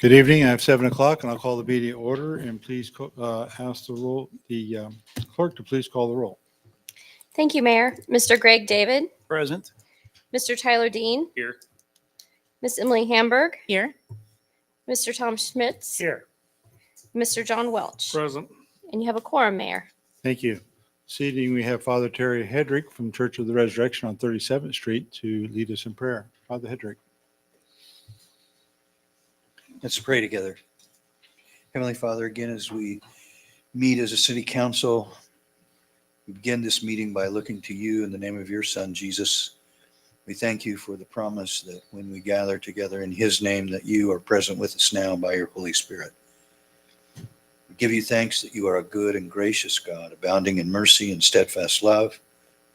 Good evening. I have 7 o'clock, and I'll call the meeting to order. And please ask the clerk to please call the roll. Thank you, Mayor. Mr. Greg David, Present. Mr. Tyler Dean, Here. Miss Emily Hamburg, Here. Mr. Tom Schmitz, Here. Mr. John Welch. Present. And you have a quorum, Mayor. Thank you. This evening, we have Father Terry Hedrick from Church of the Resurrection on 37th Street to lead us in prayer. Father Hedrick. Let's pray together. Heavenly Father, again, as we meet as a city council, we begin this meeting by looking to you in the name of your Son, Jesus. We thank you for the promise that when we gather together in his name, that you are present with us now by your Holy Spirit. We give you thanks that you are a good and gracious God, abounding in mercy and steadfast love.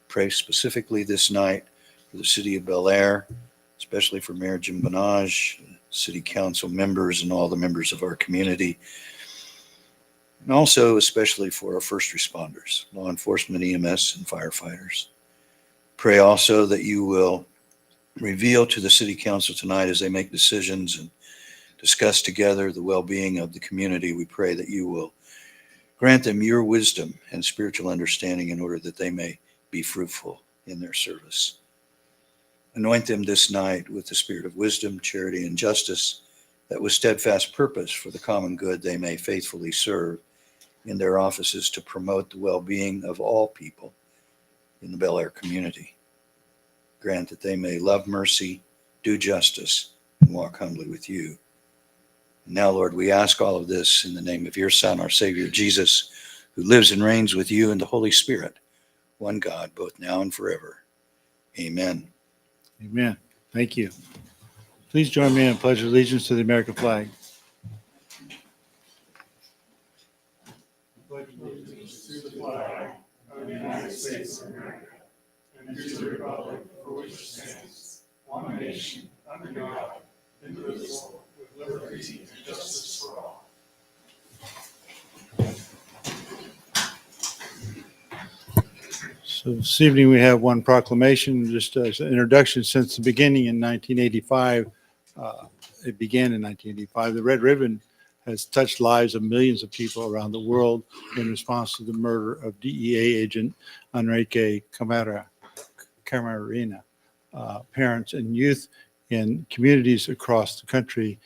Pray specifically this night for the city of Bel Aire, especially for Mayor Jim Bonage, city council members, and all the members of our community. And also especially for our first responders, law enforcement, EMS, and firefighters. Pray also that you will reveal to the city council tonight as they make decisions and discuss together the well-being of the community. We pray that you will grant them your wisdom and spiritual understanding in order that they may be fruitful in their service. Anoint them this night with the spirit of wisdom, charity, and justice, that with steadfast purpose for the common good they may faithfully serve in their offices to promote the well-being of all people in the Bel Aire community. Grant that they may love mercy, do justice, and walk humbly with you. And now, Lord, we ask all of this in the name of your Son, our Savior, Jesus, who lives and reigns with you in the Holy Spirit, one God, both now and forever. Amen. Amen. Thank you. Please join me in a pledge of allegiance to the American flag. Pledge allegiance to the flag of the United States of America and to the republic for which it stands, one nation, under God, indivisible, with liberty and justice for all. So this evening we have one proclamation, just as an introduction. Since the beginning in 1985, it began in 1985, the Red Ribbon has touched lives of millions of people around the world in response to the murder of DEA agent Enrique Camarena. Parents and youth in communities across the country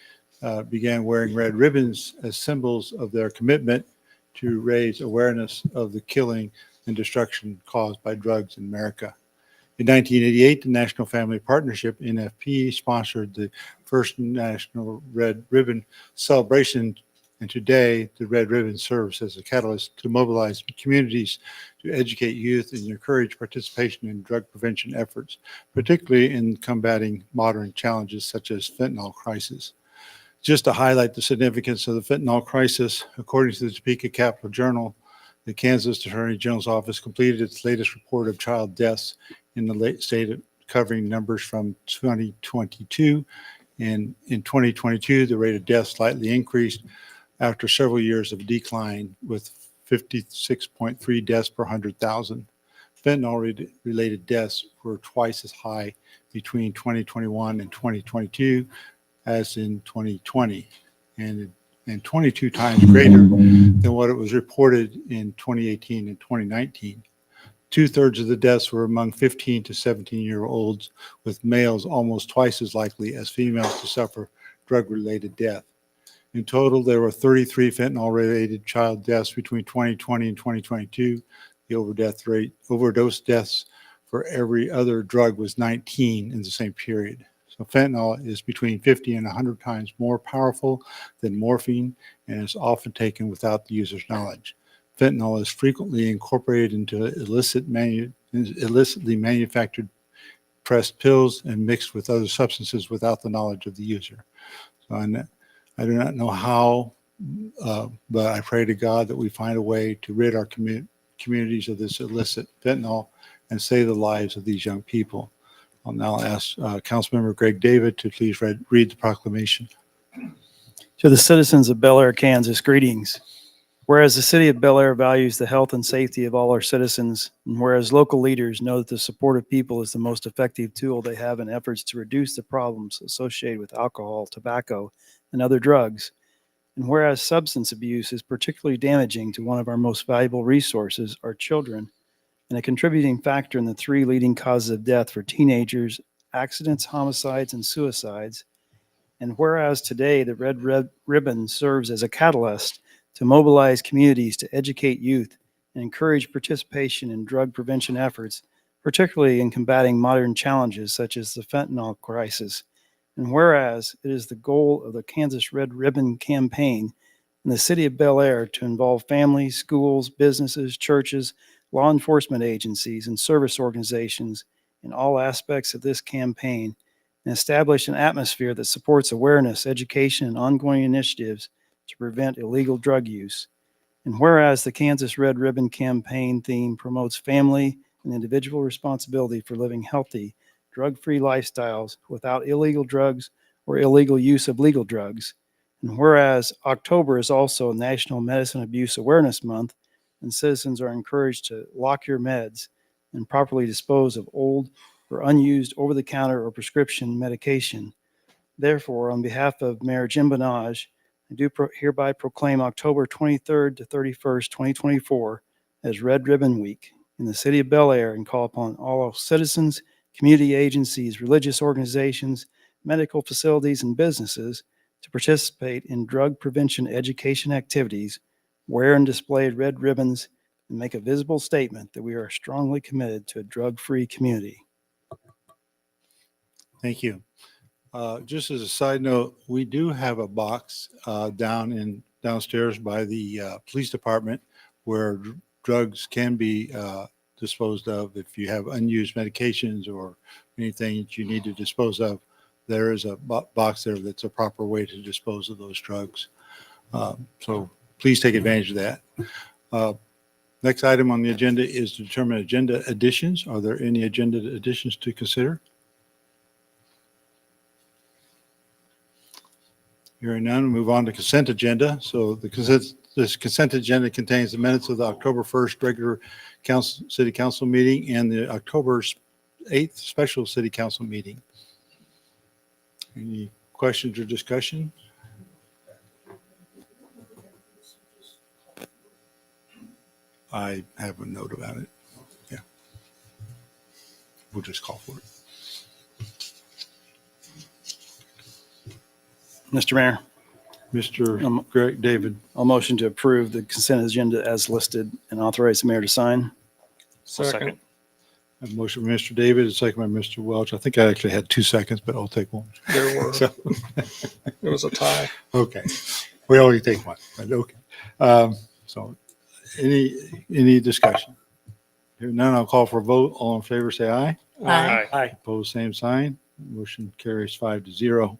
began wearing red ribbons as symbols of their commitment to raise awareness of the killing and destruction caused by drugs in America. In 1988, the National Family Partnership, NFP, sponsored the first National Red Ribbon celebration, and today the Red Ribbon serves as a catalyst to mobilize communities to educate youth and encourage participation in drug prevention efforts, particularly in combating modern challenges such as fentanyl crisis. Just to highlight the significance of the fentanyl crisis, according to the Topeka Capital Journal, the Kansas Attorney General's Office completed its latest report of child deaths in the late state, covering numbers from 2022. And in 2022, the rate of death slightly increased after several years of decline, with 56.3 deaths per 100,000. Fentanyl-related deaths were twice as high between 2021 and 2022 as in 2020, and 22 times greater than what it was reported in 2018 and 2019. 2/3 of the deaths were among 15 to 17-year-olds, with males almost twice as likely as females to suffer drug-related death. In total, there were 33 fentanyl-related child deaths between 2020 and 2022. The overdose deaths for every other drug was 19 in the same period. So fentanyl is between 50 and 100 times more powerful than morphine and is often taken without the user's knowledge. Fentanyl is frequently incorporated into illicitly manufactured pressed pills and mixed with other substances without the knowledge of the user. So I do not know how, but I pray to God that we find a way to rid our communities of this illicit fentanyl and save the lives of these young people. I'll now ask Councilmember Greg David to please read the proclamation. To the citizens of Bel Aire, Kansas, greetings. Whereas the city of Bel Aire values the health and safety of all our citizens, and whereas local leaders know that the support of people is the most effective tool they have in efforts to reduce the problems associated with alcohol, tobacco, and other drugs. And whereas substance abuse is particularly damaging to one of our most valuable resources, our children, and a contributing factor in the 3 leading causes of death for teenagers, accidents, homicides, and suicides. And whereas today the Red Ribbon serves as a catalyst to mobilize communities to educate youth and encourage participation in drug prevention efforts, particularly in combating modern challenges such as the fentanyl crisis. And whereas it is the goal of the Kansas Red Ribbon campaign in the city of Bel Aire to involve families, schools, businesses, churches, law enforcement agencies, and service organizations in all aspects of this campaign, and establish an atmosphere that supports awareness, education, and ongoing initiatives to prevent illegal drug use. And whereas the Kansas Red Ribbon campaign theme promotes family and individual responsibility for living healthy, drug-free lifestyles without illegal drugs or illegal use of legal drugs. And whereas October is also National Medicine Abuse Awareness Month, and citizens are encouraged to lock your meds and properly dispose of old or unused over-the-counter or prescription medication. Therefore, on behalf of Mayor Jim Benage, I do hereby proclaim October 23rd to 31st, 2024 as Red Ribbon Week in the city of Bel Aire, and call upon all citizens, community agencies, religious organizations, medical facilities, and businesses to participate in drug prevention education activities, wear and display red ribbons, and make a visible statement that we are strongly committed to a drug-free community. Thank you. Just as a side note, we do have a box downstairs by the police department where drugs can be disposed of. If you have unused medications or anything that you need to dispose of, there is a box there that's a proper way to dispose of those drugs. So please take advantage of that. Next item on the agenda is to determine agenda additions. Are there any agenda additions to consider? Hearing none, we'll move on to consent agenda. So this consent agenda contains the minutes of the October 1st regular city council meeting and the October 8th special city council meeting. Any questions or discussion? I have a note about it. Yeah. We'll just call for it. Mr. Mayor, Mr. Greg David. I'll motion to approve the consent agenda as listed and authorize the mayor to sign. Second. A motion by Mr. David, a second by Mr. Welch. I think I actually had 2 seconds, but I'll take one. There were. So, It was a tie. okay. We only take one, but okay. So any discussion? Hearing none, I'll call for a vote. All in favor, say aye. Aye. Opposed, same sign. Motion carries 5-0.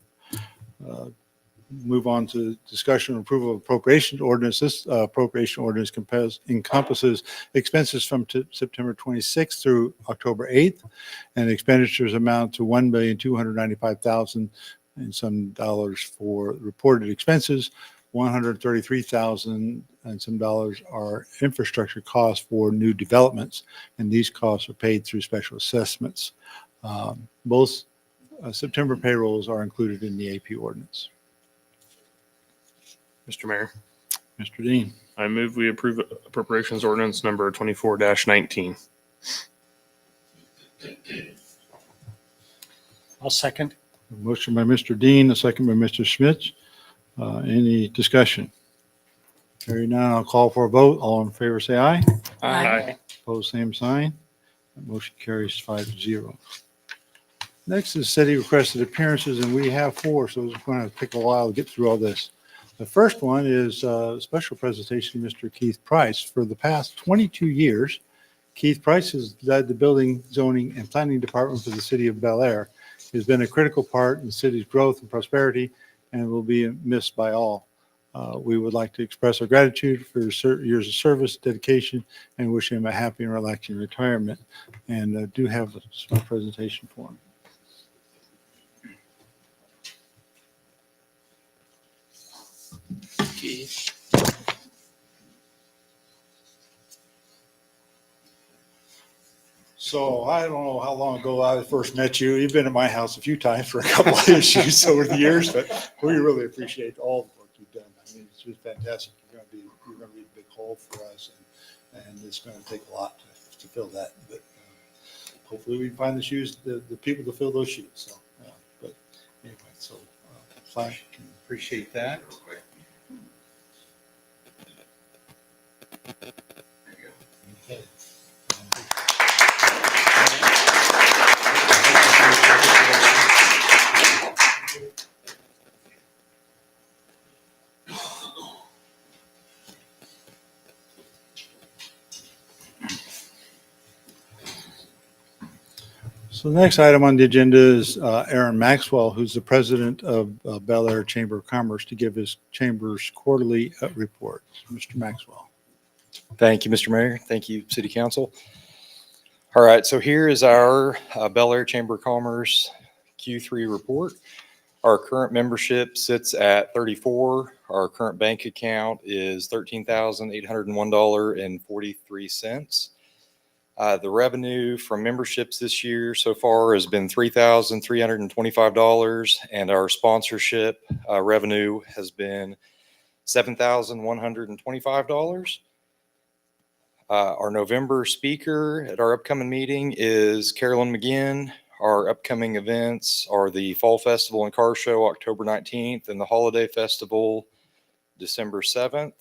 Move on to discussion and approval of appropriation ordinance. This appropriation ordinance encompasses expenses from September 26th through October 8th, and expenditures amount to $1,295,000 and some dollars for reported expenses. $133,000 and some dollars are infrastructure costs for new developments, and these costs are paid through special assessments. Both September payrolls are included in the AP ordinance. Mr. Mayor, Mr. Dean. I move we approve appropriations ordinance number 24-19. I'll second. A motion by Mr. Dean, a second by Mr. Schmitz. Any discussion? Hearing none, I'll call for a vote. All in favor, say aye. Aye. Opposed, same sign. That motion carries 5-0. Next is city requested appearances, and we have 4, so it's going to take a while to get through all this. The first one is a special presentation of Mr. Keith Price. For the past 22 years, Keith Price has led the building, zoning, and planning department for the city of Bel Aire. He has been a critical part in the city's growth and prosperity and will be missed by all. We would like to express our gratitude for his years of service, dedication, and wish him a happy and relaxing retirement. And do have a small presentation for him. So I don't know how long ago I first met you. You've been at my house a few times for a couple of issues over the years, but we really appreciate all the work you've done. I mean, it's just fantastic. You're going to be a big hole for us, and it's going to take a lot to fill that. But hopefully we can find the people to fill those shoes. So, but anyway, so Flash can Appreciate that. okay. So the next item on the agenda is Aaron Maxwell, who's the president of Bel Aire Chamber of Commerce, to give his chamber's quarterly report. Mr. Maxwell. Thank you, Mr. Mayor. Thank you, City Council. All right, so here is our Bel Aire Chamber of Commerce Q3 report. Our current membership sits at 34. Our current bank account is $13,801.43. The revenue from memberships this year so far has been $3,325, and our sponsorship revenue has been $7,125. Our November speaker at our upcoming meeting is Carolyn McGinn. Our upcoming events are the Fall Festival and Car Show, October 19th, and the Holiday Festival, December 7th.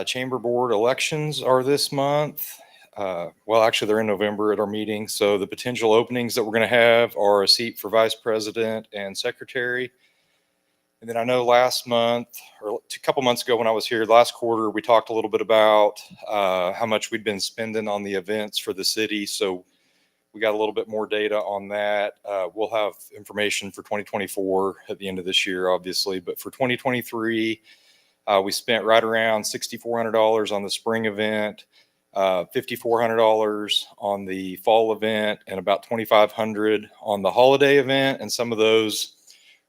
Chamber Board elections are this month. Well, actually, they're in November at our meeting. So the potential openings that we're going to have are a seat for vice president and secretary. And then I know last month, or a couple months ago when I was here, last quarter, we talked a little bit about how much we'd been spending on the events for the city. So we got a little bit more data on that. We'll have information for 2024 at the end of this year, obviously. But for 2023, we spent right around $6,400 on the spring event, $5,400 on the fall event, and about $2,500 on the holiday event. And some of those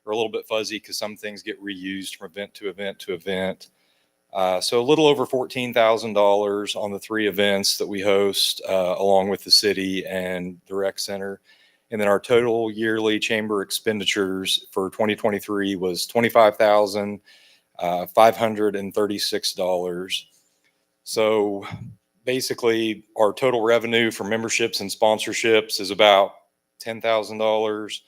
are a little bit fuzzy because some things get reused from event to event to event. So a little over $14,000 on the three events that we host along with the city and the rec center. And then our total yearly chamber expenditures for 2023 was $25,536. So basically, our total revenue for memberships and sponsorships is about $10,000.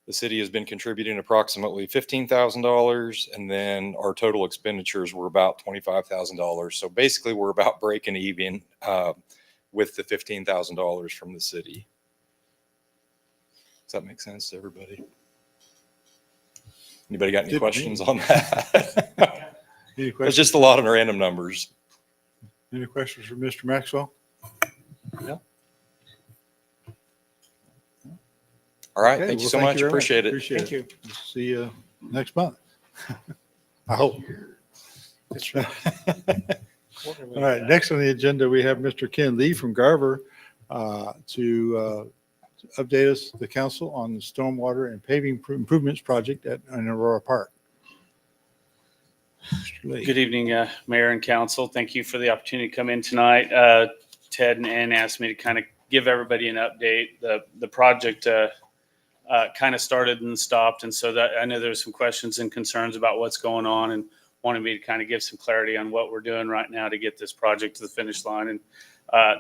The city has been contributing approximately $15,000, and then our total expenditures were about $25,000. So basically, we're about breaking even with the $15,000 from the city. Does that make sense to everybody? Anybody got any Did questions me. on that? Any It's questions? just a lot of random numbers. Any questions for Mr. Maxwell? All right. Okay, Thank you well, so much. very Appreciate it. Appreciate it. See you next month. I hope. That's right. All right, next on the agenda, we have Mr. Ken Lee from Garver to update us, the council, on the stormwater and paving improvements project in Aurora Park. Mr. Lee. Good evening, Mayor and Council. Thank you for the opportunity to come in tonight. Ted and Ann asked me to kind of give everybody an update. The project kind of started and stopped, and so that I know there's some questions and concerns about what's going on, and wanted me to kind of give some clarity on what we're doing right now to get this project to the finish line. And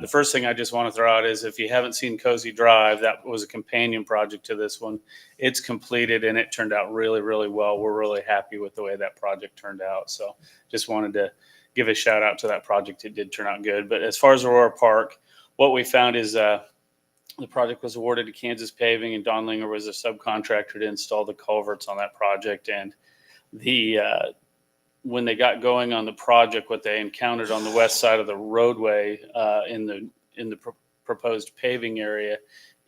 the first thing I just want to throw out is, if you haven't seen Cozy Drive, that was a companion project to this one. It's completed and it turned out really, really well. We're really happy with the way that project turned out. So just wanted to give a shout out to that project. It did turn out good. But as far as Aurora Park, what we found is the project was awarded to Kansas Paving, and Don Linger was a subcontractor to install the culverts on that project. And when they got going on the project, what they encountered on the west side of the roadway in the proposed paving area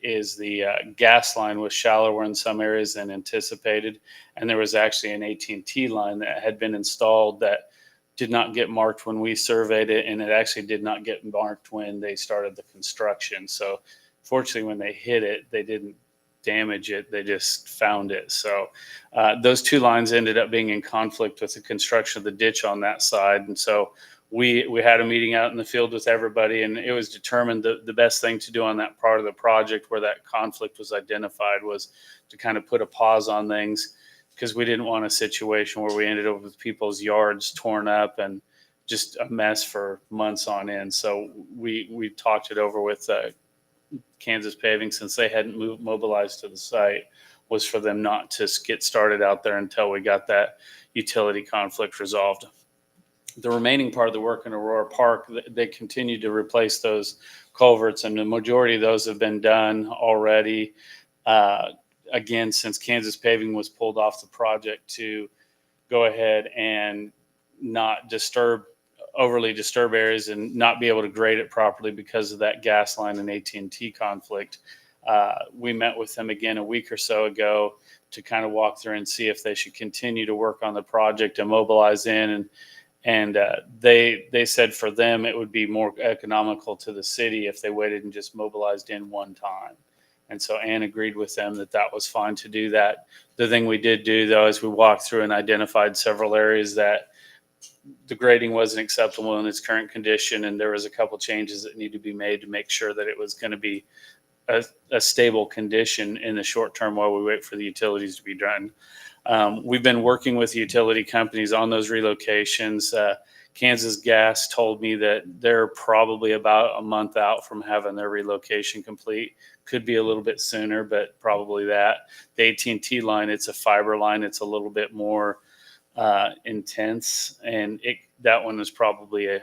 is the gas line was shallower in some areas than anticipated, and there was actually an AT&T line that had been installed that did not get marked when we surveyed it, and it actually did not get marked when they started the construction. So fortunately, when they hit it, they didn't damage it, they just found it. So those two lines ended up being in conflict with the construction of the ditch on that side. And so we had a meeting out in the field with everybody, and it was determined that the best thing to do on that part of the project where that conflict was identified was to kind of put a pause on things, because we didn't want a situation where we ended up with people's yards torn up and just a mess for months on end. So we talked it over with Kansas Paving, since they hadn't mobilized to the site, was for them not to get started out there until we got that utility conflict resolved. The remaining part of the work in Aurora Park, they continue to replace those culverts, and the majority of those have been done already. Again, since Kansas Paving was pulled off the project to go ahead and not overly disturb areas and not be able to grade it properly because of that gas line and AT&T conflict, we met with them again a week or so ago to kind of walk through and see if they should continue to work on the project and mobilize in. And they said for them it would be more economical to the city if they waited and just mobilized in one time. And so Ann agreed with them that that was fine to do that. The thing we did do, though, is we walked through and identified several areas that the grading wasn't acceptable in its current condition, and there was a couple changes that need to be made to make sure that it was going to be a stable condition in the short term while we wait for the utilities to be done. We've been working with utility companies on those relocations. Kansas Gas told me that they're probably about a month out from having their relocation complete. Could be a little bit sooner, but probably that. The AT&T line, it's a fiber line. It's a little bit more intense, and that one is probably a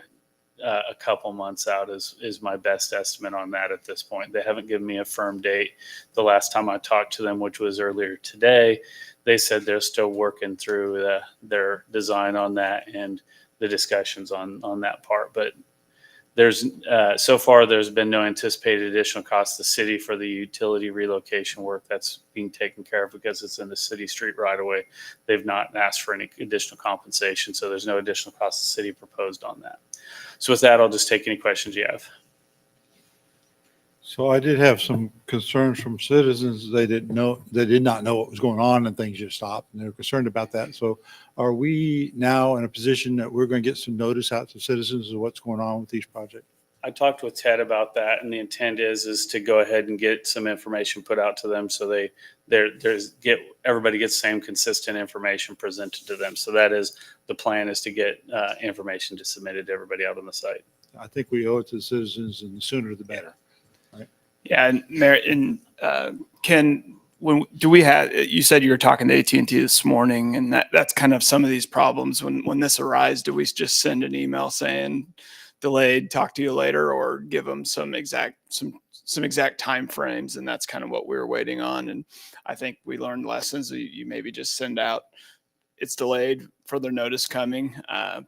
couple months out is my best estimate on that at this point. They haven't given me a firm date. The last time I talked to them, which was earlier today, they said they're still working through their design on that and the discussions on that part. But there's so far there's been no anticipated additional cost to the city for the utility relocation work. That's being taken care of because it's in the city street right away. They've not asked for any additional compensation, so there's no additional cost to the city proposed on that. So with that, I'll just take any questions you have. So I did have some concerns from citizens. They did not know what was going on, and things just stopped, and they were concerned about that. So are we now in a position that we're going to get some notice out to citizens of what's going on with these projects? I talked with Ted about that, and the intent is to go ahead and get some information put out to them so everybody gets the same consistent information presented to them. So that is the plan, is to get information submitted to everybody out on the site. I think we owe it to the citizens, and the sooner the better. Yeah, and Mayor, and Ken, you said you were talking to AT&T this morning, and that's kind of some of these problems. When this arises, do we just send an email saying delayed, talk to you later, or give them some exact time frames? And that's kind of what we were waiting on. And I think we learned lessons. You maybe just send out, it's delayed, further notice coming.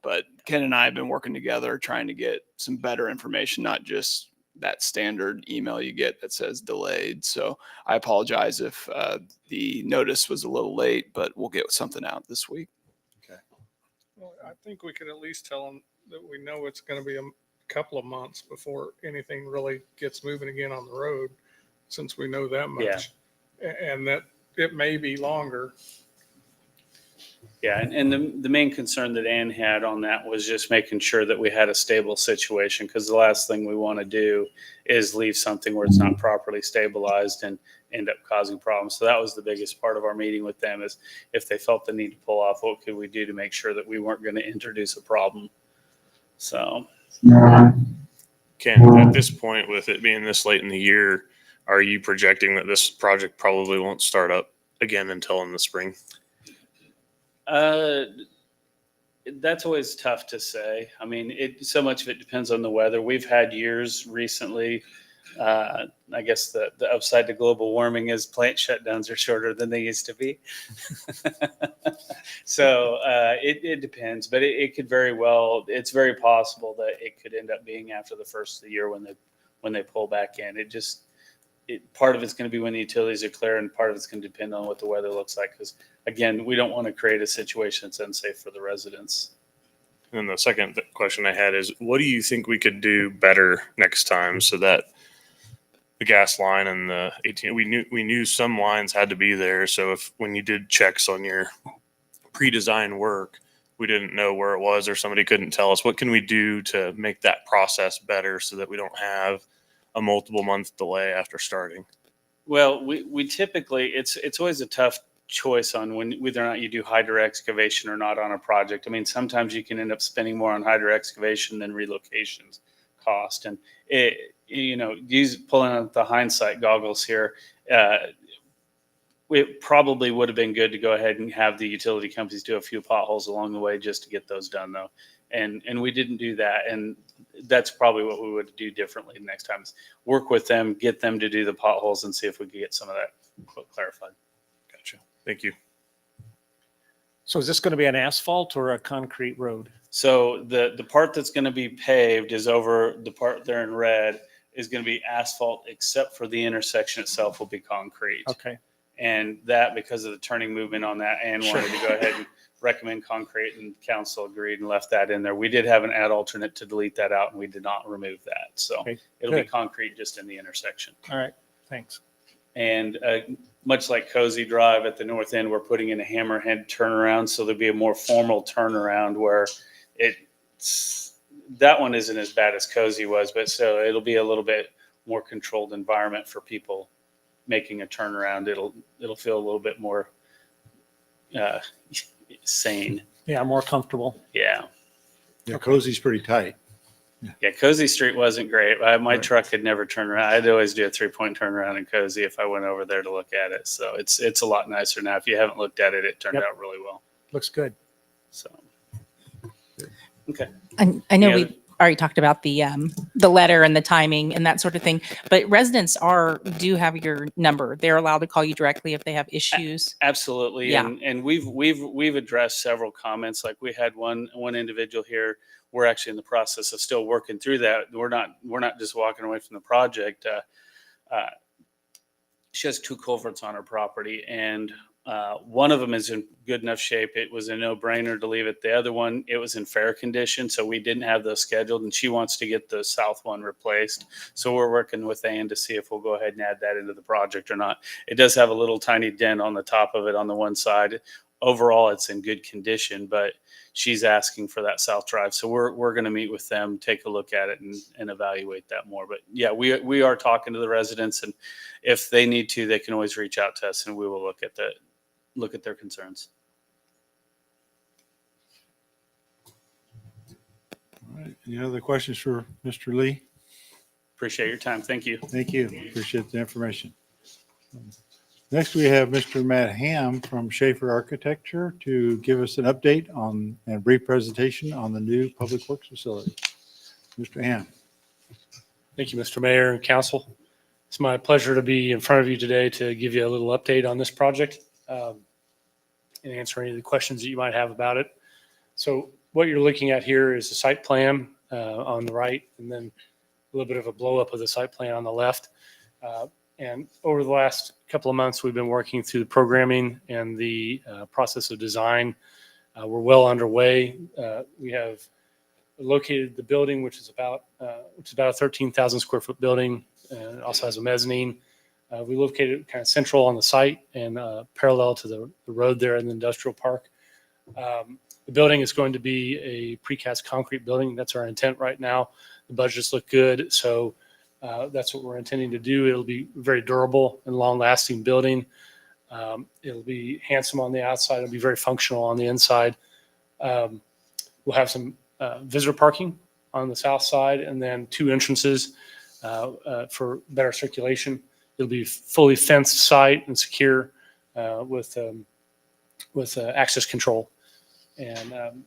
But Ken and I have been working together trying to get some better information, not just that standard email you get that says delayed. So I apologize if the notice was a little late, but we'll get something out this week. Well, I think we could at least tell them that we know it's going to be a couple of months before anything really gets moving again on the road, since we know that much. Yeah. And that it may be longer. Yeah, and the main concern that Ann had on that was just making sure that we had a stable situation, because the last thing we want to do is leave something where it's not properly stabilized and end up causing problems. So that was the biggest part of our meeting with them, is if they felt the need to pull off, what could we do to make sure that we weren't going to introduce a problem. So, Ken, at this point, with it being this late in the year, are you projecting that this project probably won't start up again until in the spring? That's always tough to say. I mean, so much of it depends on the weather. We've had years recently. I guess the upside to global warming is plant shutdowns are shorter than they used to be. So it depends, but it could very well. It's very possible that it could end up being after the first of the year when they pull back in. Part of it's going to be when the utilities are clear, and part of it's going to depend on what the weather looks like. Because again, we don't want to create a situation that's unsafe for the residents. And the second question I had is, what do you think we could do better next time so that the gas line and the AT&T, we knew some lines had to be there. So when you did checks on your pre-design work, we didn't know where it was or somebody couldn't tell us? What can we do to make that process better so that we don't have a multiple month delay after starting? Well, we typically, it's always a tough choice on whether or not you do hydro excavation or not on a project. I mean, sometimes you can end up spending more on hydro excavation than relocations cost. And pulling out the hindsight goggles here, it probably would have been good to go ahead and have the utility companies do a few potholes along the way just to get those done, though. And we didn't do that. And that's probably what we would do differently next time, is work with them, get them to do the potholes, and see if we could get some of that clarified. Gotcha. Thank you. So is this going to be an asphalt or a concrete road? So the part that's going to be paved is over, the part there in red is going to be asphalt, except for the intersection itself will be concrete. Okay. And that, because of the turning movement on that, and wanted to go ahead and recommend concrete, and council agreed and left that in there. We did have an add alternate to delete that out, and we did not remove that. So Okay, it'll be good. concrete just in the intersection. All right. Thanks. And much like Cozy Drive at the north end, we're putting in a hammerhead turnaround. So there'll be a more formal turnaround where that one isn't as bad as Cozy was, but so it'll be a little bit more controlled environment for people making a turnaround. It'll feel a little bit more sane. Yeah, more comfortable. Yeah. Yeah, Cozy's pretty tight. Yeah, Cozy Street wasn't great. My Right. truck could never turn around. I'd always do a 3-point turnaround in Cozy if I went over there to look at it. So it's a lot nicer now. If you haven't looked at it, it turned Yep. out really well. Looks good. So, okay. I know Yeah. we already talked about the letter and the timing and that sort of thing, but residents do have your number. They're allowed to call you directly if they have issues. Absolutely. Yeah. And we've addressed several comments. Like we had one individual here. We're actually in the process of still working through that. We're not just walking away from the project. She has 2 culverts on her property, and one of them is in good enough shape. It was a no-brainer to leave it. The other one, it was in fair condition, so we didn't have those scheduled, and she wants to get the south one replaced. So we're working with Ann to see if we'll go ahead and add that into the project or not. It does have a little tiny dent on the top of it on the one side. Overall, it's in good condition, but she's asking for that south drive. So we're going to meet with them, take a look at it, and evaluate that more. But yeah, we are talking to the residents, and if they need to, they can always reach out to us, and we will look at their concerns. All right. Any other questions for Mr. Lee? Appreciate your time. Thank you. Thank you. Appreciate the information. Next, we have Mr. Matt Ham from Schaefer Architecture to give us an update on and brief presentation on the new Public Works facility. Mr. Ham. Thank you, Mr. Mayor and Council. It's my pleasure to be in front of you today to give you a little update on this project and answer any of the questions that you might have about it. So what you're looking at here is a site plan on the right, and then a little bit of a blow up of the site plan on the left. And over the last couple of months, we've been working through the programming and the process of design. We're well underway. We have located the building, which is about a 13,000 square foot building, and it also has a mezzanine. We located it kind of central on the site and parallel to the road there in the industrial park. The building is going to be a precast concrete building. That's our intent right now. The budgets look good, so that's what we're intending to do. It'll be very durable and long-lasting building. It'll be handsome on the outside. It'll be very functional on the inside. We'll have some visitor parking on the south side, and then 2 entrances for better circulation. It'll be fully fenced site and secure with access control. And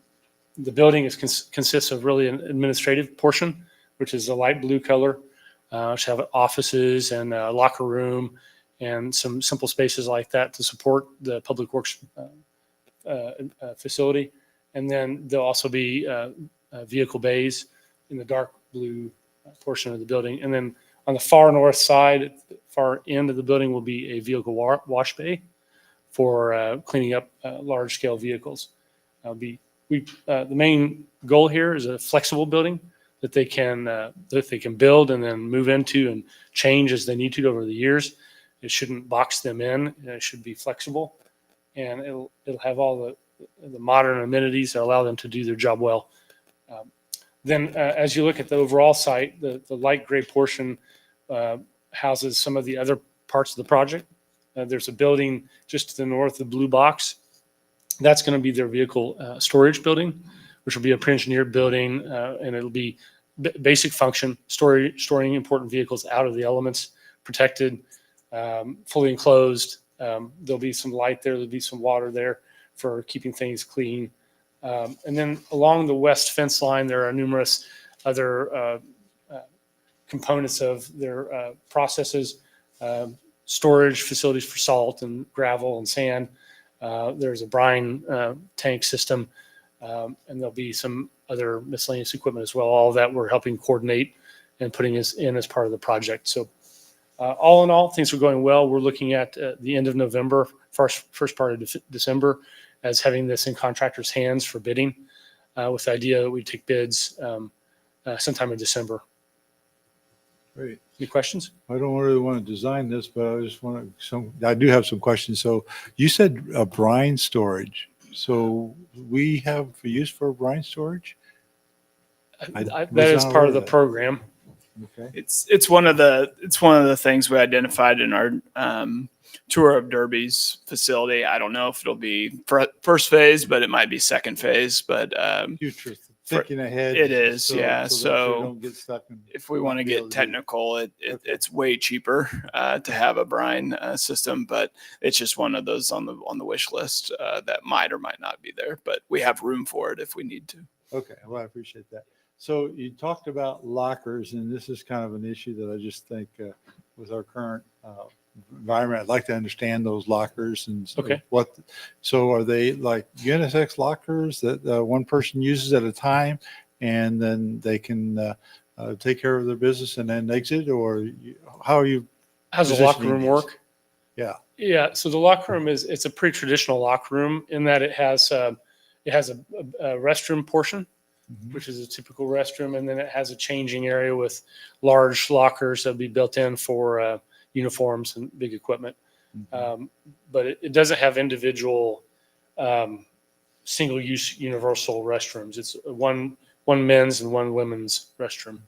the building consists of really an administrative portion, which is a light blue color. Which have offices and a locker room and some simple spaces like that to support the Public Works facility. And then there'll also be vehicle bays in the dark blue portion of the building. And then on the far north side, far end of the building, will be a vehicle wash bay for cleaning up large scale vehicles. The main goal here is a flexible building that they can build and then move into and change as they need to over the years. It shouldn't box them in. It should be flexible, and it'll have all the modern amenities that allow them to do their job well. Then as you look at the overall site, the light gray portion houses some of the other parts of the project. There's a building just to the north, the blue box. That's going to be their vehicle storage building, which will be a pre-engineered building, and it'll be basic function, storing important vehicles out of the elements, protected, fully enclosed. There'll be some light there. There'll be some water there for keeping things clean. And then along the west fence line, there are numerous other components of their processes, storage facilities for salt and gravel and sand. There's a brine tank system, and there'll be some other miscellaneous equipment as well. All of that we're helping coordinate and putting us in as part of the project. So all in all, things are going well. We're looking at the end of November, first part of December, as having this in contractors' hands for bidding, with the idea that we take bids sometime in December. Great. Any questions? I don't really want to design this, but I just want to, I do have some questions. So you said brine storage. So we have a use for brine storage? That is part of the program. Okay. It's one of the things we identified in our tour of Derby's facility. I don't know if it'll be first phase, but it might be second phase. But Future thinking ahead. it is, yeah. that So we don't get stuck in. if we want to be able get to do it. technical, it's way cheaper to have a brine system, but it's just one of those on the wish list that might or might not be there. But we have room for it if we need to. Okay, well, I appreciate that. So you talked about lockers, and this is kind of an issue that I just think with our current environment, I'd like to understand those lockers and Okay. So are they like unisex lockers that one person uses at a time, and then they can take care of their business and then exit, or how are you? How does the locker room positioning these? work? Yeah. Yeah. So the locker room it's a pretty traditional locker room in that it has a restroom portion, Mhm. which is a typical restroom, and then it has a changing area with large lockers that'll be built in for uniforms and big equipment. Mhm. But it doesn't have individual single-use universal restrooms. It's one men's and one women's restroom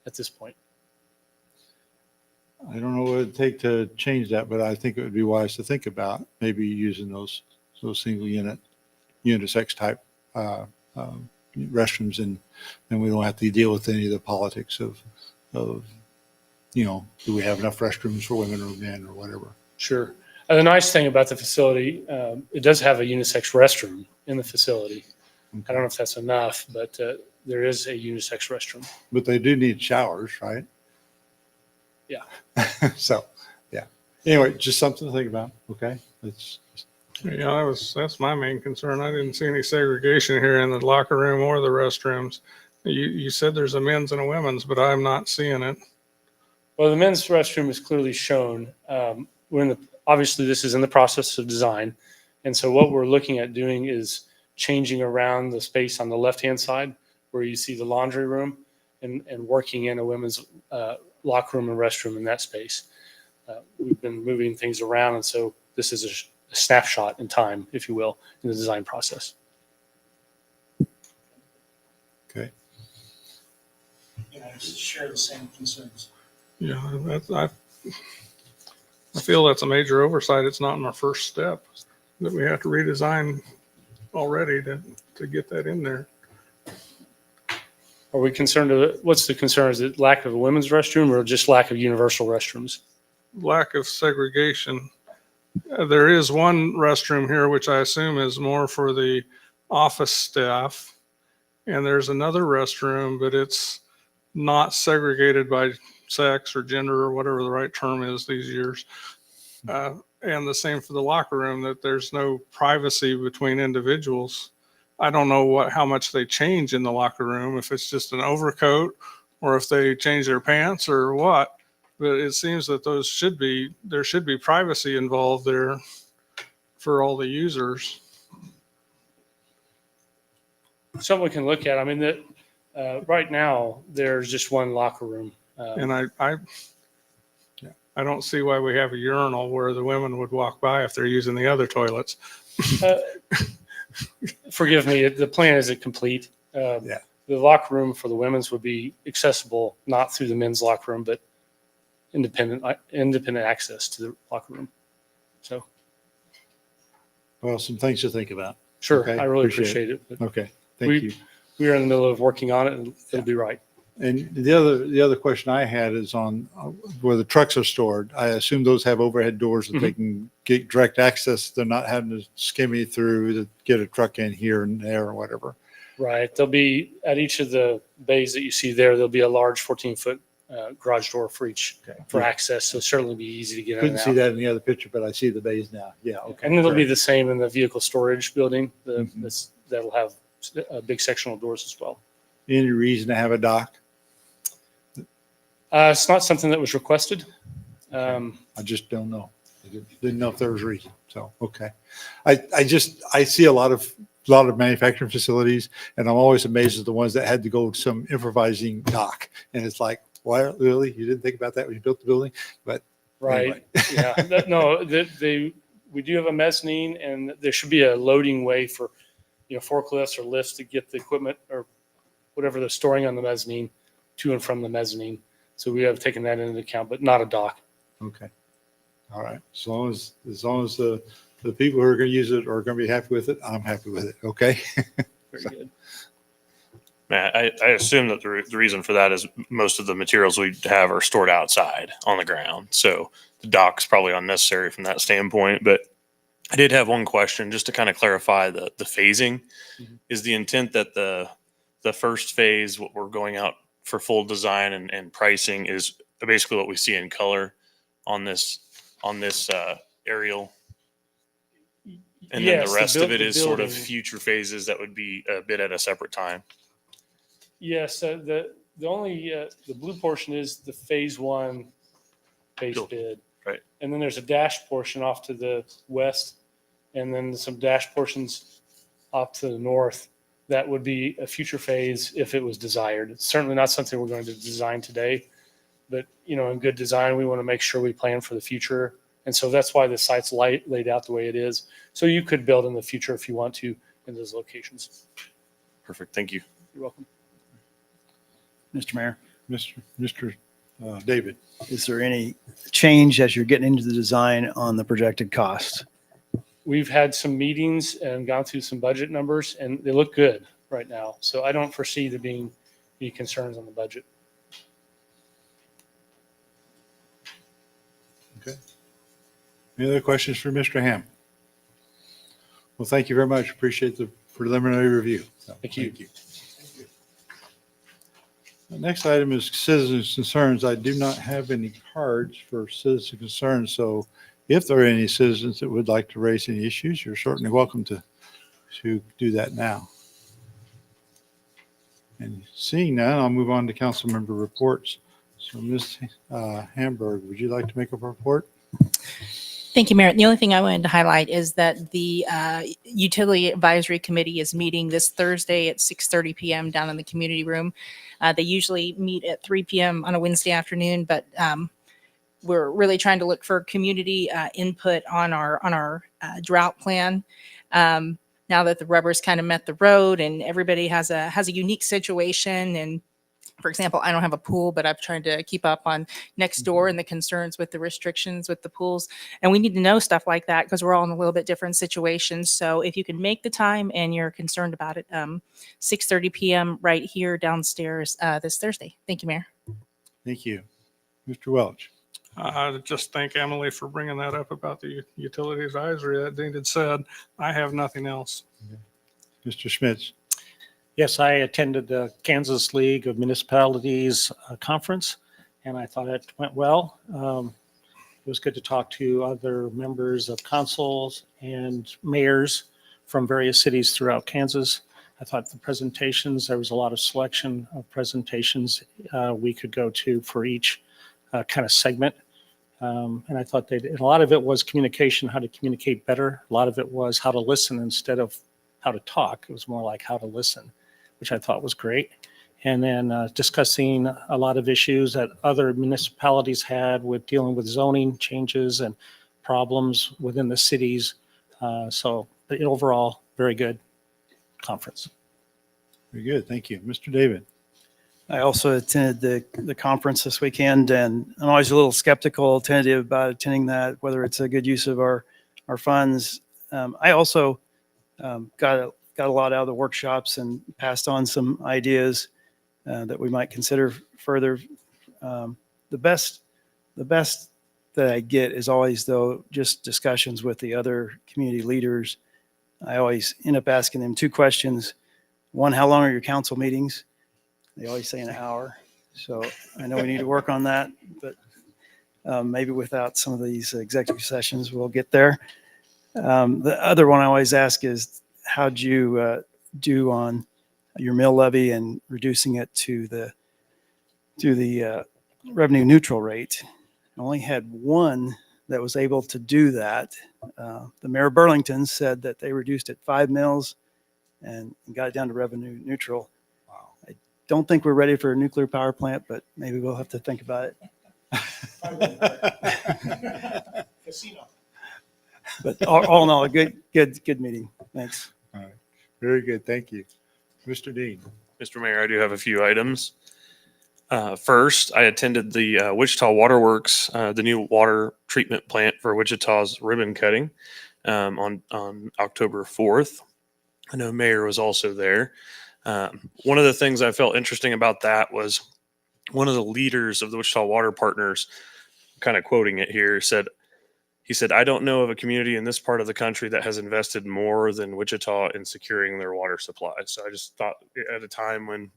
at this point. I don't know what it'd take to change that, but I think it would be wise to think about maybe using those single unisex type restrooms, and we don't have to deal with any of the politics of do we have enough restrooms for women or men or whatever. Sure. And the nice thing about the facility, it does have a unisex restroom in the facility. I don't know if that's enough, but there is a unisex restroom. But they do need showers, right? Yeah. So, yeah. Anyway, just something to think about. Okay. Yeah, that's my main concern. I didn't see any segregation here in the locker room or the restrooms. You said there's a men's and a women's, but I'm not seeing it. Well, the men's restroom is clearly shown. Obviously this is in the process of design. And so what we're looking at doing is changing around the space on the left-hand side where you see the laundry room and working in a women's locker room and restroom in that space. We've been moving things around. And so this is a snapshot in time, if you will, in the design process. Okay. Yeah, I share the same concerns. Yeah, I feel that's a major oversight. It's not in our first step that we have to redesign already to get that in there. Are we concerned what's the concern? Is it lack of a women's restroom or just lack of universal restrooms? Lack of segregation. There is one restroom here, which I assume is more for the office staff. And there's another restroom, but it's not segregated by sex or gender or whatever the right term is these years. And the same for the locker room, that there's no privacy between individuals. I don't know how much they change in the locker room, if it's just an overcoat or if they change their pants or what. But it seems that there should be privacy involved there for all the users. Something we can look at. I mean, right now there's just one locker room. And I don't see why we have a urinal where the women would walk by if they're using the other toilets. forgive me, the plan isn't complete. Yeah. The locker room for the women's would be accessible, not through the men's locker room, but independent access to the locker room. So, Well, some things to think about. sure, Okay, I really appreciate appreciate it. But Okay, thank We- you. we are in the middle of working on it, and it'll be right. And the other question I had is on where the trucks are stored. I assume those have overhead doors that they can get direct access. They're not having to skimmy through to get a truck in here and there or whatever. Right. There'll be, at each of the bays that you see there, there'll be a large 14-foot garage door for each, for access. So it'll certainly be easy to get in Couldn't and see out. that in the other picture, but I see the bays now. Yeah, okay. And it'll be great. the same in the vehicle storage building. Mhm. That'll have big sectional doors as well. Any reason to have a dock? It's not something that was requested. I just don't know. I didn't know if there was a reason. So, okay. I see a lot of manufacturing facilities, and I'm always amazed at the ones that had to go to some improvising dock. And it's like, why, really? You didn't think about that when you built the building? But Right. anyway. Yeah. No, we do have a mezzanine, and there should be a loading way for, forklifts or lifts to get the equipment or whatever they're storing on the mezzanine to and from the mezzanine. So we have taken that into account, but not a dock. Okay. All right. As long as the people who are going to use it are going to be happy with it, I'm happy with it. Okay. Very good. Man, I assume that the reason for that is most of the materials we have are stored outside on the ground. So the dock's probably unnecessary from that standpoint. But I did have one question just to kind of clarify the phasing. Mhm. Is the intent that the first phase, what we're going out for full design and pricing, is basically what we see in color on this aerial? And then Yes, the rest of it the is sort of building- future phases that would be a bit at a separate time. Yes, the only the blue portion is the phase one base Cool. bid. Right. And then there's a dash portion off to the west, and then some dash portions off to the north. That would be a future phase if it was desired. It's certainly not something we're going to design today, but in good design, we want to make sure we plan for the future. And so that's why the site's laid out the way it is. So you could build in the future if you want to in those locations. Perfect. Thank you. You're welcome. Mr. Mayor, Mr. David. is there any change as you're getting into the design on the projected cost? We've had some meetings and gone through some budget numbers, and they look good right now. So I don't foresee there being any concerns on the budget. Okay. Any other questions for Mr. Ham? Well, thank you very much. Appreciate the preliminary review. So, Thank you. The next item is citizens' concerns. I do not have any cards for citizen concerns, so if there are any citizens that would like to raise any issues, you're certainly welcome to do that now. And seeing none, I'll move on to council member reports. So Ms. Hamburg, would you like to make a report? Thank you, Mayor. The only thing I wanted to highlight is that the Utility Advisory Committee is meeting this Thursday at 6:30 p.m. down in the community room. They usually meet at 3 p.m. on a Wednesday afternoon, but we're really trying to look for community input on our drought plan. Now that the rubber's kind of met the road and everybody has a unique situation, and for example, I don't have a pool, but I've tried to keep up on next door and the concerns with the restrictions with the pools. And we need to know stuff like that because we're all in a little bit different situations. So if you can make the time and you're concerned about it, 6:30 p.m. right here downstairs this Thursday. Thank you, Mayor. Thank you. Mr. Welch. Just thank Emily for bringing that up about the utility advisory that Dean said. I have nothing else. Mr. Schmitz. Yes, I attended the Kansas League of Municipalities conference, and I thought it went well. It was good to talk to other members of councils and mayors from various cities throughout Kansas. I thought the presentations, there was a lot of selection of presentations we could go to for each kind of segment. And I thought a lot of it was communication, how to communicate better. A lot of it was how to listen instead of how to talk. It was more like how to listen, which I thought was great. And then discussing a lot of issues that other municipalities had with dealing with zoning changes and problems within the cities. But overall, very good conference. Very good. Thank you. Mr. David. I also attended the conference this weekend, and I'm always a little skeptical, tentative about attending that, whether it's a good use of our funds. I also got a lot out of the workshops and passed on some ideas that we might consider further. The best that I get is always, though, just discussions with the other community leaders. I always end up asking them two questions. One, how long are your council meetings? They always say an hour. So I know we need to work on that, but maybe without some of these executive sessions, we'll get there. The other one I always ask is, how'd you do on your mill levy and reducing it to the revenue neutral rate? I only had one that was able to do that. The mayor of Burlington said that they reduced it 5 mills and got it down to revenue neutral. I don't think we're ready for a nuclear power plant, but maybe we'll have to think about it. Casino. But all in all, a good meeting. Thanks. All right. Very good. Thank you. Mr. Dean. Mr. Mayor, I do have a few items. First, I attended the Wichita Waterworks, the new water treatment plant for Wichita's ribbon cutting on October 4th. I know Mayor was also there. One of the things I felt interesting about that was one of the leaders of the Wichita Water Partners, kind of quoting it here, he said, "I don't know of a community in this part of the country that has invested more than Wichita in securing their water supply." So I just thought, at a time when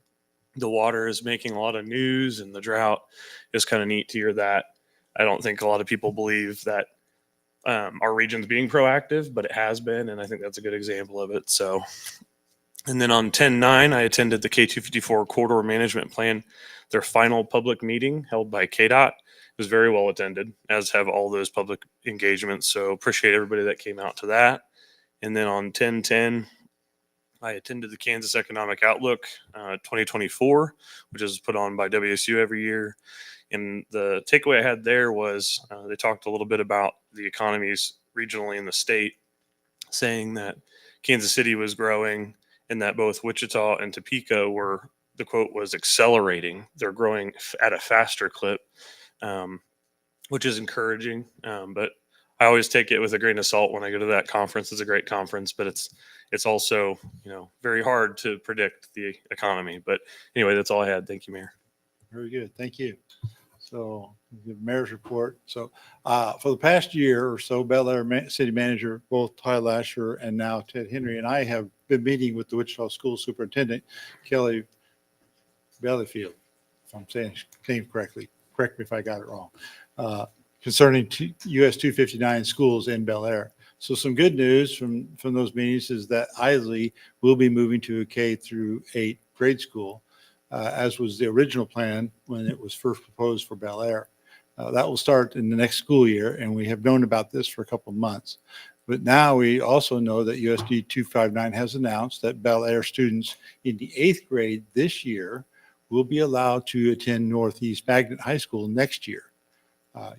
the water is making a lot of news and the drought, it's kind of neat to hear that. I don't think a lot of people believe that our region's being proactive, but it has been, and I think that's a good example of it. So, and then on 10/9, I attended the K254 Corridor Management Plan, their final public meeting held by KDOT. It was very well attended, as have all those public engagements. So appreciate everybody that came out to that. And then on 10/10, I attended the Kansas Economic Outlook 2024, which is put on by WSU every year. And the takeaway I had there was they talked a little bit about the economies regionally in the state, saying that Kansas City was growing and that both Wichita and Topeka were, the quote was, accelerating. They're growing at a faster clip, which is encouraging. But I always take it with a grain of salt when I go to that conference. It's a great conference, but it's also, very hard to predict the economy. But anyway, that's all I had. Thank you, Mayor. Very good. Thank you. So the mayor's report. So for the past year or so, Bel Aire City Manager, both Ty Lasher and now Ted Henry, and I have been meeting with the Wichita School Superintendent, Kelly Bellyfield, if I'm saying his name correctly. Correct me if I got it wrong. Concerning US 259 schools in Bel Aire. So some good news from those meetings is that Isley will be moving to a K-8 grade school, as was the original plan when it was first proposed for Bel Aire. That will start in the next school year, and we have known about this for a couple of months. But now we also know that USD 259 has announced that Bel Aire students in the 8th grade this year will be allowed to attend Northeast Magnet High School next year.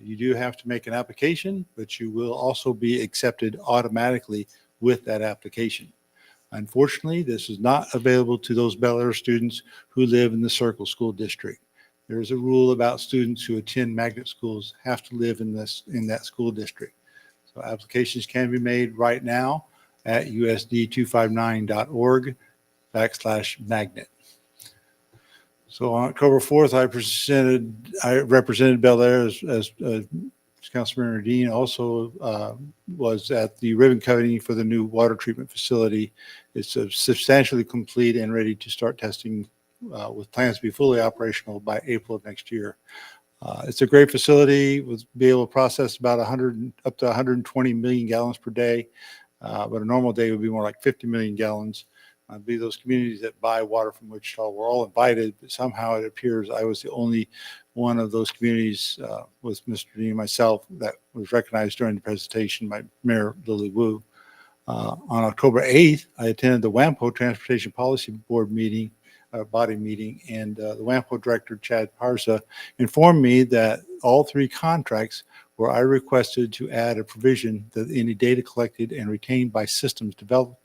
You do have to make an application, but you will also be accepted automatically with that application. Unfortunately, this is not available to those Bel Aire students who live in the Circle School District. There is a rule about students who attend magnet schools have to live in that school district. So applications can be made right now at usd259.org/magnet. So on October 4th, I represented Bel Aire as Councilmember Dean also was at the ribbon cutting for the new water treatment facility. It's substantially complete and ready to start testing with plans to be fully operational by April of next year. It's a great facility. We'll be able to process about up to 120 million gallons per day, but a normal day would be more like 50 million gallons. I believe those communities that buy water from Wichita were all invited, but somehow it appears I was the only one of those communities with Mr. Dean and myself that was recognized during the presentation by Mayor Lily Wu. On October 8th, I attended the WAMPO Transportation Policy Board meeting, body meeting, and the WAMPO Director, Chad Parza, informed me that all 3 contracts where I requested to add a provision that any data collected and retained by systems developed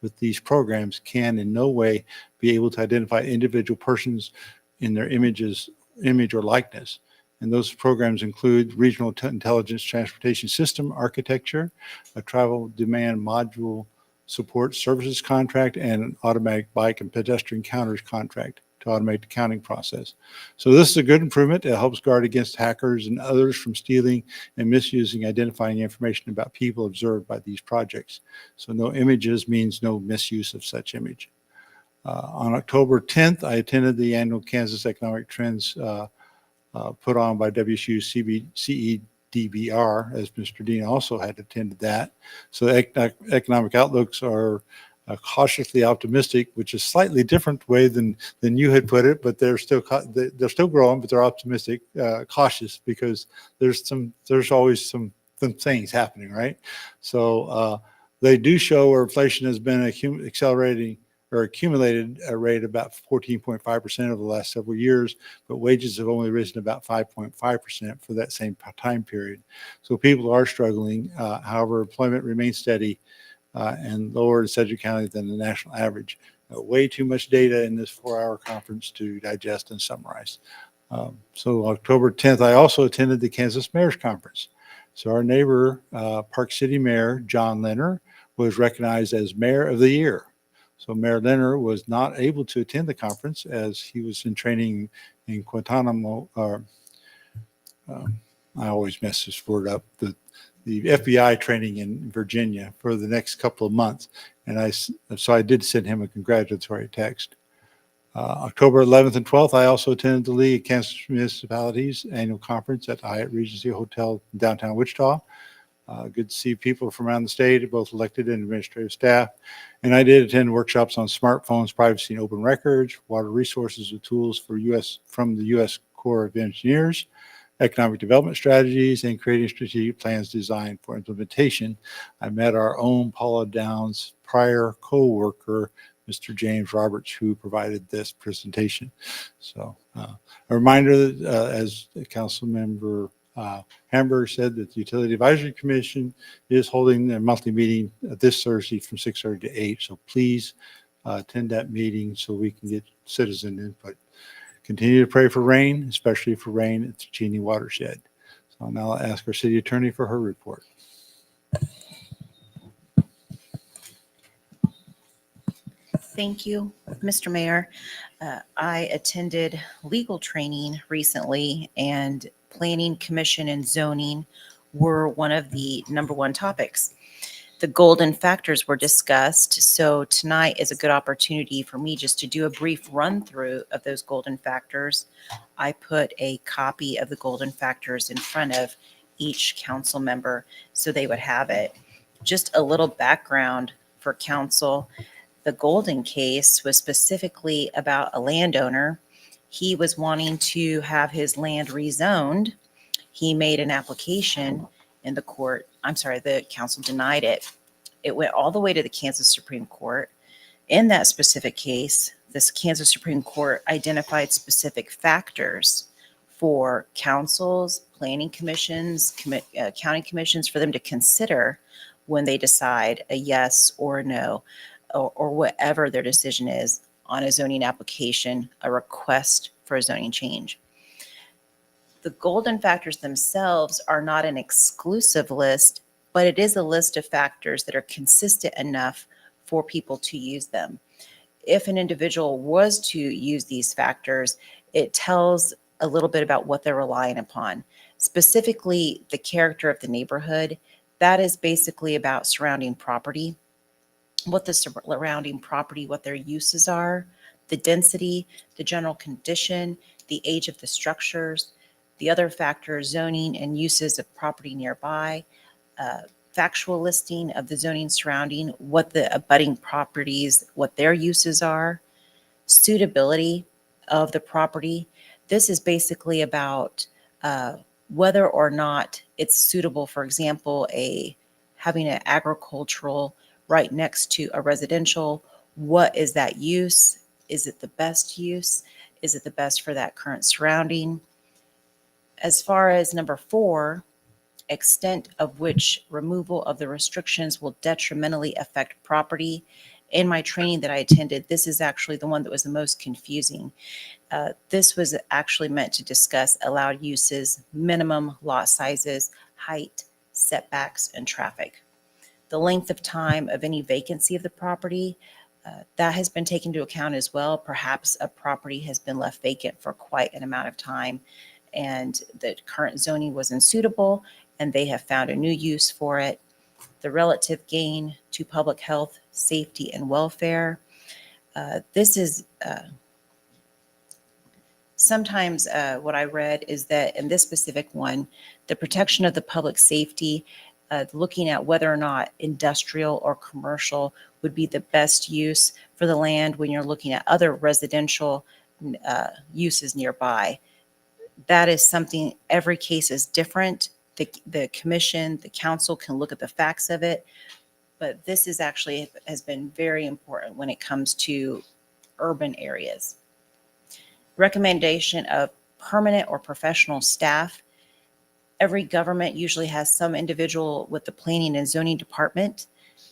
with these programs can in no way be able to identify individual persons in their image or likeness. And those programs include regional intelligence transportation system architecture, a travel demand module support services contract, and an automatic bike and pedestrian counters contract to automate the counting process. So this is a good improvement. It helps guard against hackers and others from stealing and misusing identifying information about people observed by these projects. So no images means no misuse of such image. On October 10th, I attended the annual Kansas Economic Trends put on by WSU CEDBR, as Mr. Dean also had attended that. So economic outlooks are cautiously optimistic, which is slightly different way than you had put it, but they're still growing, but they're optimistic, cautious, because there's always some things happening, right? So they do show where inflation has been accelerating or accumulated a rate about 14.5% over the last several years, but wages have only risen about 5.5% for that same time period. So people are struggling. However, employment remains steady and lower in Sedgwick County than the national average. Way too much data in this 4-hour conference to digest and summarize. So October 10th, I also attended the Kansas Mayor's Conference. So our neighbor, Park City Mayor John Lenner, was recognized as Mayor of the Year. So Mayor Lenner was not able to attend the conference as he was in training in Guantanamo. I always mess this word up. The FBI training in Virginia for the next couple of months, and so I did send him a congratulatory text. October 11th and 12th, I also attended the League of Kansas Municipalities annual conference at the Hyatt Regency Hotel in downtown Wichita. Good to see people from around the state, both elected and administrative staff. And I did attend workshops on smartphones, privacy, and open records, water resources with tools from the U.S. Corps of Engineers, economic development strategies, and creating strategic plans designed for implementation. I met our own Paula Downs' prior co-worker, Mr. James Roberts, who provided this presentation. So a reminder that as Council Member Hamburg said, that the Utility Advisory Commission is holding their monthly meeting this Thursday from 6:30 to 8. So please attend that meeting so we can get citizen input. Continue to pray for rain, especially for rain at the Cheney watershed. So now I'll ask our city attorney for her report. Thank you, Mr. Mayor. I attended legal training recently, and Planning Commission and zoning were one of the number one topics. The golden factors were discussed, so tonight is a good opportunity for me just to do a brief run through of those golden factors. I put a copy of the golden factors in front of each council member so they would have it. Just a little background for council. The golden case was specifically about a landowner. He was wanting to have his land rezoned. He made an application and the council denied it. It went all the way to the Kansas Supreme Court. In that specific case, this Kansas Supreme Court identified specific factors for councils, planning commissions, county commissions, for them to consider when they decide a yes or a no, or whatever their decision is on a zoning application, a request for a zoning change. The golden factors themselves are not an exclusive list, but it is a list of factors that are consistent enough for people to use them. If an individual was to use these factors, it tells a little bit about what they're relying upon. Specifically, the character of the neighborhood, that is basically about surrounding property, what the surrounding property, what their uses are, the density, the general condition, the age of the structures, the other factors, zoning and uses of property nearby, factual listing of the zoning surrounding, what the abutting properties, what their uses are, suitability of the property. This is basically about whether or not it's suitable, for example, having an agricultural right next to a residential. What is that use? Is it the best use? Is it the best for that current surrounding? As far as number 4, extent of which removal of the restrictions will detrimentally affect property. in my training that I attended, this is actually the one that was the most confusing. This was actually meant to discuss allowed uses, minimum lot sizes, height, setbacks, and traffic. The length of time of any vacancy of the property, that has been taken into account as well. Perhaps a property has been left vacant for quite an amount of time and the current zoning was unsuitable and they have found a new use for it. The relative gain to public health, safety, and welfare. This is sometimes what I read is that in this specific one, the protection of the public safety, looking at whether or not industrial or commercial would be the best use for the land when you're looking at other residential uses nearby. That is something, every case is different. The commission, the council can look at the facts of it, but this is actually has been very important when it comes to urban areas. Recommendation of permanent or professional staff. Every government usually has some individual with the planning and zoning department.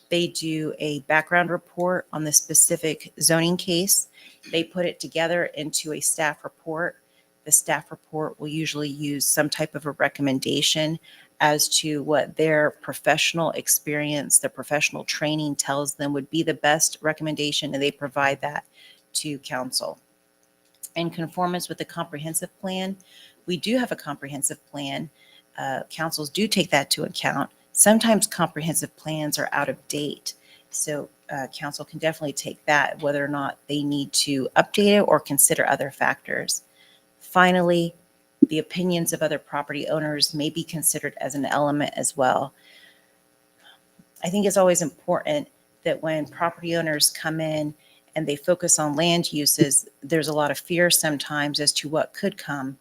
They do a background report on the specific zoning case. They put it together into a staff report. The staff report will usually use some type of a recommendation as to what their professional experience, their professional training tells them would be the best recommendation, and they provide that to council. In conformance with the comprehensive plan, we do have a comprehensive plan. Councils do take that to account. Sometimes comprehensive plans are out of date. So council can definitely take that, whether or not they need to update it or consider other factors. Finally, the opinions of other property owners may be considered as an element as well. I think it's always important that when property owners come in and they focus on land uses, there's a lot of fear sometimes as to what could come.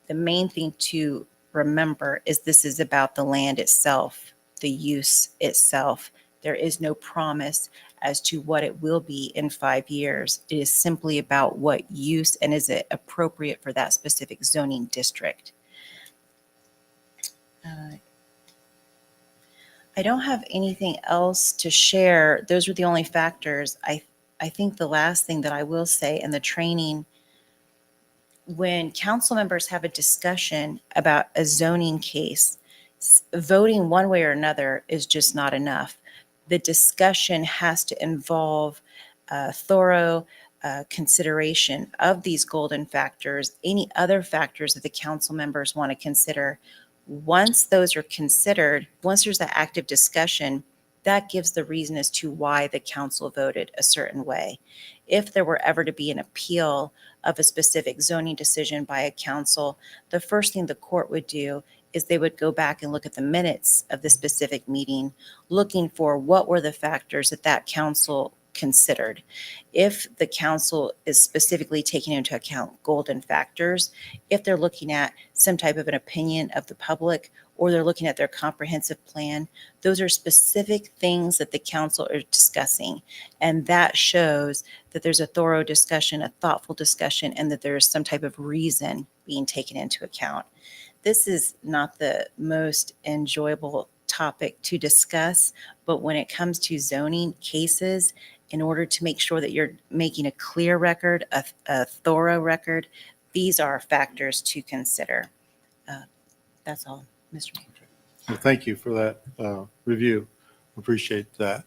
The main thing to remember is this is about the land itself, the use itself. There is no promise as to what it will be in 5 years. It is simply about what use and is it appropriate for that specific zoning district. I don't have anything else to share. Those were the only factors. I think the last thing that I will say in the training, when council members have a discussion about a zoning case, voting one way or another is just not enough. The discussion has to involve thorough consideration of these golden factors, any other factors that the council members want to consider. Once those are considered, once there's that active discussion, that gives the reason as to why the council voted a certain way. If there were ever to be an appeal of a specific zoning decision by a council, the first thing the court would do is they would go back and look at the minutes of the specific meeting, looking for what were the factors that that council considered. If the council is specifically taking into account golden factors, if they're looking at some type of an opinion of the public, or they're looking at their comprehensive plan, those are specific things that the council are discussing. And that shows that there's a thorough discussion, a thoughtful discussion, and that there is some type of reason being taken into account. This is not the most enjoyable topic to discuss, but when it comes to zoning cases, in order to make sure that you're making a clear record, a thorough record, these are factors to consider. That's all, Mr. Mayor. Well, thank you for that review. Appreciate that.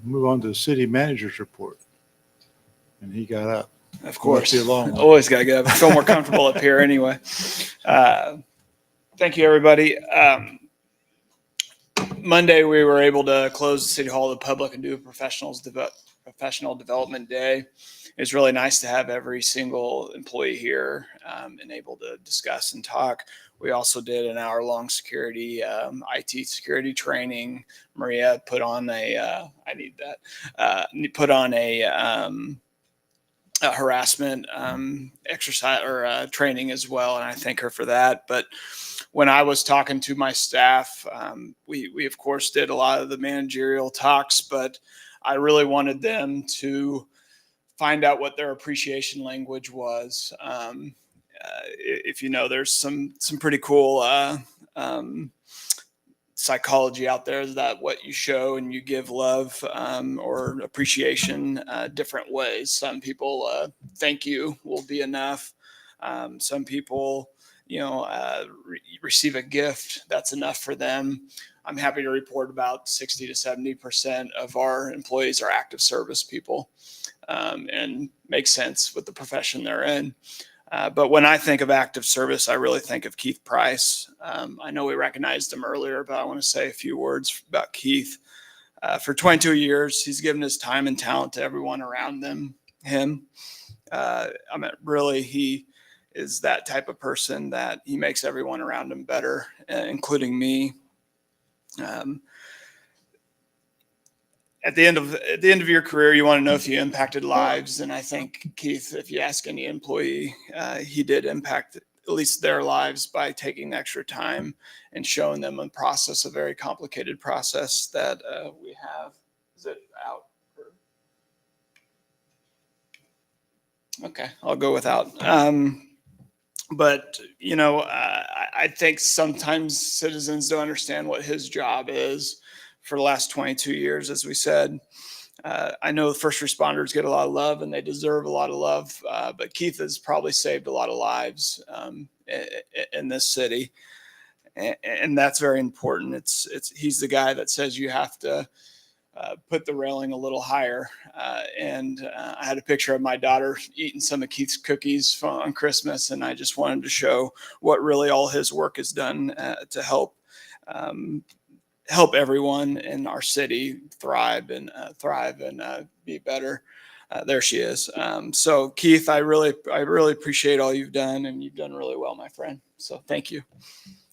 Move on to the city manager's report. And he got up. Of course. Must be a long one. Always got to get up. I feel more comfortable up here anyway. Thank you, everybody. Monday, we were able to close the City Hall to the public and do a professional development day. It's really nice to have every single employee here and able to discuss and talk. We also did an hour-long security, IT security training. Maria put on a harassment exercise or training as well, and I thank her for that. But when I was talking to my staff, we of course did a lot of the managerial talks, but I really wanted them to find out what their appreciation language was. If you know, there's some pretty cool psychology out there is that what you show and you give love or appreciation different ways. Some people thank you will be enough. Some people, receive a gift that's enough for them. I'm happy to report about 60 to 70% of our employees are active service people, and makes sense with the profession they're in. But when I think of active service, I really think of Keith Price. I know we recognized him earlier, but I want to say a few words about Keith. For 22 years, he's given his time and talent to everyone around him. Really, he is that type of person that he makes everyone around him better, including me. At the end of your career, you want to know if you impacted lives, and I think Keith, if you ask any employee, he did impact at least their lives by taking extra time and showing them a process, a very complicated process that we have. Is it out? Okay, I'll go without. But I think sometimes citizens don't understand what his job is. For the last 22 years, as we said, I know first responders get a lot of love and they deserve a lot of love. But Keith has probably saved a lot of lives in this city, and that's very important. He's the guy that says you have to put the railing a little higher. And I had a picture of my daughter eating some of Keith's cookies on Christmas, and I just wanted to show what really all his work has done to help everyone in our city thrive and be better. There she is. So Keith, I really appreciate all you've done, and you've done really well, my friend. So thank you.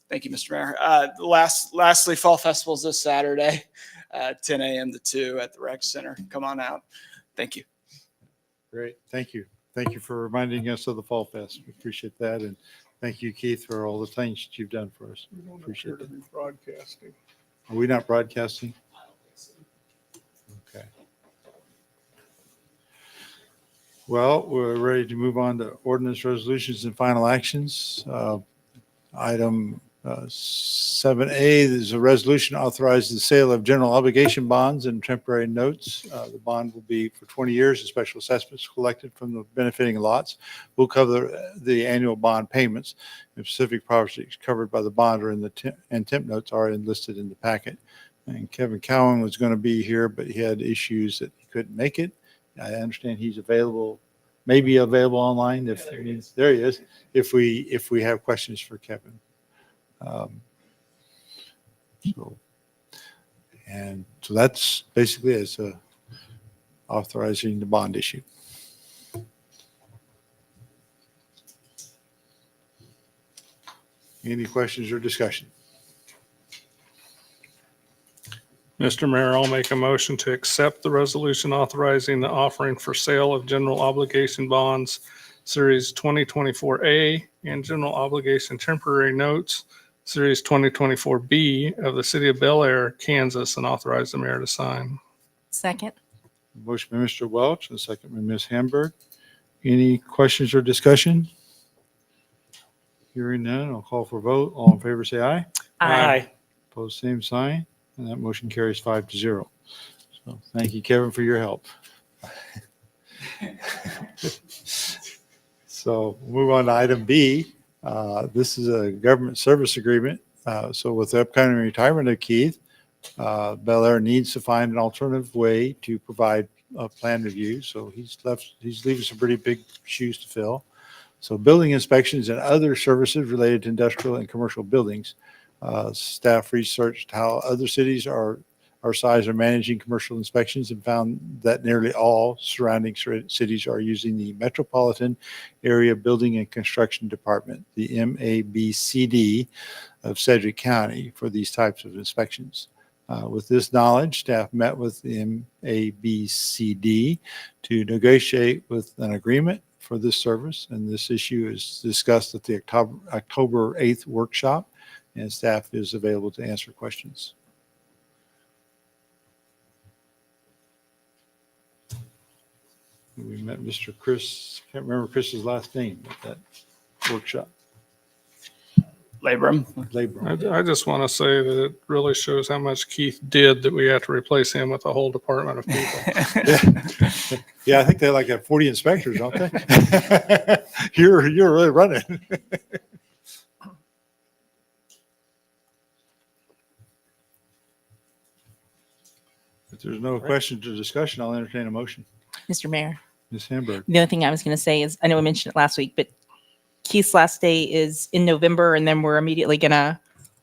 Thank you, Mr. Mayor. Lastly, Fall Festival's this Saturday, 10 a.m. to 2 at the Rec Center. Come on out. Thank you. Great. Thank you. Thank you for reminding us of the Fall Fest. We appreciate that. And thank you, Keith, for all the things that you've done for us. Appreciate it. Broadcasting. Are we not broadcasting? Okay. Well, we're ready to move on to ordinance resolutions and final actions. Item 7A is a resolution authorizing the sale of general obligation bonds and temporary notes. The bond will be for 20 years. The special assessments collected from the benefiting lots will cover the annual bond payments. If specific properties covered by the bond or in the temp notes are enlisted in the packet. And Kevin Cowan was going to be here, but he had issues that he couldn't make it. I understand he's available, maybe available online. If there he is. If we have questions for Kevin. So that's basically it's authorizing the bond issue. Any questions or discussion? Mr. Mayor, I'll make a motion to accept the resolution authorizing the offering for sale of general obligation bonds, Series 2024A, and general obligation temporary notes, Series 2024B of the City of Bel Aire, Kansas, and authorize the mayor to sign. Second. Motion by Mr. Welch and second by Ms. Hamburg. Any questions or discussion? Hearing none, I'll call for a vote. All in favor, say aye. Aye. Opposed, same sign. And that motion carries 5-0. So thank you, Kevin, for your help. So we'll move on to item B. This is a government service agreement. So with the upcoming retirement of Keith, Bel Aire needs to find an alternative way to provide a plan review. So he's leaving some pretty big shoes to fill. So building inspections and other services related to industrial and commercial buildings. Staff researched how other cities our size are managing commercial inspections and found that nearly all surrounding cities are using the Metropolitan Area Building and Construction Department, the MABCD of Sedgwick County, for these types of inspections. With this knowledge, staff met with the MABCD to negotiate with an agreement for this service, and this issue is discussed at the October 8th workshop, and staff is available to answer questions. We met Mr. Chris, can't remember Chris's last name at that workshop. Labrum. Labor. I just want to say that it really shows how much Keith did that we have to replace him with a whole department of people. Yeah, I think they like have 40 inspectors, don't they? You're really running. If there's no questions or discussion, I'll entertain a motion. Mr. Mayor, Ms. Hamburg. the only thing I was going to say is, I know I mentioned it last week, but Keith's last day is in November, and then we're immediately going to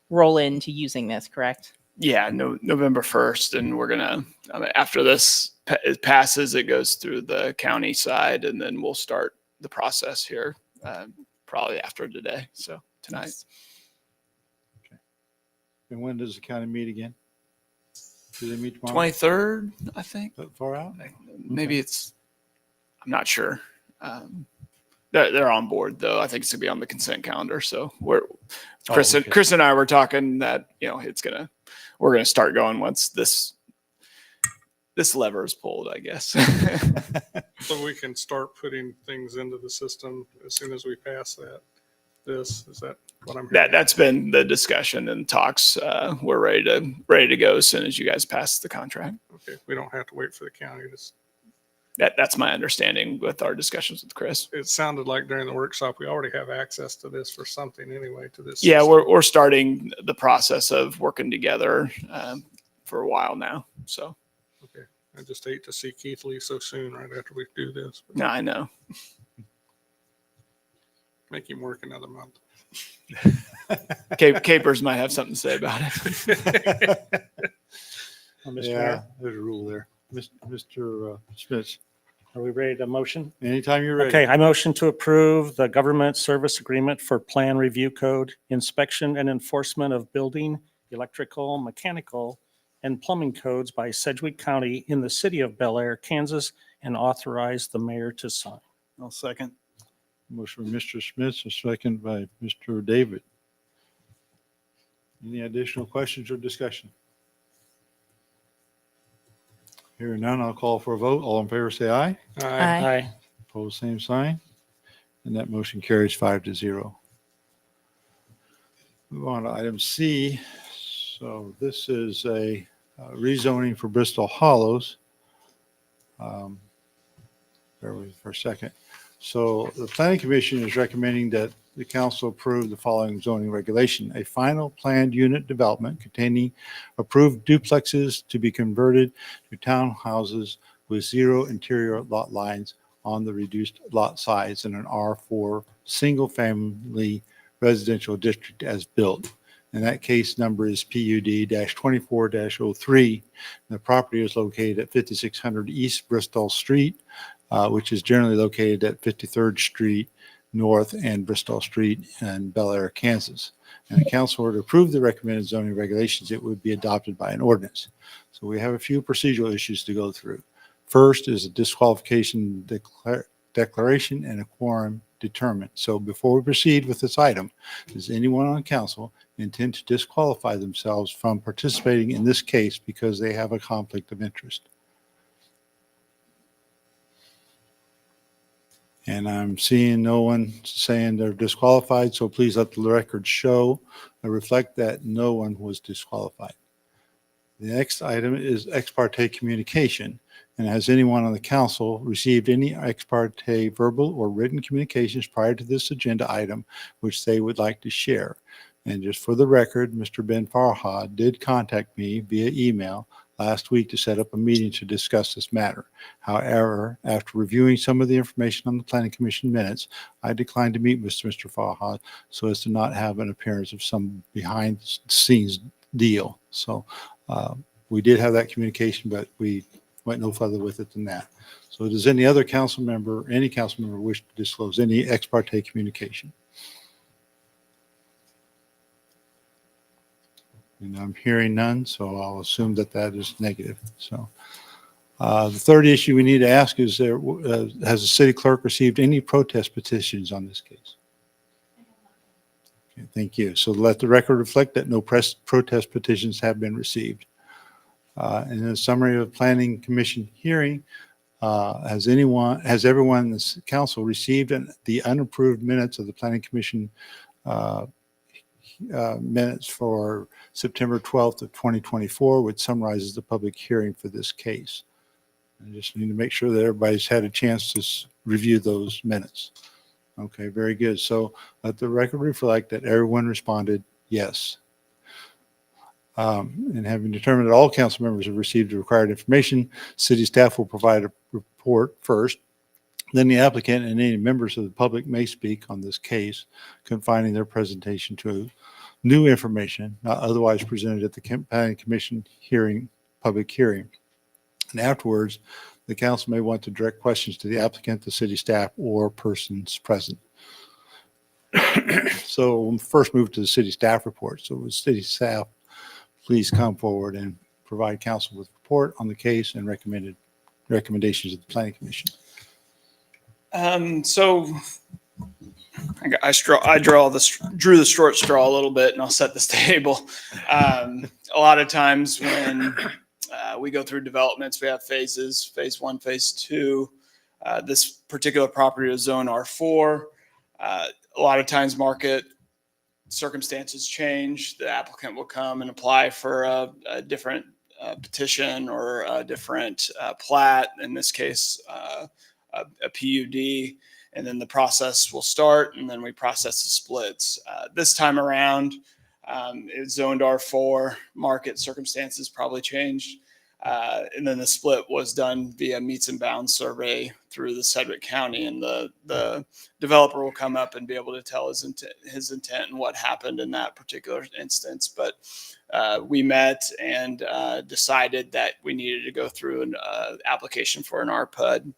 roll into using this, correct? Yeah, no, November 1st. And we're going to, after this passes, it goes through the county side, and then we'll start the process here probably after today. So tonight. And when does the county meet again? Do they meet tomorrow? 23rd, I think. That far out? Maybe it's, I'm not sure. They're on board though. I think it's gonna be on the consent calendar. So Chris and I were talking that, we're gonna start going once this lever is pulled, I guess. So we can start putting things into the system as soon as we pass that. Is that what I'm hearing? That's been the discussion and talks. We're ready to go as soon as you guys pass the contract. Okay, we don't have to wait for the county. That's my understanding with our discussions with Chris. It sounded like during the workshop, we already have access to this for something anyway, to this. Yeah, system. we're starting the process of working together for a while now. So. Okay, I just hate to see Keith leave so soon right after we do this. No, I know. Make him work another month. Capers might have something to say about it. Mr. Yeah, Mayor, there's a rule there. Mr. Schmitz, are we ready to motion? anytime you're ready. Okay, I motion to approve the government service agreement for plan review code, inspection and enforcement of building, electrical, mechanical, and plumbing codes by Sedgwick County in the city of Bel Aire, Kansas, and authorize the mayor to sign. I'll second. Motion by Mr. Schmitz, a second by Mr. David. Any additional questions or discussion? Hearing none, I'll call for a vote. All in favor, say aye. Aye. Aye. Opposed, same sign. And that motion carries 5-0. Move on to item C. So this is a rezoning for Bristol Hollows. Bear with me for a second. So the planning commission is recommending that the council approve the following zoning regulation: a final planned unit development containing approved duplexes to be converted to townhouses with zero interior lot lines on the reduced lot size in an R4 single-family residential district as built. And that case number is PUD-24-03. The property is located at 5600 East Bristol Street, which is generally located at 53rd Street North and Bristol Street in Bel Aire, Kansas. And the council were to approve the recommended zoning regulations, it would be adopted by an ordinance. So we have a few procedural issues to go through. First is a disqualification declaration and a quorum determined. So before we proceed with this item, does anyone on council intend to disqualify themselves from participating in this case because they have a conflict of interest? And I'm seeing no one saying they're disqualified, so please let the record show or reflect that no one was disqualified. The next item is ex parte communication. And has anyone on the council received any ex parte verbal or written communications prior to this agenda item which they would like to share? And just for the record, Mr. Ben Farhad did contact me via email last week to set up a meeting to discuss this matter. However, after reviewing some of the information on the Planning Commission minutes, I declined to meet with Mr. Farhad so as to not have an appearance of some behind the scenes deal. So we did have that communication, but we went no further with it than that. So does any council member wish to disclose any ex parte communication? And I'm hearing none, so I'll assume that that is negative. So the third issue we need to ask is has the city clerk received any protest petitions on this case? Okay, thank you. So let the record reflect that no protest petitions have been received. In a summary of planning commission hearing, has everyone in the council received the unapproved minutes of the planning commission minutes for September 12th of 2024, which summarizes the public hearing for this case. I just need to make sure that everybody's had a chance to review those minutes. Okay, very good. So let the record reflect that everyone responded yes. And having determined that all council members have received the required information, city staff will provide a report first. Then the applicant and any members of the public may speak on this case, confining their presentation to new information not otherwise presented at the planning commission public hearing. And afterwards, the council may want to direct questions to the applicant, the city staff, or persons present. So we'll first move to the city staff report. So the city staff, please come forward and provide council with a report on the case and recommendations of the planning commission. So I drew the short straw a little bit, and I'll set this table. A lot of times when we go through developments, we have phases, phase 1, phase 2. This particular property is zone R4. A lot of times market circumstances change. The applicant will come and apply for a different petition or a different plat, in this case, a PUD, and then the process will start, and then we process the splits. This time around, it's zoned R4. Market circumstances probably changed. And then the split was done via meets and bounds survey through the Sedgwick County, and the developer will come up and be able to tell his intent and what happened in that particular instance. But we met and decided that we needed to go through an application for an RPUD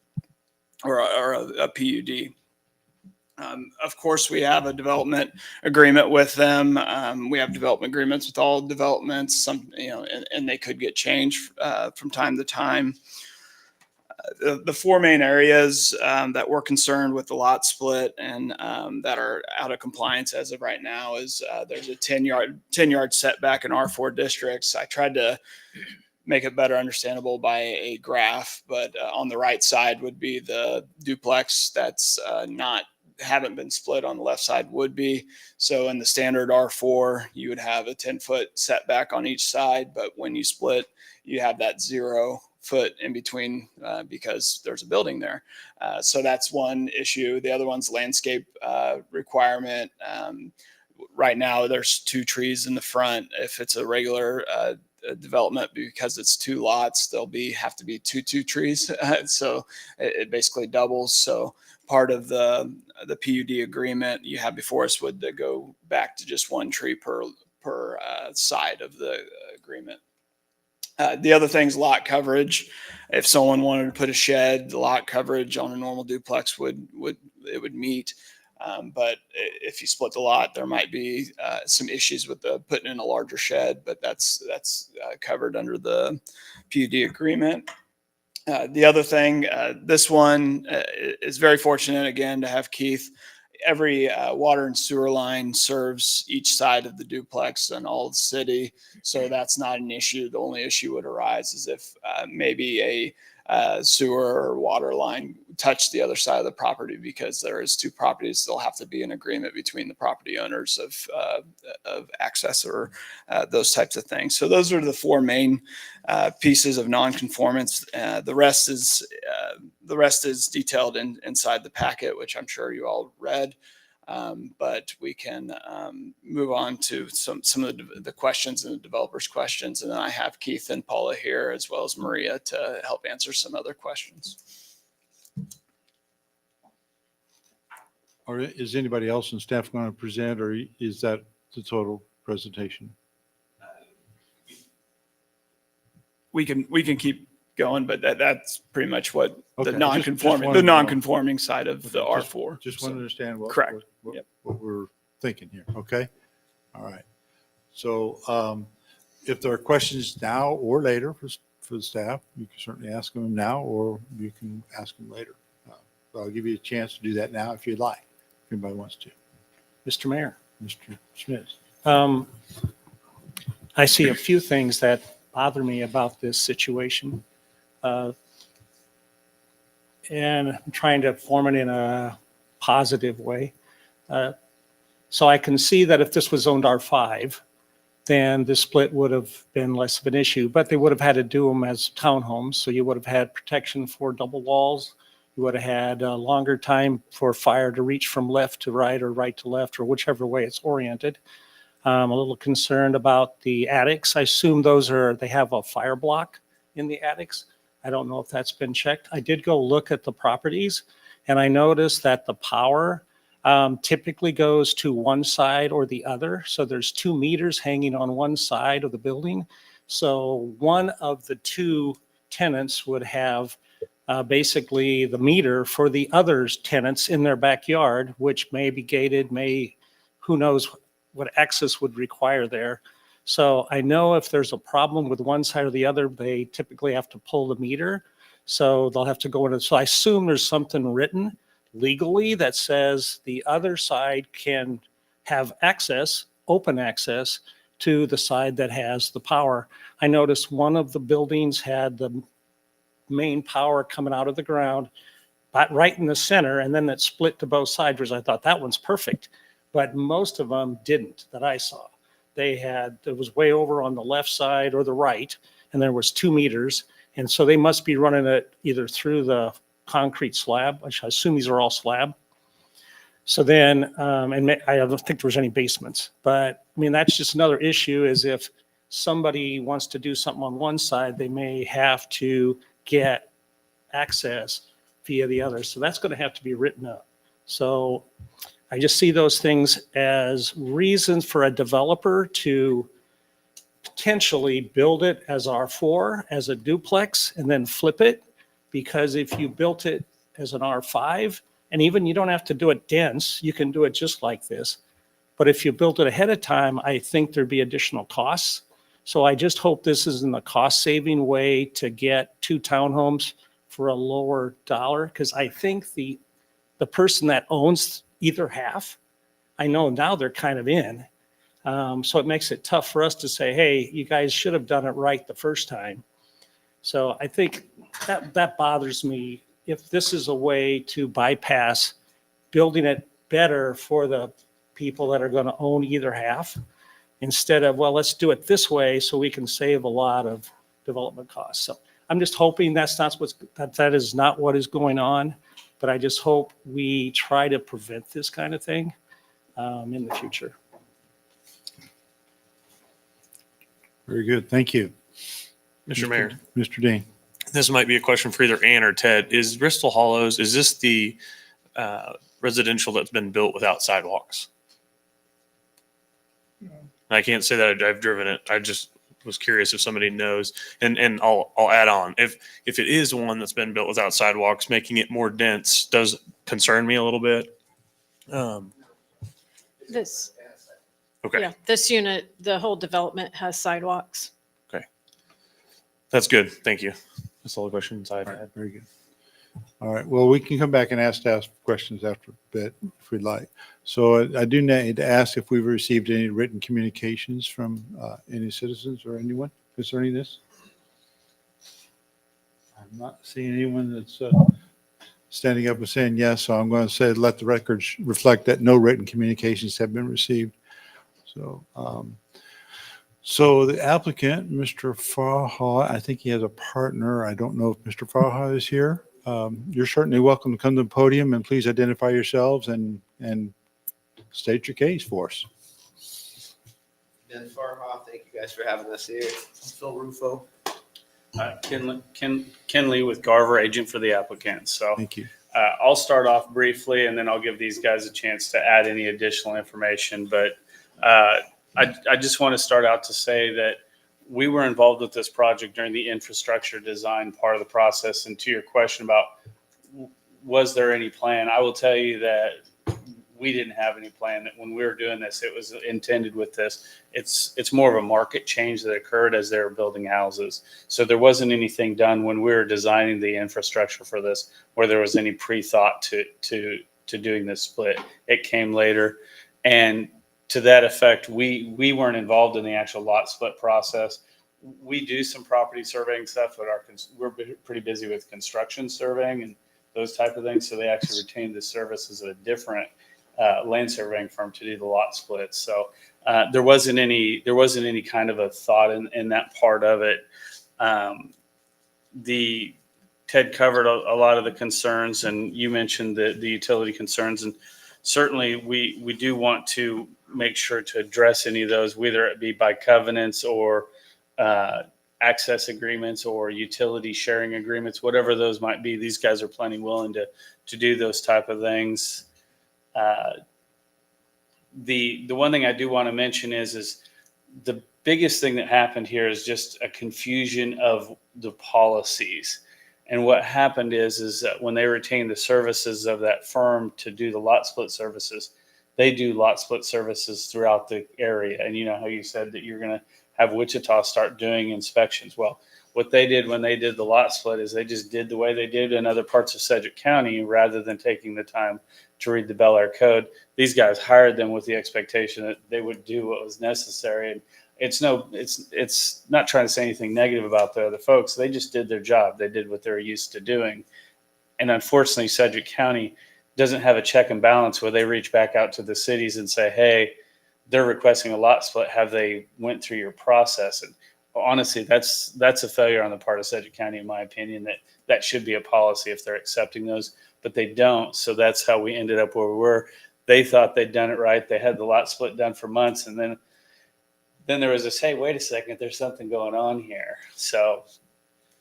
or a PUD. Of course, we have a development agreement with them. We have development agreements with all developments. And they could get changed from time to time. The four main areas that we're concerned with the lot split and that are out of compliance as of right now is there's a 10-yard setback in R4 districts. I tried to make it better understandable by a graph, but on the right side would be the duplex that's haven't been split. On the left side would be. So in the standard R4, you would have a 10-foot setback on each side, but when you split, you have that 0 foot in between because there's a building there. So that's one issue. The other one's landscape requirement. Right now, there's 2 trees in the front. If it's a regular development, because it's 2 lots, there'll have to be two trees. So it basically doubles. So part of the PUD agreement you have before us would go back to just 1 tree per side of the agreement. The other thing's lot coverage. If someone wanted to put a shed, the lot coverage on a normal duplex would meet. But if you split the lot, there might be some issues with putting in a larger shed, but that's covered under the PUD agreement. The other thing, this one is very fortunate again to have Keith. Every water and sewer line serves each side of the duplex and all the city, so that's not an issue. The only issue would arise is if maybe a sewer or water line touch the other side of the property, because there is 2 properties. There'll have to be an agreement between the property owners of access or those types of things. So those are the 4 main pieces of nonconformance. The rest is detailed inside the packet, which I'm sure you all read. But we can move on to some of the questions and the developers' questions. And then I have Keith and Paula here, as well as Maria, to help answer some other questions. Or is anybody else in staff going to present, or is that the total presentation? We can keep going, but that's pretty much what Okay. the non-conforming side of the R4. Just want to understand what we're thinking here. Okay. All right. So if there are questions now or later for the staff, you can certainly ask them now, or you can ask them later. I'll give you a chance to do that now if you'd like, if anybody wants to. Mr. Mayor, Mr. Smith. I see a few things that bother me about this situation. And I'm trying to form it in a positive way. So I can see that if this was zoned R5, then the split would have been less of an issue, but they would have had to do them as townhomes. So you would have had protection for double walls. You would have had a longer time for fire to reach from left to right or right to left or whichever way it's oriented. I'm a little concerned about the attics. I assume they have a fire block in the attics. I don't know if that's been checked. I did go look at the properties and I noticed that the power typically goes to one side or the other. So there's 2 meters hanging on one side of the building. So one of the 2 tenants would have basically the meter for the other tenants in their backyard, which may be gated, who knows what access would require there. So I know if there's a problem with one side or the other, they typically have to pull the meter. So they'll have to go in. So I assume there's something written legally that says the other side can have access, open access to the side that has the power. I noticed one of the buildings had the main power coming out of the ground, but right in the center, and then it split to both sides, which I thought that one's perfect. But most of them didn't that I saw. It was way over on the left side or the right, and there was 2 meters. And so they must be running it either through the concrete slab, which I assume these are all slab. So then, I don't think there was any basements, but I mean, that's just another issue is if somebody wants to do something on one side, they may have to get access via the other. So that's going to have to be written up. So I just see those things as reasons for a developer to potentially build it as R4, as a duplex, and then flip it. Because if you built it as an R5, and even you don't have to do it dense, you can do it just like this. But if you built it ahead of time, I think there'd be additional costs. So I just hope this is in the cost-saving way to get 2 townhomes for a lower dollar. Because I think the person that owns either half, I know now they're kind of in. So it makes it tough for us to say, hey, you guys should have done it right the first time. So I think that bothers me. If this is a way to bypass building it better for the people that are going to own either half, instead of, well, let's do it this way so we can save a lot of development costs. So I'm just hoping that is not what is going on, but I just hope we try to prevent this kind of thing in the future. Very good. Thank you. Mr. Mayor, Mr. Dean. this might be a question for either Ann or Ted. Is Bristol Hollows, is this the residential that's been built without sidewalks? I can't say that I've driven it. I just was curious if somebody knows. And I'll add on. If it is one that's been built without sidewalks, making it more dense does concern me a little bit. This, Okay. yeah, this unit, the whole development has sidewalks. That's good. Thank you. That's all the questions I've All right, had. very good. All right, well, we can come back and ask questions after a bit if we'd like. So I do need to ask if we've received any written communications from any citizens or anyone concerning this. I'm not seeing anyone that's standing up and saying yes, so I'm going to say let the records reflect that no written communications have been received. So the applicant, Mr. Farha, I think he has a partner. I don't know if Mr. Farha is here. You're certainly welcome to come to the podium and please identify yourselves and state your case for us. Ben Farhoff, thank you guys for having us here. I'm Phil Rufo. Ken Lee with Garver, agent for the applicant. So Thank you. I'll start off briefly and then I'll give these guys a chance to add any additional information. But I just want to start out to say that we were involved with this project during the infrastructure design part of the process. And to your question about was there any plan, I will tell you that we didn't have any plan. That when we were doing this, it was intended with this. It's more of a market change that occurred as they were building houses. So there wasn't anything done when we were designing the infrastructure for this where there was any pre-thought to doing this split. It came later. And to that effect, we weren't involved in the actual lot split process. We do some property surveying stuff, but we're pretty busy with construction surveying and those type of things. So they actually retained the services at a different land surveying firm to do the lot splits. So there wasn't any kind of a thought in that part of it. Ted covered a lot of the concerns, and you mentioned the utility concerns, and certainly we do want to make sure to address any of those, whether it be by covenants or access agreements or utility sharing agreements, whatever those might be. These guys are plenty willing to do those type of things. The one thing I do want to mention is the biggest thing that happened here is just a confusion of the policies. And what happened is that when they retained the services of that firm to do the lot split services, they do lot split services throughout the area. And you know how you said that you're going to have Wichita start doing inspections. Well, what they did when they did the lot split is they just did the way they did in other parts of Sedgwick County, rather than taking the time to read the Bel Aire code. These guys hired them with the expectation that they would do what was necessary. And it's not trying to say anything negative about the other folks. They just did their job. They did what they're used to doing. And unfortunately, Sedgwick County doesn't have a check and balance where they reach back out to the cities and say, hey, they're requesting a lot split. Have they went through your process? And honestly, that's a failure on the part of Sedgwick County, in my opinion. That should be a policy if they're accepting those, but they don't. So that's how we ended up where we were. They thought they'd done it right. They had the lot split done for months, and then there was this, hey, wait a second, there's something going on here. So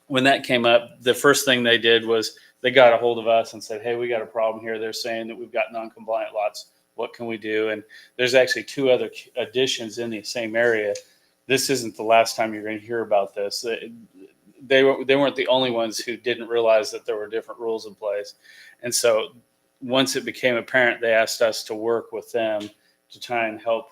when that came up, the first thing they did was they got a hold of us and said, hey, we got a problem here. They're saying that we've got non-compliant lots. What can we do? And there's actually 2 other additions in the same area. This isn't the last time you're going to hear about this. They weren't the only ones who didn't realize that there were different rules in place. And so once it became apparent, they asked us to work with them to try and help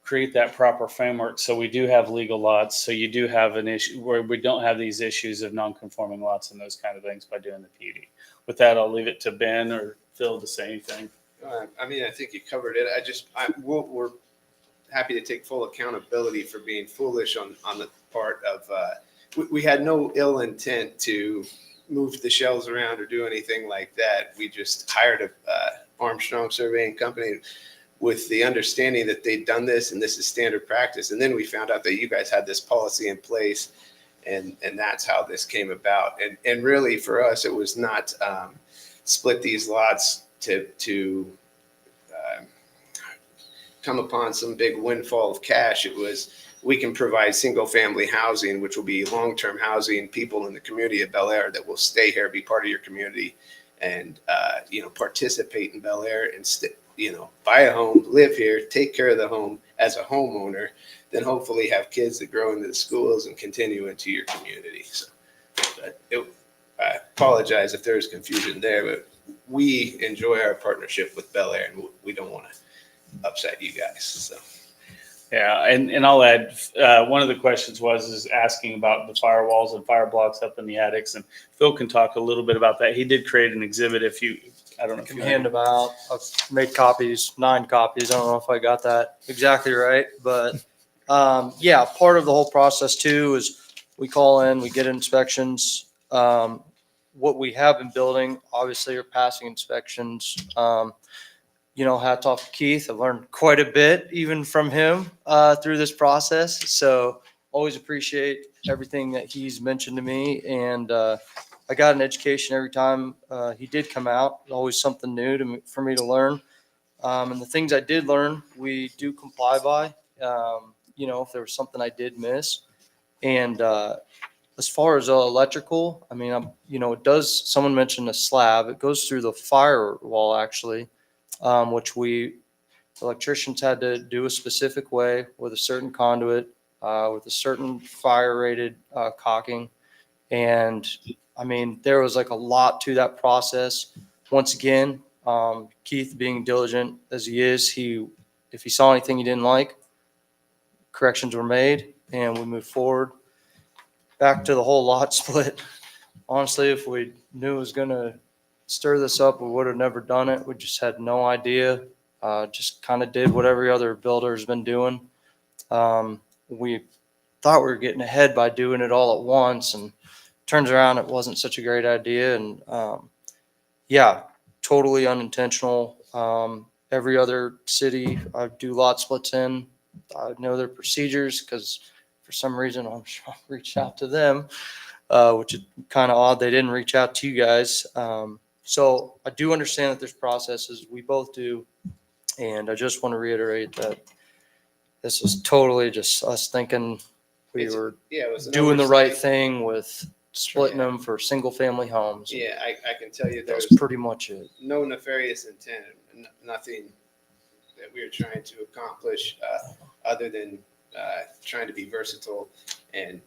create that proper framework. So we do have legal lots. So you do have an issue where we don't have these issues of non-conforming lots and those kind of things by doing the PD. With that, I'll leave it to Ben or Phil to say anything. I mean, I think you covered it. We're happy to take full accountability for being foolish on the part of, we had no ill intent to move the shells around or do anything like that. We just hired a Armstrong surveying company with the understanding that they'd done this and this is standard practice. And then we found out that you guys had this policy in place, and that's how this came about. And really for us, it was not split these lots to come upon some big windfall of cash. It was, we can provide single family housing, which will be long-term housing, people in the community of Bel Aire that will stay here, be part of your community, and participate in Bel Aire and buy a home, live here, take care of the home as a homeowner, then hopefully have kids that grow into the schools and continue into your community. So I apologize if there's confusion there, but we enjoy our partnership with Bel Aire, and we don't want to upset you guys. So. Yeah, and I'll add, one of the questions was asking about the firewalls and fire blocks up in the attics, and Phil can talk a little bit about that. He did create an exhibit. I don't know if Can you hand them out. I've made copies, 9 copies. I don't know if I got that exactly right, but yeah, part of the whole process too is we call in, we get inspections. What we have been building, obviously, are passing inspections. Hats off to Keith. I've learned quite a bit even from him through this process. So always appreciate everything that he's mentioned to me. And I got an education every time he did come out. Always something new for me to learn. And the things I did learn, we do comply by, if there was something I did miss. And as far as electrical, I mean, someone mentioned a slab. It goes through the firewall actually. Which electricians had to do a specific way with a certain conduit, with a certain fire rated caulking. And I mean, there was like a lot to that process. Once again, Keith being diligent as he is, if he saw anything he didn't like, corrections were made and we moved forward. Back to the whole lot split. Honestly, if we knew it was going to stir this up, we would have never done it. We just had no idea. Just kind of did what every other builder has been doing. We thought we were getting ahead by doing it all at once, and turns around it wasn't such a great idea. And yeah, totally unintentional. every other city I do lot splits in. I know their procedures because for some reason I'm sure I'll reach out to them, which is kind of odd. They didn't reach out to you guys. So I do understand that there's processes. We both do. And I just want to reiterate that this was totally just us thinking we It's- were Yeah, it was an doing the right oversight. thing with splitting Yeah. them for single family homes. Yeah, I can tell you That was there's pretty much it. no nefarious intent, nothing that we are trying to accomplish other than trying to be versatile and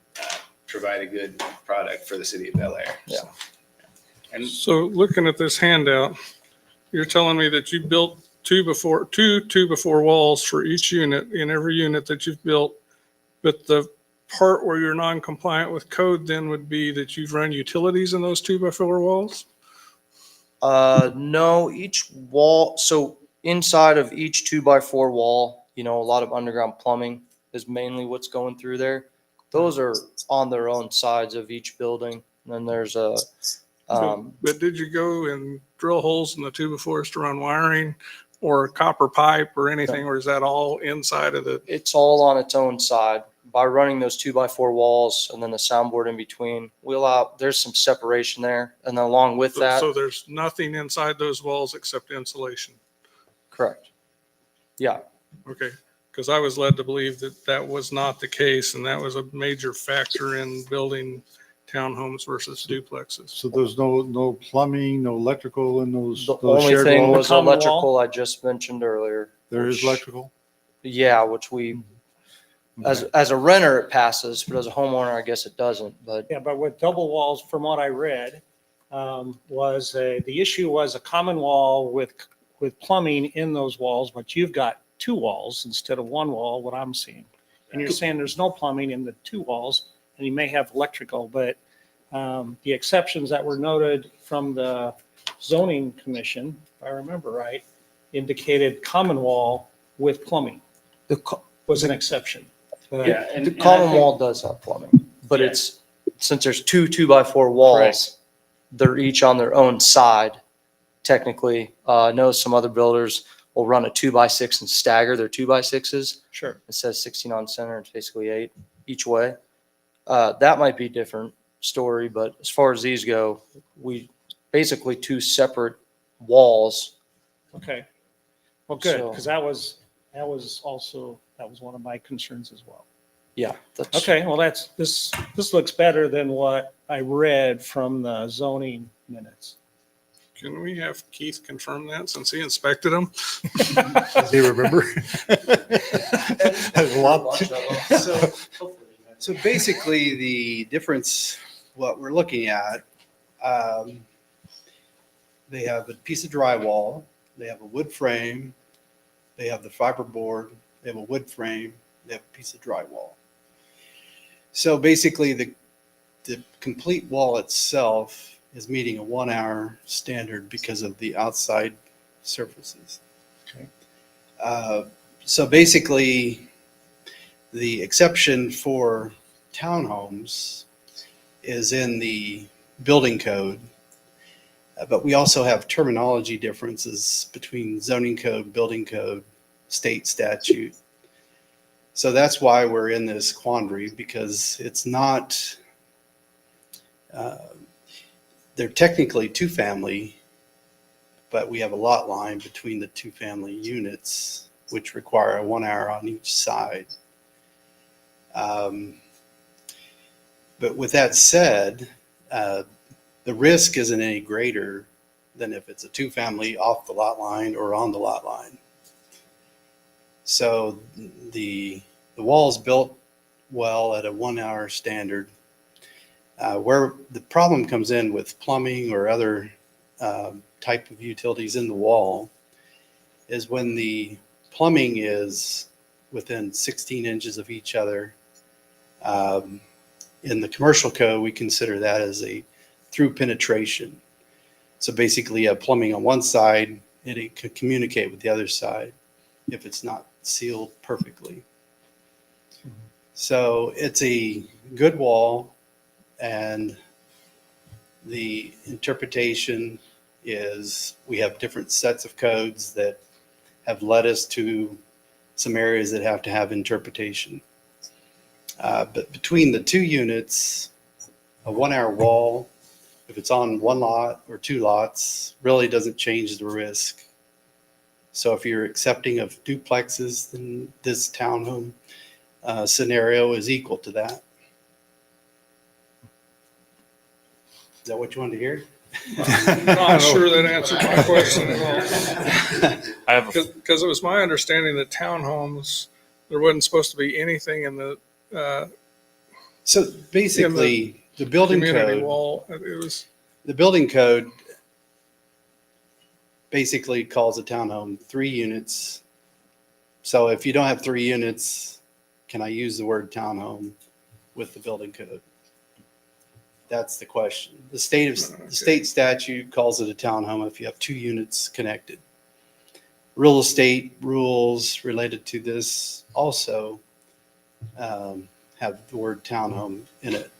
provide a good product for the city of Bel Air. Yeah. And So looking at this handout, you're telling me that you built two before walls for each unit in every unit that you've built. But the part where you're non-compliant with code then would be that you've run utilities in those 2x4 walls? No, each wall, so inside of each 2x4 wall, a lot of underground plumbing is mainly what's going through there. Those are on their own sides of each building. And then there's a, But did you go and drill holes in the 2x4s to run wiring or copper pipe or anything, or is that all inside of the? it's all on its own side. By running those 2x4 walls and then the soundboard in between, there's some separation there. And then along with that, So there's nothing inside those walls except insulation? correct. Yeah. Okay, because I was led to believe that that was not the case, and that was a major factor in building townhomes versus duplexes. So there's no plumbing, no electrical in those The those only shared thing walls? was Common wall? electrical I just mentioned earlier. There is which- electrical? Yeah, which we, as a renter, it passes, but as a homeowner, I guess it doesn't. But Yeah, but with double walls, from what I read, the issue was a common wall with plumbing in those walls, but you've got two walls instead of one wall, what I'm seeing. And you're saying there's no plumbing in the two walls, and you may have electrical, but the exceptions that were noted from the zoning commission, if I remember right, indicated common wall with plumbing was an exception. But- yeah, and the and I common think- wall does have plumbing, but Yeah. it's, since there's two 2x4 walls, Correct. they're each on their own side. Technically, I know some other builders will run a 2x6 and stagger their 2x6s. Sure. It says 16 on center. It's basically 8 each way. That might be a different story, but as far as these go, we basically two separate walls. Okay. Well, good, So- because that was one of my concerns as well. Yeah. That's, Okay, well, this looks better than what I read from the zoning minutes. Can we have Keith confirm that since he inspected them? Does he remember? Has a lot. So basically, the difference, what we're looking at, they have a piece of drywall, they have a wood frame, they have the fiberboard, they have a wood frame, they have a piece of drywall. So basically, the complete wall itself is meeting a 1 hour standard because of the outside surfaces. Okay. So basically, the exception for townhomes is in the building code, but we also have terminology differences between zoning code, building code, state statute. So that's why we're in this quandary, because it's not, they're technically two family, but we have a lot line between the two family units, which require a 1 hour on each side. But with that said, the risk isn't any greater than if it's a two family off the lot line or on the lot line. So the wall's built well at a 1 hour standard. Where the problem comes in with plumbing or other type of utilities in the wall is when the plumbing is within 16 inches of each other. In the commercial code, we consider that as a through penetration. So basically, you have plumbing on one side, and it can communicate with the other side if it's not sealed perfectly. So it's a good wall, and the interpretation is we have different sets of codes that have led us to some areas that have to have interpretation. But between the two units, a 1 hour wall, if it's on one lot or two lots, really doesn't change the risk. So if you're accepting of duplexes, then this townhome scenario is equal to that. Is that what you wanted to hear? I'm not sure that answered my question at all. Because it was my understanding that townhomes, there wasn't supposed to be anything in the So basically, the building community code, wall. It was the building code basically calls a townhome 3 units. So if you don't have 3 units, can I use the word townhome with the building code? That's the question. The state statute calls it a townhome if you have 2 units connected. Real estate rules related to this also have the word townhome in it.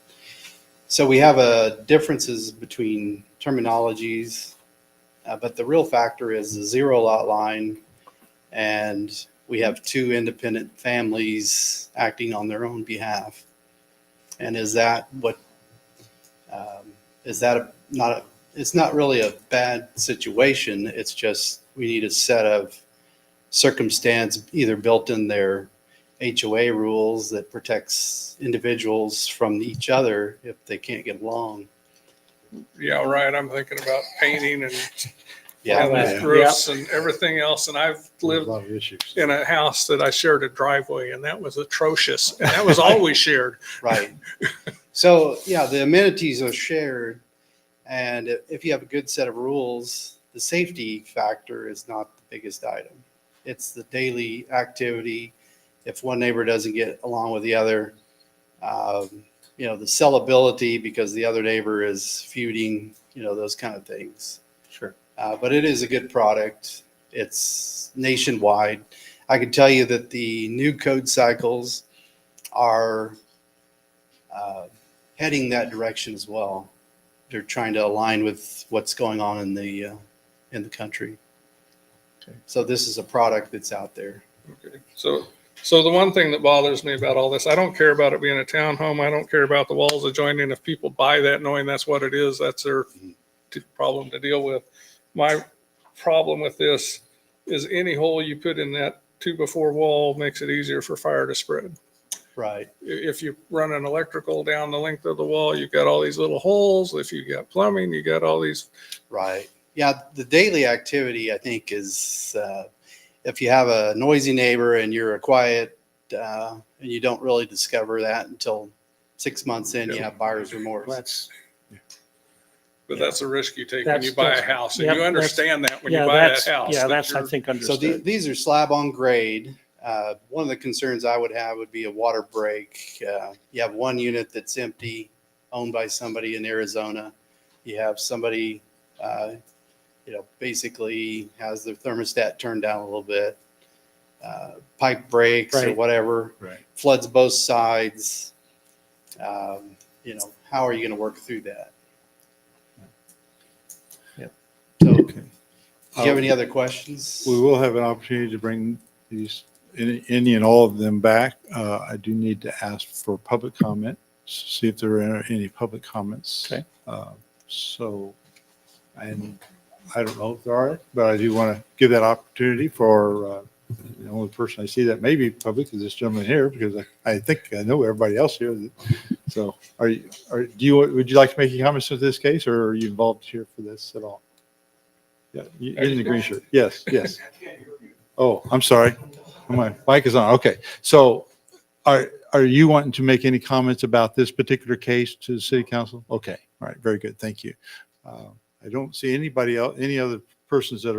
So we have differences between terminologies, but the real factor is the 0 lot line, and we have 2 independent families acting on their own behalf. And is that what? It's not really a bad situation. It's just we need a set of circumstance either built in their HOA rules that protects individuals from each other if they can't get along. yeah, right. I'm thinking about painting and Yeah. roofs and everything else. And I've A lived lot of issues. in a house that I shared a driveway, and that was atrocious. And that was all we shared. Right. So, yeah, the amenities are shared. And if you have a good set of rules, the safety factor is not the biggest item. It's the daily activity. If one neighbor doesn't get along with the other, the sellability because the other neighbor is feuding, those kind of things. Sure. But it is a good product. It's nationwide. I can tell you that the new code cycles are heading that direction as well. They're trying to align with what's going on in the country. Okay. So this is a product that's out there. Okay. So the one thing that bothers me about all this, I don't care about it being a townhome. I don't care about the walls adjoining. If people buy that knowing that's what it is, that's their problem to deal with. My problem with this is any hole you put in that 2x4 wall makes it easier for fire to spread. Right. If you run an electrical down the length of the wall, you've got all these little holes. If you got plumbing, you got all these. Right. Yeah. The daily activity, I think, is if you have a noisy neighbor and you're a quiet, and you don't really discover that until 6 months in, you have buyer's remorse. That's a risk you take when you buy a house, and you understand that when you yeah, buy a that's- house. yeah, that that's, I you're- think, So understood. these are slab on grade. One of the concerns I would have would be a water break. You have one unit that's empty, owned by somebody in Arizona. You have somebody, basically has their thermostat turned down a little bit. Pipe breaks or Right. whatever. Right. Floods both sides. How are you going to work through that? Yep. So, Okay. do you have any other questions? We will have an opportunity to bring these, any and all of them back. I do need to ask for public comment, see if there are any public comments. Okay. And I don't know if there are, but I do want to give that opportunity for the only person I see that may be public is this gentleman here, because I think I know everybody else here. So would you like to make any comments to this case, or are you involved here for this at all? Yeah, you in the green shirt. Yes. Oh, I'm sorry. My mic is on. Okay. So are you wanting to make any comments about this particular case to the city council? Okay. All right. Very good. Thank you. I don't see anybody else, any other persons that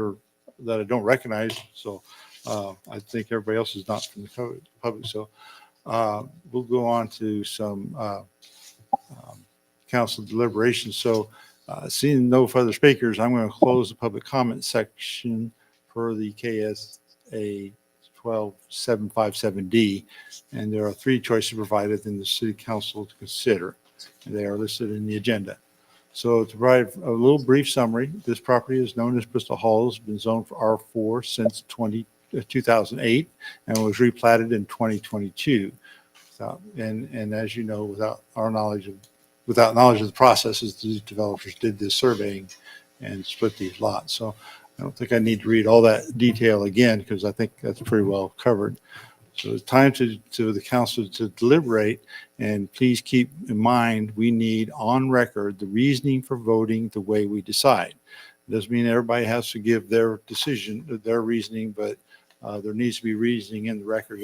I don't recognize. So I think everybody else is not from the public. So we'll go on to some council deliberations. So seeing no further speakers, I'm going to close the public comment section per the KSA 12757D. And there are 3 choices provided in the city council to consider. And they are listed in the agenda. So to provide a little brief summary, this property is known as Bristol Hall, has been zoned for R4 since 2008 and was replatted in 2022. So, and as you know, without knowledge of the processes, these developers did this surveying and split these lots. So I don't think I need to read all that detail again, because I think that's pretty well covered. So it's time to the council to deliberate, and please keep in mind, we need on record the reasoning for voting the way we decide. It doesn't mean everybody has to give their decision, their reasoning, but there needs to be reasoning in the record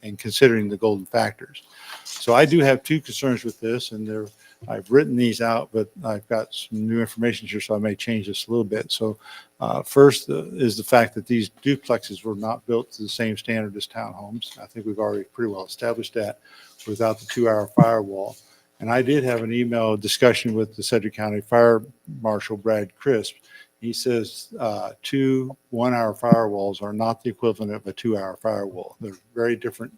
in considering the golden factors. So I do have two concerns with this, and I've written these out, but I've got some new information here, so I may change this a little bit. So first is the fact that these duplexes were not built to the same standard as townhomes. I think we've already pretty well established that without the 2-hour firewall. And I did have an email discussion with the Sedgwick County Fire Marshal, Brad Crisp. He says 2 1-hour firewalls are not the equivalent of a 2-hour firewall. They're very different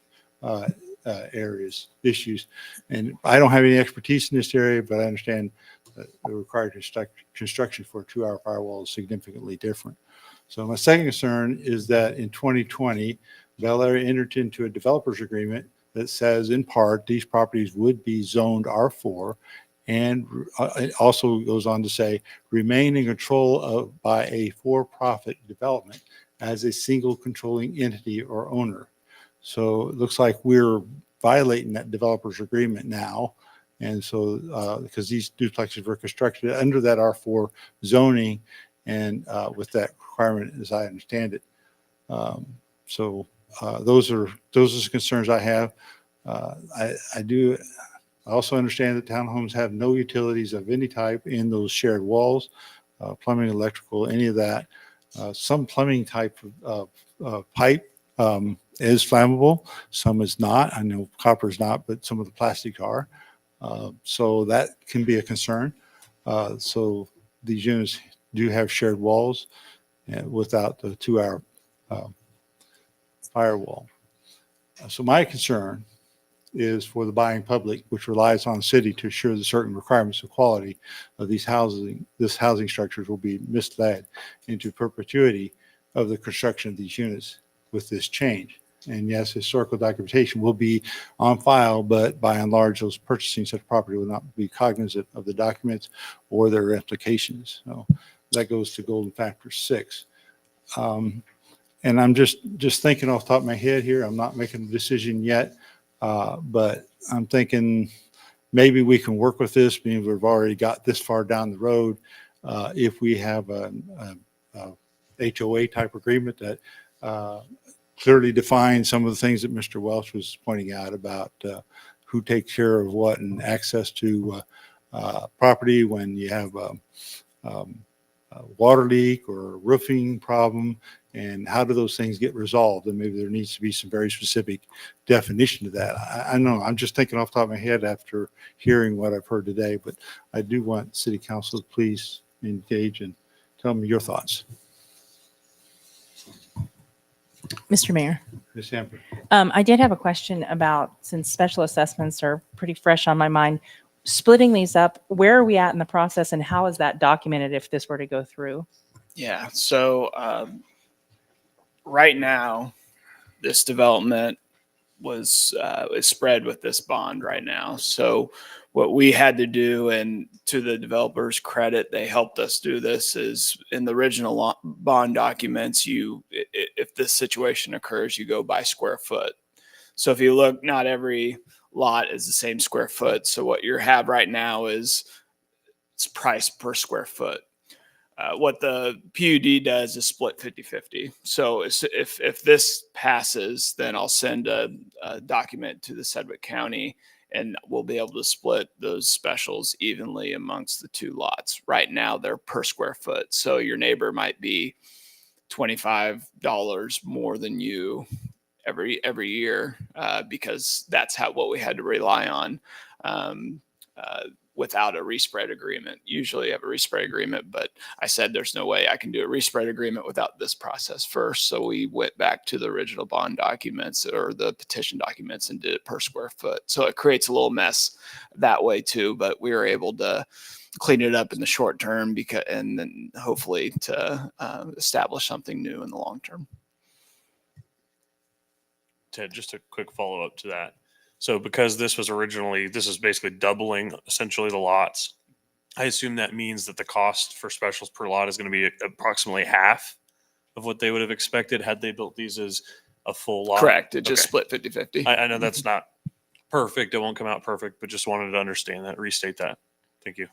issues. And I don't have any expertise in this area, but I understand that the required construction for a 2-hour firewall is significantly different. So my second concern is that in 2020, Bel Aire entered into a developers agreement that says in part these properties would be zoned R4, and it also goes on to say remain in control by a for-profit development as a single controlling entity or owner. So it looks like we're violating that developers agreement now. And so because these duplexes were constructed under that R4 zoning and with that requirement, as I understand it. Those are the concerns I have. I also understand that townhomes have no utilities of any type in those shared walls, plumbing, electrical, any of that. Some plumbing type of pipe is flammable, some is not. I know copper is not, but some of the plastic are. So that can be a concern. So these units do have shared walls without the 2-hour firewall. So my concern is for the buying public, which relies on the city to assure the certain requirements of quality of this housing structures will be misled into perpetuity of the construction of these units with this change. And yes, historical documentation will be on file, but by and large, those purchasing such property will not be cognizant of the documents or their implications. So that goes to golden factor 6. And I'm just thinking off the top of my head here. I'm not making a decision yet, but I'm thinking maybe we can work with this, meaning we've already got this far down the road. If we have a HOA type agreement that clearly defines some of the things that Mr. Welch was pointing out about who takes care of what and access to property when you have a water leak or a roofing problem, and how do those things get resolved? And maybe there needs to be some very specific definition to that. I know I'm just thinking off the top of my head after hearing what I've heard today, but I do want City Council to please engage and tell me your thoughts. Mr. Mayor. Ms. Hamper. I did have a question about, since special assessments are pretty fresh on my mind, splitting these up, where are we at in the process and how is that documented if this were to go through? Yeah. So right now, this development was is spread with this bond right now. So what we had to do, and to the developer's credit, they helped us do this, is in the original bond documents, if this situation occurs, you go by square foot. So if you look, not every lot is the same square foot. So what you have right now is it's price per square foot. What the PUD does is split 50-50. So if this passes, then I'll send a document to the Sedgwick County and we'll be able to split those specials evenly amongst the two lots. Right now, they're per square foot. So your neighbor might be $25 more than you every year because that's what we had to rely on without a respread agreement. Usually you have a respread agreement, but I said there's no way I can do a respread agreement without this process first. So we went back to the original bond documents or the petition documents and did it per square foot. So it creates a little mess that way too, but we were able to clean it up in the short term and then hopefully to establish something new in the long term. Ted, just a quick follow up to that. So because this is basically doubling essentially the lots. I assume that means that the cost for specials per lot is going to be approximately half of what they would have expected had they built these as a full lot. Correct. It just Okay. split 50-50. I know that's not perfect. It won't come out perfect, but just wanted to understand that, restate that. Thank you.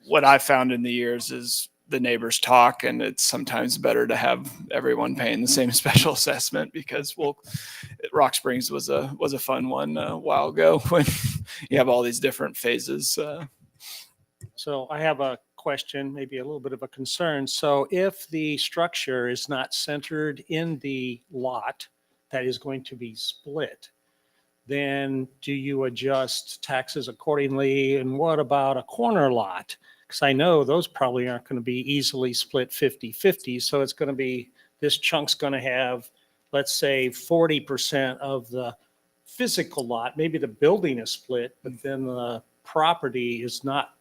What I've found in the years is the neighbors talk, and it's sometimes better to have everyone paying the same special assessment because Rock Springs was a fun one a while ago when you have all these different phases. So I have a question, maybe a little bit of a concern. So if the structure is not centered in the lot that is going to be split, then do you adjust taxes accordingly? And what about a corner lot? Because I know those probably aren't going to be easily split 50-50. So it's going to be, this chunk's going to have, let's say, 40% of the physical lot. Maybe the building is split, but then the property is not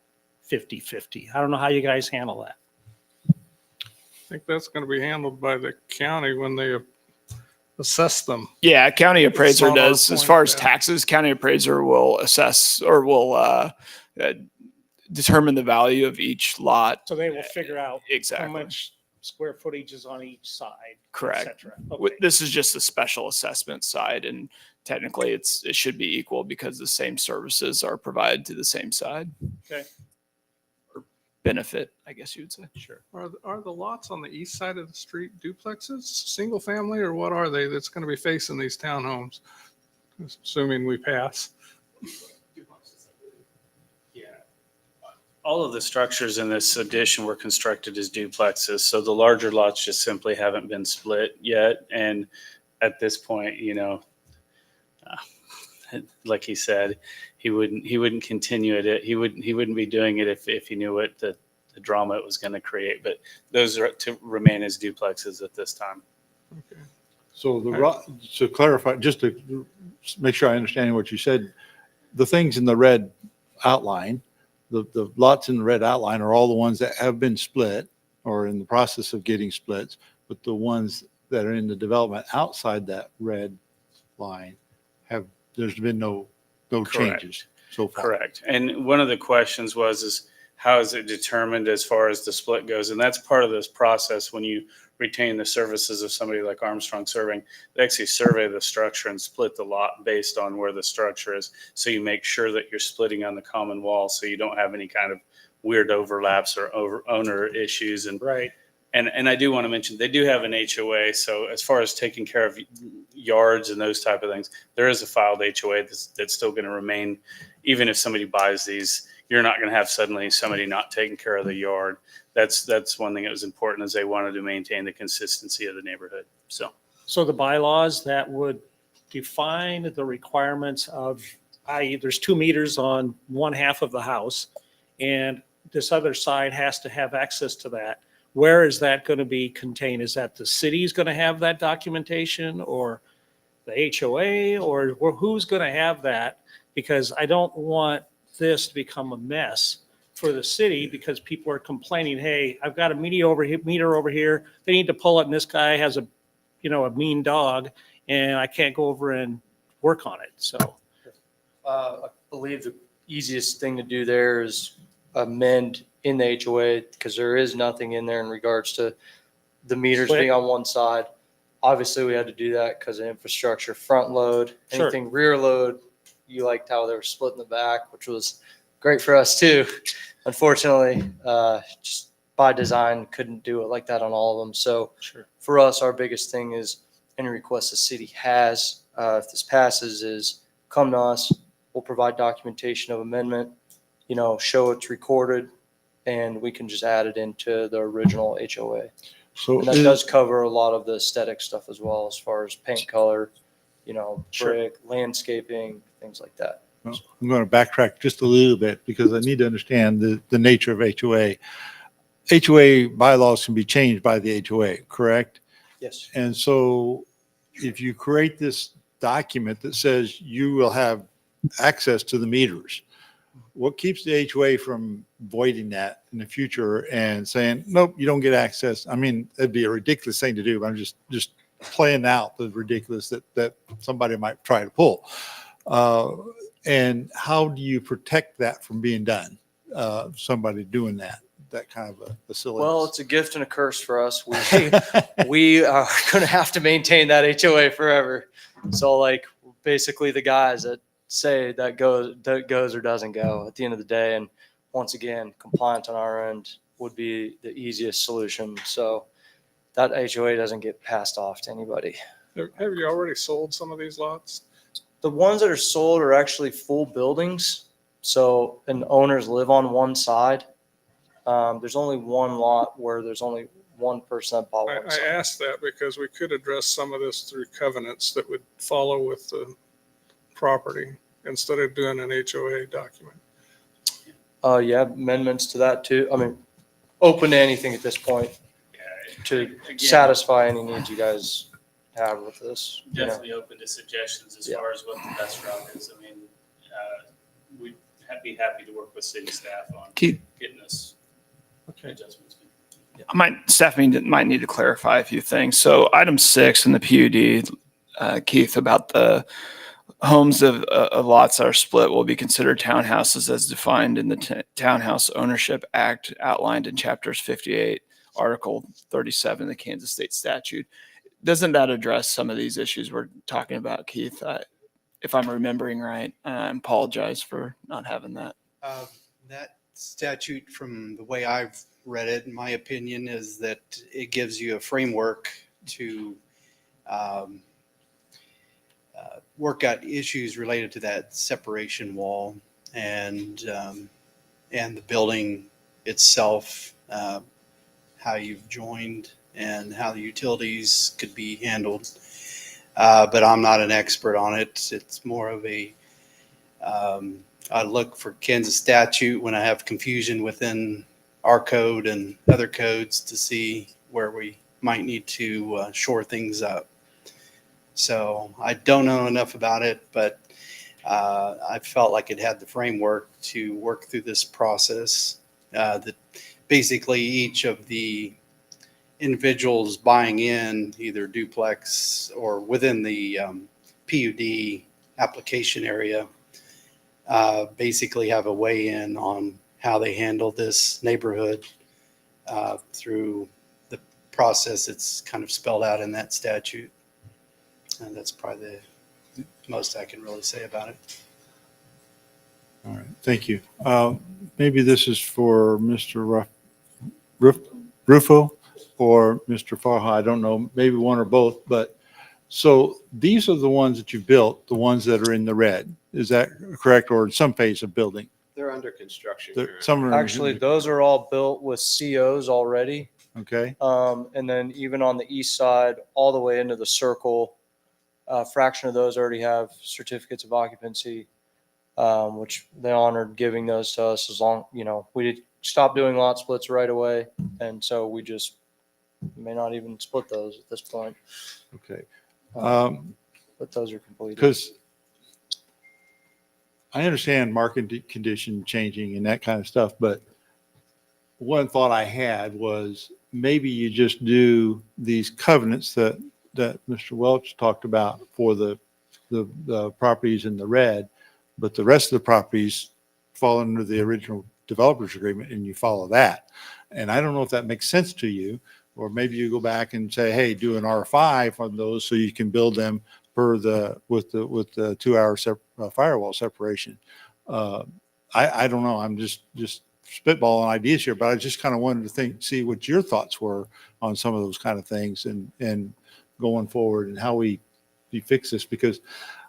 50-50. I don't know how you guys handle that. I think that's going to be handled by the county when they assess them. Yeah, county appraiser not our does. As point, far as yeah. taxes, county appraiser will assess or will determine the value of each lot. So they will figure out how Exactly. much square footage is on each side, Correct. et cetera. Okay. This is just the special assessment side, and technically it should be equal because the same services are provided to the same side. Okay. Benefit, I guess you would say. Sure. Are the lots on the east side of the street duplexes, single family, or what are they that's going to be facing these townhomes? Assuming we pass. All of the structures in this addition were constructed as duplexes, so the larger lots just simply haven't been split yet. And at this point, like he said, he wouldn't continue it. He wouldn't be doing it if he knew what the drama it was going to create. But those are to remain as duplexes at this time. Okay. So to clarify, just to make sure I understand what you said, the things in the red outline, the lots in the red outline are all the ones that have been split or in the process of getting splits, but the ones that are in the development outside that red line there's been no Correct. changes so far. Correct. And one of the questions is how is it determined as far as the split goes? And that's part of this process when you retain the services of somebody like Armstrong Surveying. They actually survey the structure and split the lot based on where the structure is. So you make sure that you're splitting on the common wall so you don't have any kind of weird overlaps or owner issues. And Right. And I do want to mention, they do have an HOA. So as far as taking care of yards and those type of things, there is a filed HOA that's still going to remain. Even if somebody buys these, you're not going to have suddenly somebody not taking care of the yard. That's one thing that was important, is they wanted to maintain the consistency of the neighborhood. So the bylaws that would define the requirements of, i.e. there's 2 meters on one half of the house and this other side has to have access to that. Where is that going to be contained? Is that the city's going to have that documentation, or the HOA, or who's going to have that? Because I don't want this to become a mess for the city because people are complaining, hey, I've got a meter over here. They need to pull it, and this guy has a mean dog, and I can't go over and work on it. So I believe the easiest thing to do there is amend in the HOA, because there is nothing in there in regards to the meters Split. being on one side. Obviously, we had to do that because of infrastructure, front load, Sure. anything rear load. You liked how they were split in the back, which was great for us too. Unfortunately, just by design, couldn't do it like that on all of them. So sure. for us, our biggest thing is any request the city has, if this passes, is come to us. We'll provide documentation of amendment, show it's recorded, and we can just add it into the original HOA. So And that does cover a lot of the aesthetic stuff as well, as far as paint color, Sure. brick, landscaping, things like that. Well, I'm going to backtrack just a little bit because I need to understand the nature of HOA. HOA bylaws can be changed by the HOA, correct? Yes. And so if you create this document that says you will have access to the meters, what keeps the HOA from voiding that in the future and saying, nope, you don't get access? I mean, that'd be a ridiculous thing to do, but I'm just playing out the ridiculous that somebody might try to pull. And how do you protect that from being done? Somebody doing that kind of a silliness. Well, it's a gift and a curse for us. We are going to have to maintain that HOA forever. So like basically the guys that say that goes or doesn't go at the end of the day. And once again, compliance on our end would be the easiest solution. So that HOA doesn't get passed off to anybody. Have you already sold some of these lots? The ones that are sold are actually full buildings. So, and owners live on one side. There's only one lot where there's only one person that bought one I side. asked that because we could address some of this through covenants that would follow with the property instead of doing an HOA document. Yeah, amendments to that too. I mean, open to anything at this point to Again, satisfy any needs you guys have with this. you know. Definitely open to suggestions as Yeah. far as what the best route is. I mean, we'd be happy to work with city staff on Keith. getting this Okay. adjustments. Staff might need to clarify a few things. So item 6 in the PUD, Keith, about the homes of lots that are split will be considered townhouses as defined in the Townhouse Ownership Act outlined in chapters 58, Article 37 of the Kansas State Statute. Doesn't that address some of these issues we're talking about, Keith? If I'm remembering right, I apologize for not having that. That statute, from the way I've read it, in my opinion, is that it gives you a framework to work out issues related to that separation wall and the building itself, how you've joined and how the utilities could be handled. But I'm not an expert on it. It's more of I look for Kansas statute when I have confusion within our code and other codes to see where we might need to shore things up. So I don't know enough about it, but I felt like it had the framework to work through this process. That basically each of the individuals buying in either duplex or within the PUD application area basically have a weigh in on how they handle this neighborhood through the process that's kind of spelled out in that statute. And that's probably the most I can really say about it. All right, thank you. Maybe this is for Mr. Rufo or Mr. Farha. I don't know, maybe one or both. But so these are the ones that you built, the ones that are in the red. Is that correct? Or in some phase of building? They're under construction. Some are Actually, those are all built with COs already. okay. And then even on the east side, all the way into the circle, a fraction of those already have certificates of occupancy, which they honored giving those to us as long, we did stop doing lot splits right away. And so we just may not even split those at this point. Okay. But those are completed. Because I understand market condition changing and that kind of stuff, but one thought I had was maybe you just do these covenants that Mr. Welch talked about for the properties in the red, but the rest of the properties fall under the original developers agreement and you follow that. And I don't know if that makes sense to you, or maybe you go back and say, hey, do an R5 on those so you can build them with the 2-hour firewall separation. I don't know. I'm just spitballing ideas here, but I just kind of wanted to see what your thoughts were on some of those kind of things and going forward and how we fix this, because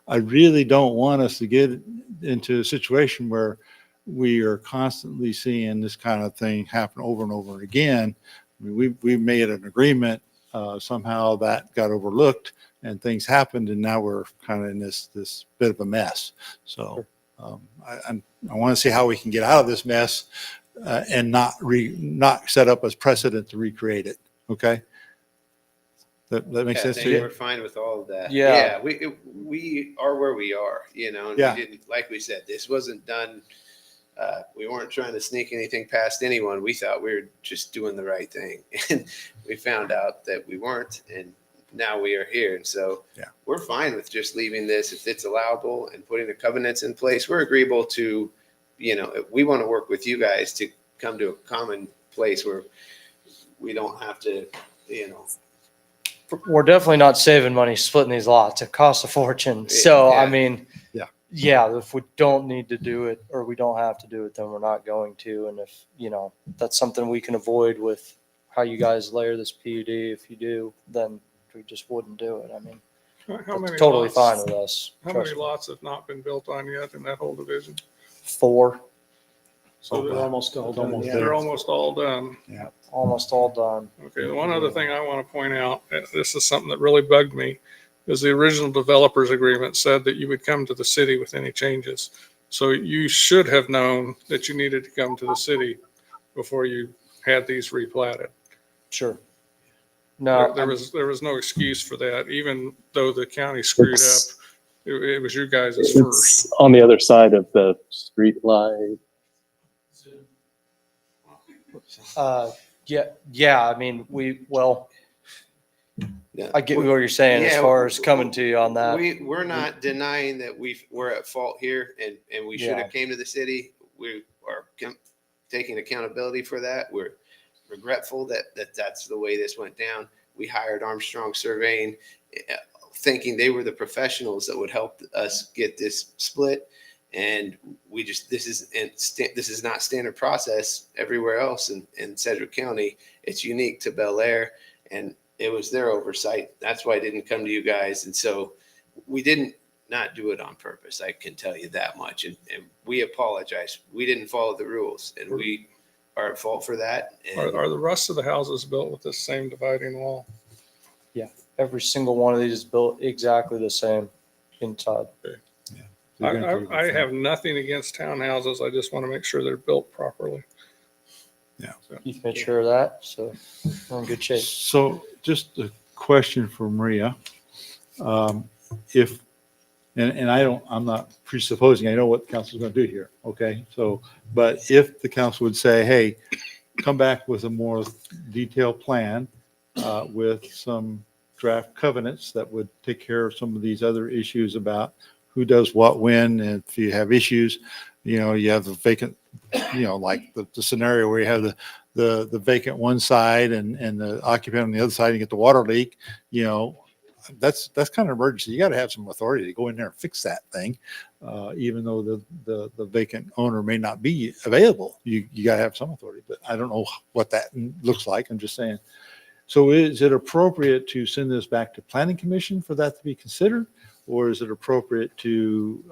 I really don't want us to get into a situation where we are constantly seeing this kind of thing happen over and over again. I mean, we made an agreement, somehow that got overlooked and things happened, and now we're kind of in this bit of a mess. So I want to see how we can get out of this mess and not set up as precedent to recreate it. Okay. That makes sense to you? We're fine with all of that. Yeah. We are where we are, and Yeah. we didn't, like we said, this wasn't done. We weren't trying to sneak anything past anyone. We thought we were just doing the right thing. And we found out that we weren't. And now we are here. And so Yeah. we're fine with just leaving this if it's allowable and putting the covenants in place. We're agreeable to, we want to work with you guys to come to a common place where we don't have to, We're definitely not saving money splitting these lots. It costs a fortune. So, I Yeah. mean, Yeah. yeah, if we don't need to do it or we don't have to do it, then we're not going to. And if, that's something we can avoid with how you guys layer this PUD, if you do, then we just wouldn't do it. I mean, How many that's totally lots- fine with us. How Trust many me. lots have not been built on yet in that whole division? 4, So They're they're almost all done. almost they're almost all done. almost all done. Okay, the one other thing I want to point out, and this is something that really bugged me, is the original developers agreement said that you would come to the city with any changes. So you should have known that you needed to come to the city before you had these replatted. Sure. No, There was no excuse for that, even though the county screwed up. It was you guys' first. It's on the other side of the street light. yeah. I mean, Yeah. I get what you're saying as Yeah, far as coming to you on that. We're not denying that we're at fault here and we should Yeah. have came to the city. We are taking accountability for that. We're regretful that that's the way this went down. We hired Armstrong Surveying, thinking they were the professionals that would help us get this split. And we just, this is not standard process everywhere else in Sedgwick County. It's unique to Bel Aire, and it was their oversight. That's why I didn't come to you guys. And so we didn't not do it on purpose. I can tell you that much. And we apologize. We didn't follow the rules, and we are at fault for that. And Are the rest of the houses built with this same dividing wall? Yeah. Every single one of these is built exactly the same inside. I have nothing against townhouses. I just want to make sure they're built properly. You've made sure of that. So we're in good shape. So just a question for Maria. If, and I'm not presupposing, I know what the council's going to do here. Okay. So, but if the council would say, hey, come back with a more detailed plan with some draft covenants that would take care of some of these other issues about who does what when, and if you have issues, you have the vacant, like the scenario where you have the vacant one side and the occupant on the other side and you get the water leak, that's kind of emergency. You got to have some authority to go in there and fix that thing, even though the vacant owner may not be available. You got to have some authority, but I don't know what that looks like. I'm just saying. So is it appropriate to send this back to Planning Commission for that to be considered? Or is it appropriate to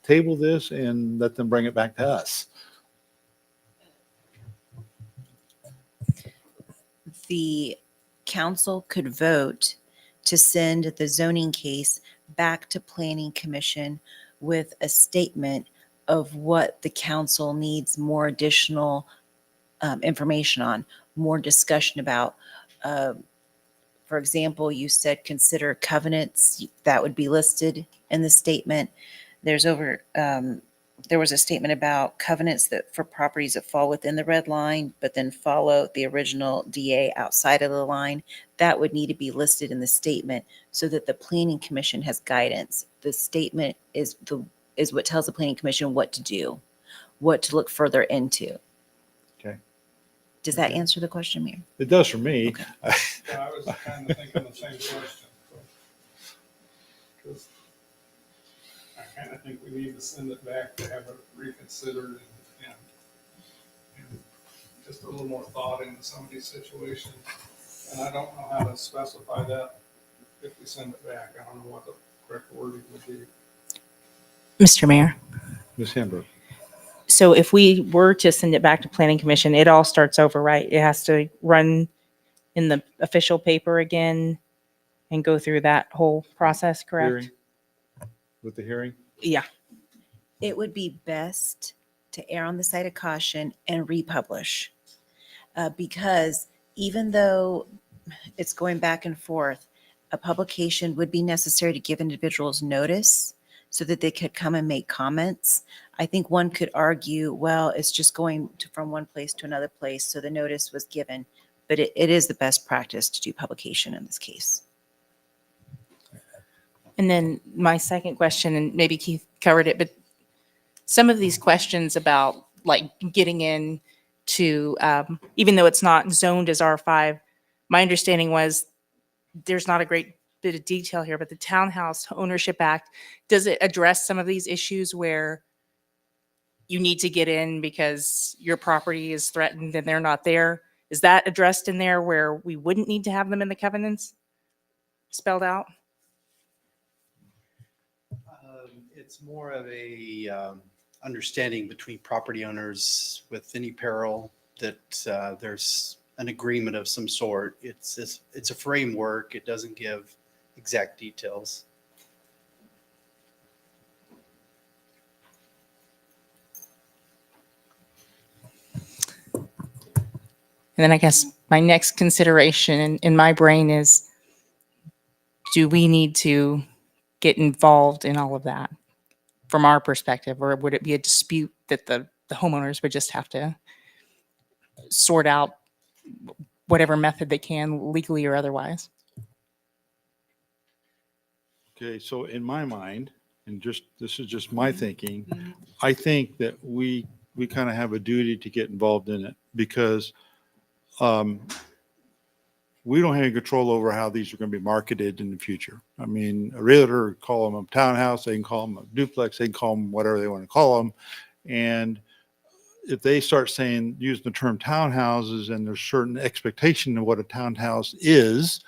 table this and let them bring it back to us? The council could vote to send the zoning case back to Planning Commission with a statement of what the council needs more additional information on, more discussion about. For example, you said consider covenants that would be listed in the statement. There was a statement about covenants that for properties that fall within the red line, but then follow the original DA outside of the line. That would need to be listed in the statement so that the Planning Commission has guidance. The statement is what tells the Planning Commission what to do, what to look further into. Okay. Does that answer the question, Mayor? It does for me. Okay. Yeah, I was kind of thinking the same question. Because I kind of think we need to send it back to have it reconsidered and just a little more thought into some of these situations. And I don't know how to specify that if we send it back. I don't know what the correct wording would be. Mr. Mayor. Ms. Hamburg. So if we were to send it back to Planning Commission, it all starts over, right? It has to run in the official paper again and go through that whole process, correct? Hearing? With the hearing? Yeah. It would be best to err on the side of caution and republish. Because even though it's going back and forth, a publication would be necessary to give individuals notice so that they could come and make comments. I think one could argue, well, it's just going from one place to another place, so the notice was given. but it is the best practice to do publication in this case. And then my second question, and maybe Keith covered it, but some of these questions about like getting in to, even though it's not zoned as R5, my understanding was there's not a great bit of detail here, but the Townhouse Ownership Act, does it address some of these issues where you need to get in because your property is threatened and they're not there? Is that addressed in there where we wouldn't need to have them in the covenants spelled out? It's more of a understanding between property owners with any peril that there's an agreement of some sort. It's a framework. It doesn't give exact details. And then I guess my next consideration in my brain is, do we need to get involved in all of that from our perspective? Or would it be a dispute that the homeowners would just have to sort out whatever method they can legally or otherwise? Okay, so in my mind, and this is just my thinking, I think that we kind of have a duty to get involved in it because we don't have any control over how these are going to be marketed in the future. I mean, a realtor call them a townhouse, they can call them a duplex, they can call them whatever they want to call them. And if they start saying, using the term townhouses, and there's certain expectation of what a townhouse is,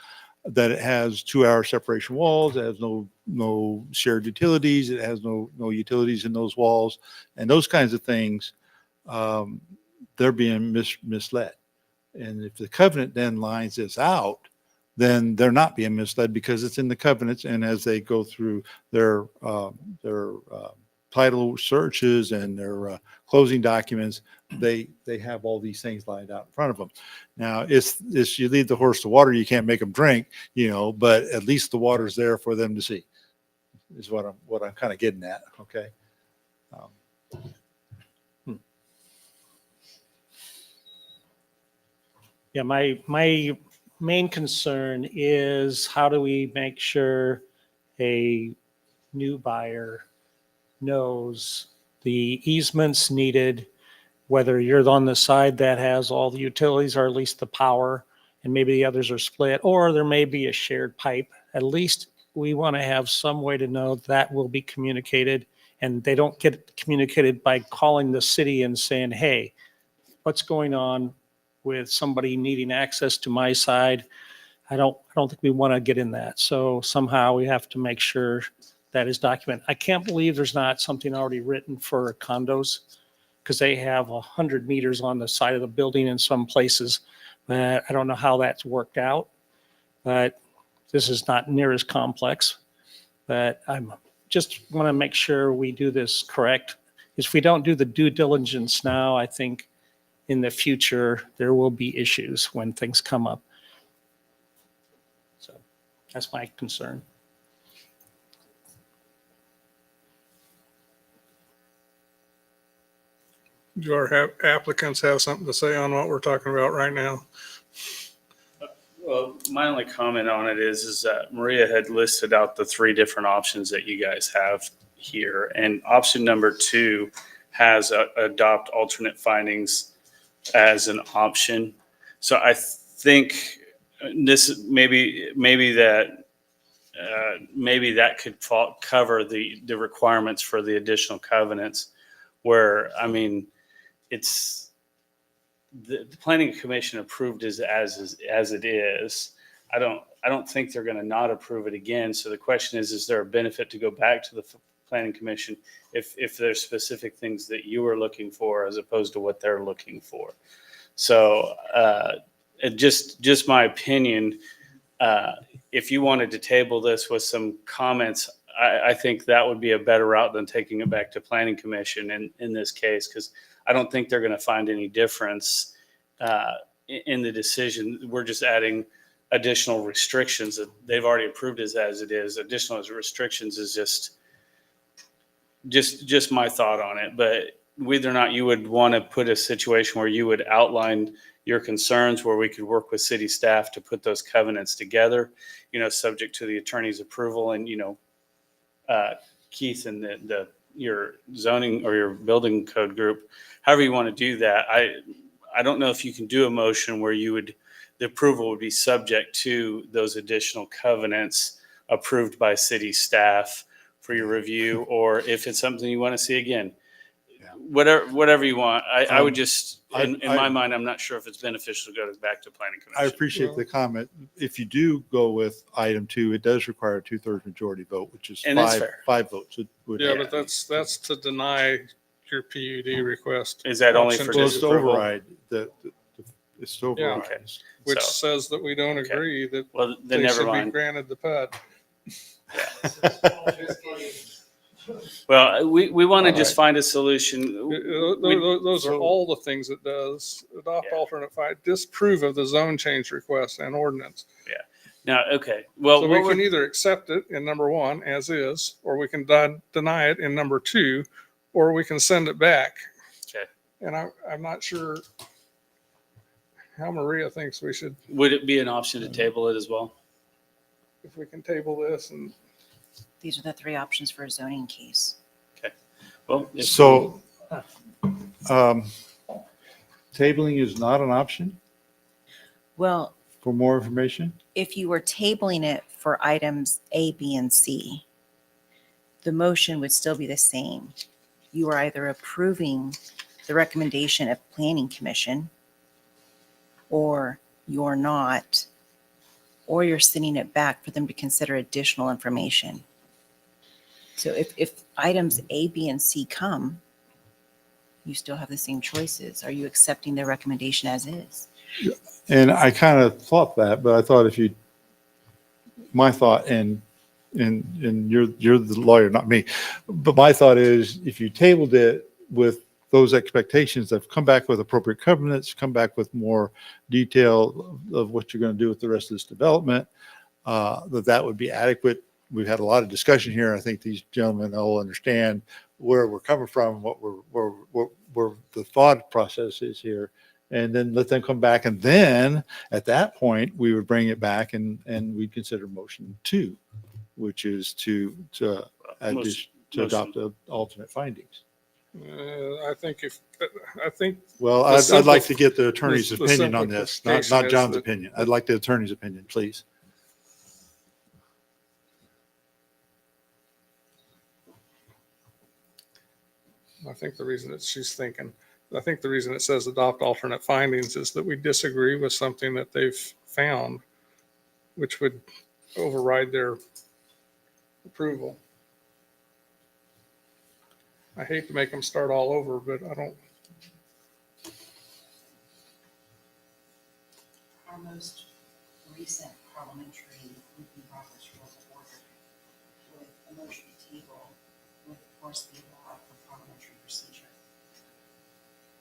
that it has 2-hour separation walls, it has no shared utilities, it has no utilities in those walls, and those kinds of things, they're being misled. And if the covenant then lines this out, then they're not being misled because it's in the covenants. And as they go through their title searches and their closing documents, they have all these things lined out in front of them. Now, it's you lead the horse to water, you can't make them drink, but at least the water's there for them to see. Is what I'm kind of getting at. Okay. Yeah, my main concern is how do we make sure a new buyer knows the easements needed, whether you're on the side that has all the utilities or at least the power, and maybe the others are split, or there may be a shared pipe. At least we want to have some way to know that will be communicated, and they don't get communicated by calling the city and saying, hey, what's going on with somebody needing access to my side? I don't think we want to get in that. So somehow we have to make sure that is documented. I can't believe there's not something already written for condos, because they have 100 meters on the side of the building in some places. But I don't know how that's worked out, but this is not near as complex. But I'm just want to make sure we do this correct. If we don't do the due diligence now, I think in the future, there will be issues when things come up. So that's my concern. Do our applicants have something to say on what we're talking about right now? Well, my only comment on it is that Maria had listed out the 3 different options that you guys have here. And option number 2 has adopt alternate findings as an option. So I think this maybe that could cover the requirements for the additional covenants, where, I mean, it's the planning commission approved as it is. I don't think they're going to not approve it again. So the question is there a benefit to go back to the planning commission if there's specific things that you are looking for as opposed to what they're looking for? So just my opinion, if you wanted to table this with some comments, I think that would be a better route than taking it back to planning commission in this case, because I don't think they're going to find any difference in the decision. We're just adding additional restrictions that they've already approved as it is. Additional restrictions is just my thought on it. But whether or not you would want to put a situation where you would outline your concerns, where we could work with city staff to put those covenants together, subject to the attorney's approval, and, Keith and your zoning or your building code group, however you want to do that. I don't know if you can do a motion where the approval would be subject to those additional covenants approved by city staff for your review, or if it's something you want to see again. Whatever you want. I would just, in my mind, I'm not sure if it's beneficial to go back to planning I commission. appreciate the comment. If you do go with item 2, it does require a 2/3 majority vote, which is And that's fair. 5 votes. Yeah, but that's to deny your PUD request. Is that only Option for two. Well, it's to disapproval? override it's to Yeah. override. Okay. Which So- says that we don't Okay. agree that Well, then they never should be mind. granted the PUD. Well, we want to All just find a solution. Those are all the things it does. Adopt Yeah. alternate five, disapprove of the zone change request and ordinance. Now, okay. Well, So what we can we're- either accept it in number 1 as is, or we can deny it in number 2, or we can send it back. Okay. And I'm not sure how Maria thinks we should, would it be an option to table it as well? if we can table this and These are the 3 options for a zoning case. Well, if So, tabling is not an option Well, for more information? if you were tabling it for items A, B, and C, the motion would still be the same. You are either approving the recommendation of Planning Commission, or you're not, or you're sending it back for them to consider additional information. So if items A, B, and C come, you still have the same choices. Are you accepting their recommendation as is? And I kind of thought that, but I thought my thought, and you're the lawyer, not me, but my thought is if you tabled it with those expectations that come back with appropriate covenants, come back with more detail of what you're going to do with the rest of this development, that would be adequate. We've had a lot of discussion here. I think these gentlemen all understand where we're coming from, what the thought process is here, and then let them come back. And then at that point, we would bring it back and we'd consider motion 2, which is to adopt the alternate findings. I think Well, the I'd like to simplif- get the attorney's the opinion on this, not simplification is John's that- opinion. I'd like the attorney's opinion, please. I think the reason that she's thinking, I think the reason it says adopt alternate findings is that we disagree with something that they've found, which would override their approval. I hate to make them start all over, but I don't. Our most recent parliamentary would be Robert's Rules of Order, with a motion to table, with, of course, the law of parliamentary procedure.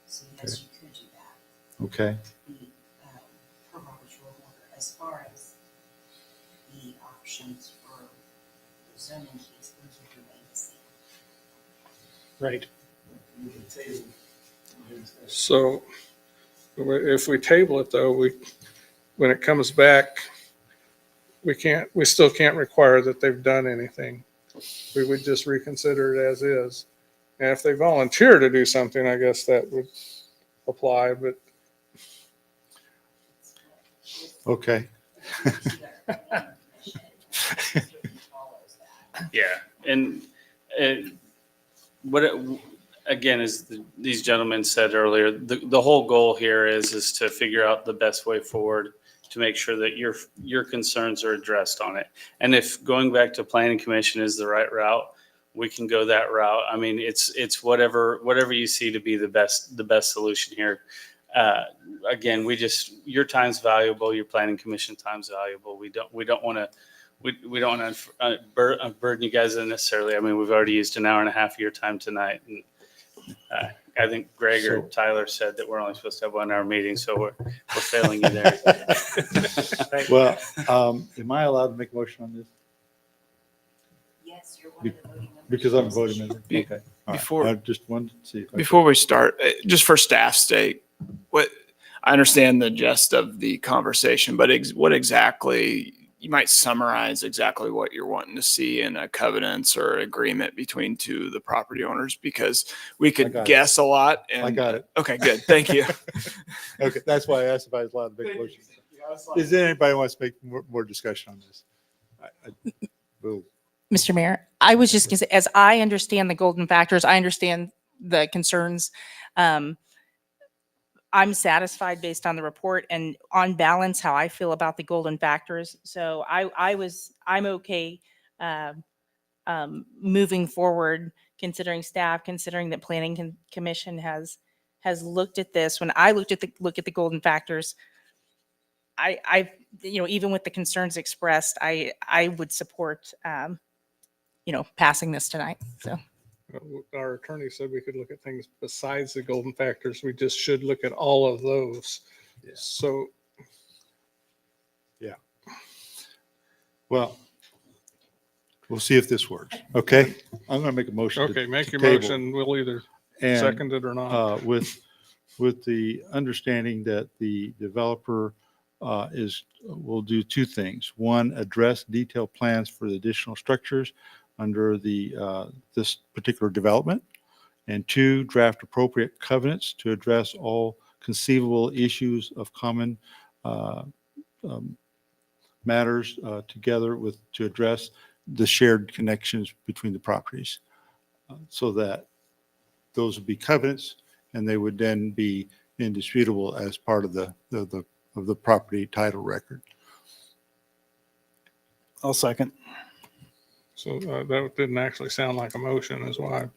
So yes, you could do that. Okay. The, per Robert's Rule of Order, as far as the options for the zoning case, those would remain the same. Right. So if we table it though, when it comes back, we still can't require that they've done anything. We would just reconsider it as is. And if they volunteer to do something, I guess that would apply, but Okay. Yeah, and what again, as these gentlemen said earlier, the whole goal here is to figure out the best way forward to make sure that your concerns are addressed on it. And if going back to planning commission is the right route, we can go that route. I mean, it's whatever you see to be the best solution here. Again, your time's valuable, your planning commission time's valuable. We don't want to burden you guys unnecessarily. I mean, we've already used an hour and a half of your time tonight. And, I think Greg or Tyler said that we're only supposed to have 1 hour meeting, so we're failing you there. Well, am I allowed to make a motion on this? Yes, you're one of the voting members. Because I'm a voting member? Yeah. Okay. All right, Before- I just wanted to see. if I Before we start, just for staff's sake, what, I understand the gist of the conversation, but what exactly, you might summarize exactly what you're wanting to see in a covenants or agreement between two of the property owners, because we got could it. guess a lot. I And got it. Okay, good. Thank you. Okay, that's why I asked if I was allowed to make motions. Is there anybody who wants to make more discussion on this? Boo. Mr. Mayor, I was just going to say, as I understand the golden factors, I understand the concerns. I'm satisfied based on the report and on balance, how I feel about the golden factors. So I'm okay moving forward, considering staff, considering that commission has looked at this. When I look at the golden factors, even with the concerns expressed, I would support, passing this tonight. So. Our attorney said we could look at things besides the golden factors. We just should look at all of those. Yeah. So, Yeah. Well, we'll see if this works. Okay. I'm going to make a motion. okay, make to your table. motion. We'll either And, second it or not. with the understanding that the developer will do two things. One, address detailed plans for the additional structures under this particular development. And two, draft appropriate covenants to address all conceivable issues of common matters together to address the shared connections between the properties, so that those would be covenants and they would then be indisputable as part of the property title record. I'll second. So that didn't actually sound like a motion is why.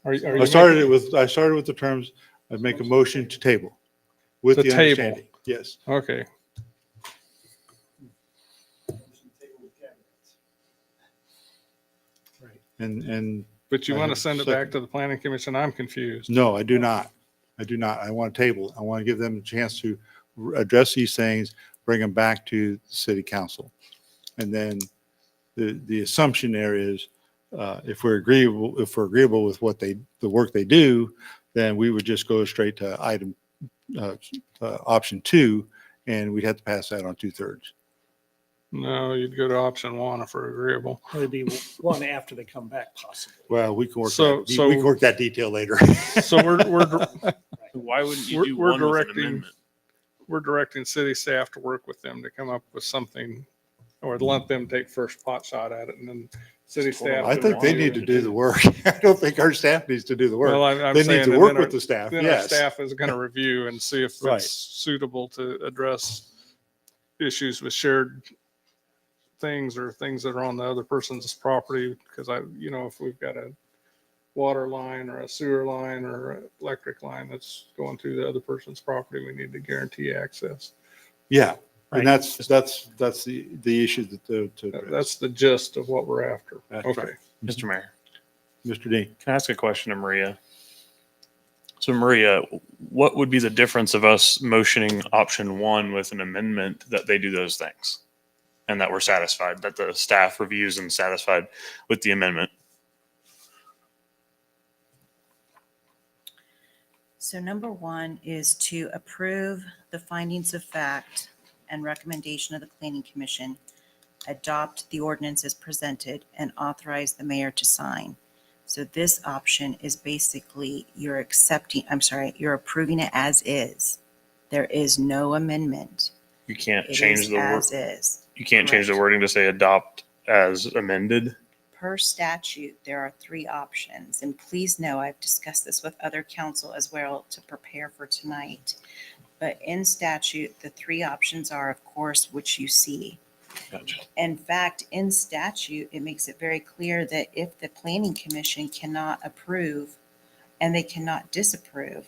Are you I started with the terms, I make a motion to table with To the table. understanding. Yes. Okay. And But you I want have to a send it second. back to the planning commission? I'm confused. no, I do not. I do not. I want to table. I want to give them a chance to address these things, bring them back to the city council. And then the assumption there is, if we're agreeable with the work they do, then we would just go straight to item, option 2, and we'd have to pass that on 2/3. No, you'd go to option 1 if we're agreeable. It'd be one after they come back, possibly. Well, we can work So- we can work that detail later. So we're Why wouldn't you We're- do we're one with an directing- amendment? we're directing city staff to work with them to come up with something, or let them take first pot shot at it, and then city staff. I think they need to do the work. I don't think our staff needs to do the work. Well, I'm They need saying, to and work then our- with the staff, Then our yes. staff is going to review and see if Right. it's suitable to address issues with shared things or things that are on the other person's property. Because if we've got a water line or a sewer line or an electric line that's going through the other person's property, we need to guarantee access. Yeah, Right. and that's the issue to address. That's the gist of what we're after. That's Okay. right. Mr. Mayor, Mr. Dean. can I ask a question to Maria? So Maria, what would be the difference of us motioning option 1 with an amendment that they do those things? And that we're satisfied, that the staff reviews and satisfied with the amendment? So number 1 is to approve the findings of fact and recommendation of the planning commission, adopt the ordinance as presented, and authorize the mayor to sign. So this option is basically you're approving it as is. There is no amendment. You can't It change is the word. as is. You can't change the Correct. wording to say adopt as amended. Per statute, there are 3 options. And please know, I've discussed this with other council as well to prepare for tonight. But in statute, the 3 options are, of course, which you see. Gotcha. In fact, in statute, it makes it very clear that if the planning commission cannot approve and they cannot disapprove,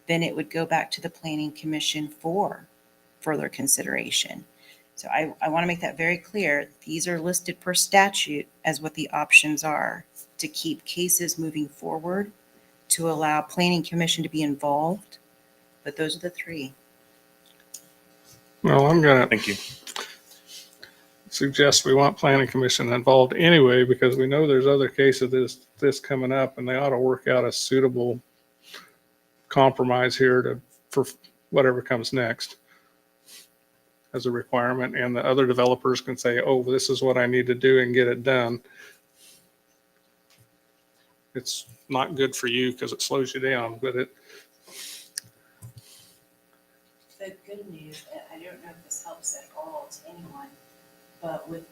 then it would go back to the planning commission for further consideration. So I want to make that very clear. These are listed per statute as what the options are to keep cases moving forward, to allow planning commission to be involved. But those are the 3. Well, I'm going to Thank you. suggest we want planning commission involved anyway, because we know there's other cases this coming up, and they ought to work out a suitable compromise here for whatever comes next as a requirement. And the other developers can say, oh, this is what I need to do and get it done. It's not good for you because it slows you down, but The good news, and I don't know if this helps at all to anyone, but with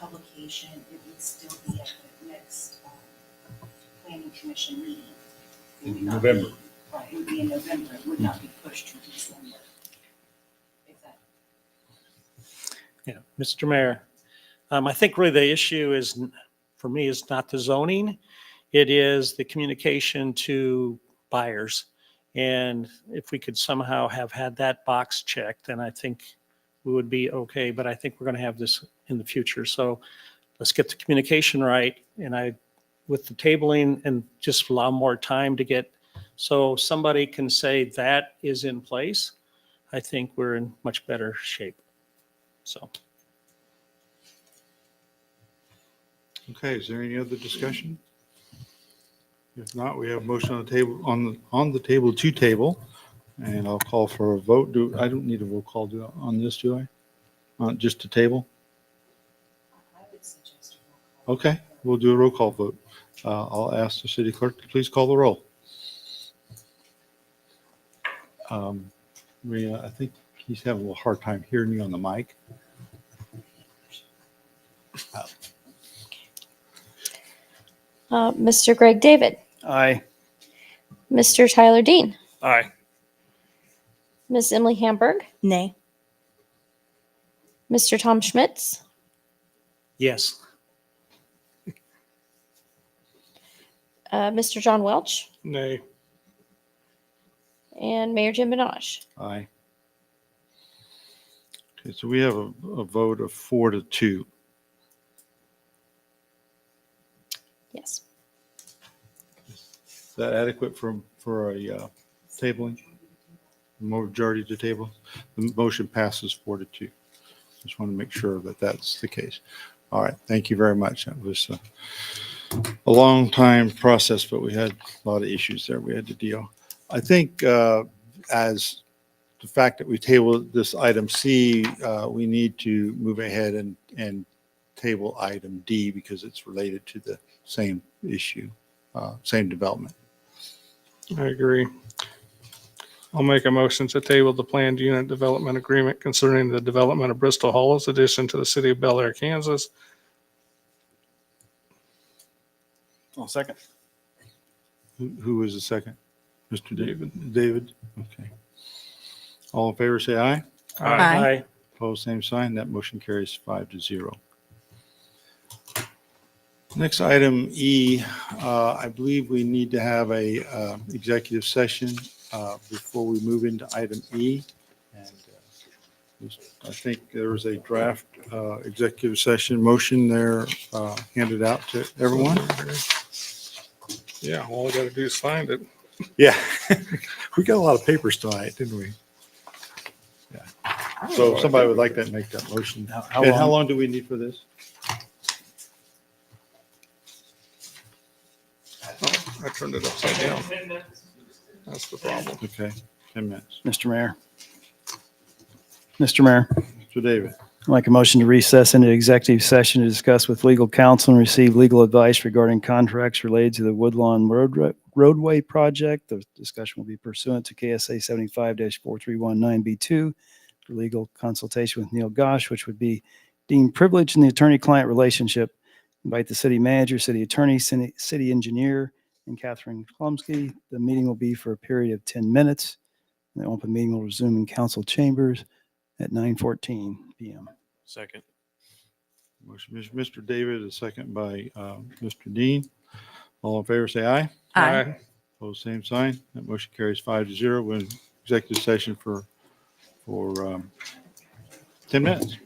publication, it would still be at the next planning commission meeting. It would not be- November. Right, it would be in November. It would not be pushed to December. Exactly. Yeah, Mr. Mayor, I think really the issue is, for me, is not the zoning. It is the communication to buyers. And if we could somehow have had that box checked, then I think we would be okay. But I think we're going to have this in the future. So let's get the communication right. And with the tabling, and just allow more time to get, so somebody can say that is in place, I think we're in much better shape. So. Okay, is there any other discussion? If not, we have motion on the table, on the table to table, and I'll call for a vote. I don't need a roll call on this, do I? Just to table? I would suggest a roll call. Okay, we'll do a roll call vote. I'll ask the city clerk to please call the roll. Maria, I think he's having a little hard time hearing you on the mic. Mr. Greg David, Aye. Mr. Tyler Dean, Aye. Miss Emily Hamburg, Nay. Mr. Tom Schmitz, Yes. Mr. John Welch, nay. and Mayor Jim Benaj. Aye. Okay, so we have a vote of 4-2. Yes. Is that adequate for a tabling? Majority to table? The motion passes 4-2. Just want to make sure that that's the case. All right, thank you very much. That was a long time process, but we had a lot of issues there we had to deal. I think as the fact that we tabled this item C, we need to move ahead and table item D because it's related to the same issue, same development. I agree. I'll make a motion to table the planned unit development agreement concerning the development of Bristol Hollows addition to the city of Bel Aire, Kansas. I'll second. Who was the second? Mr. David? David? Okay. All in favor, say aye. Aye. Opposed, same sign. That motion carries 5-0. Next item E, I believe we need to have a executive session before we move into item E. And I think there was a draft executive session motion there handed out to everyone. Yeah, all I gotta do is find it. Yeah, we got a lot of papers tonight, didn't we? Yeah. So if somebody would like to make that motion. And how long do we need for this? Oh, I turned it upside down. That's the problem. Okay, 10 minutes. Mr. Mayor. Mr. Mayor, Mr. David. I'd like a motion to recess into executive session to discuss with legal counsel and receive legal advice regarding contracts related to the Woodlawn roadway project. The discussion will be pursuant to KSA 75-4319B2 for legal consultation with Neil Gosh, which would be deemed privileged in the attorney-client relationship. Invite the city manager, city attorney, city engineer, and Catherine Klumsky. The meeting will be for a period of 10 minutes. And the open meeting will resume in council chambers at 9:14 p.m. Second. Motion, Mr. David, a second by Mr. Dean. All in favor, say aye. Aye. Opposed, same sign. That motion carries 5-0. We're in executive session for 10 minutes.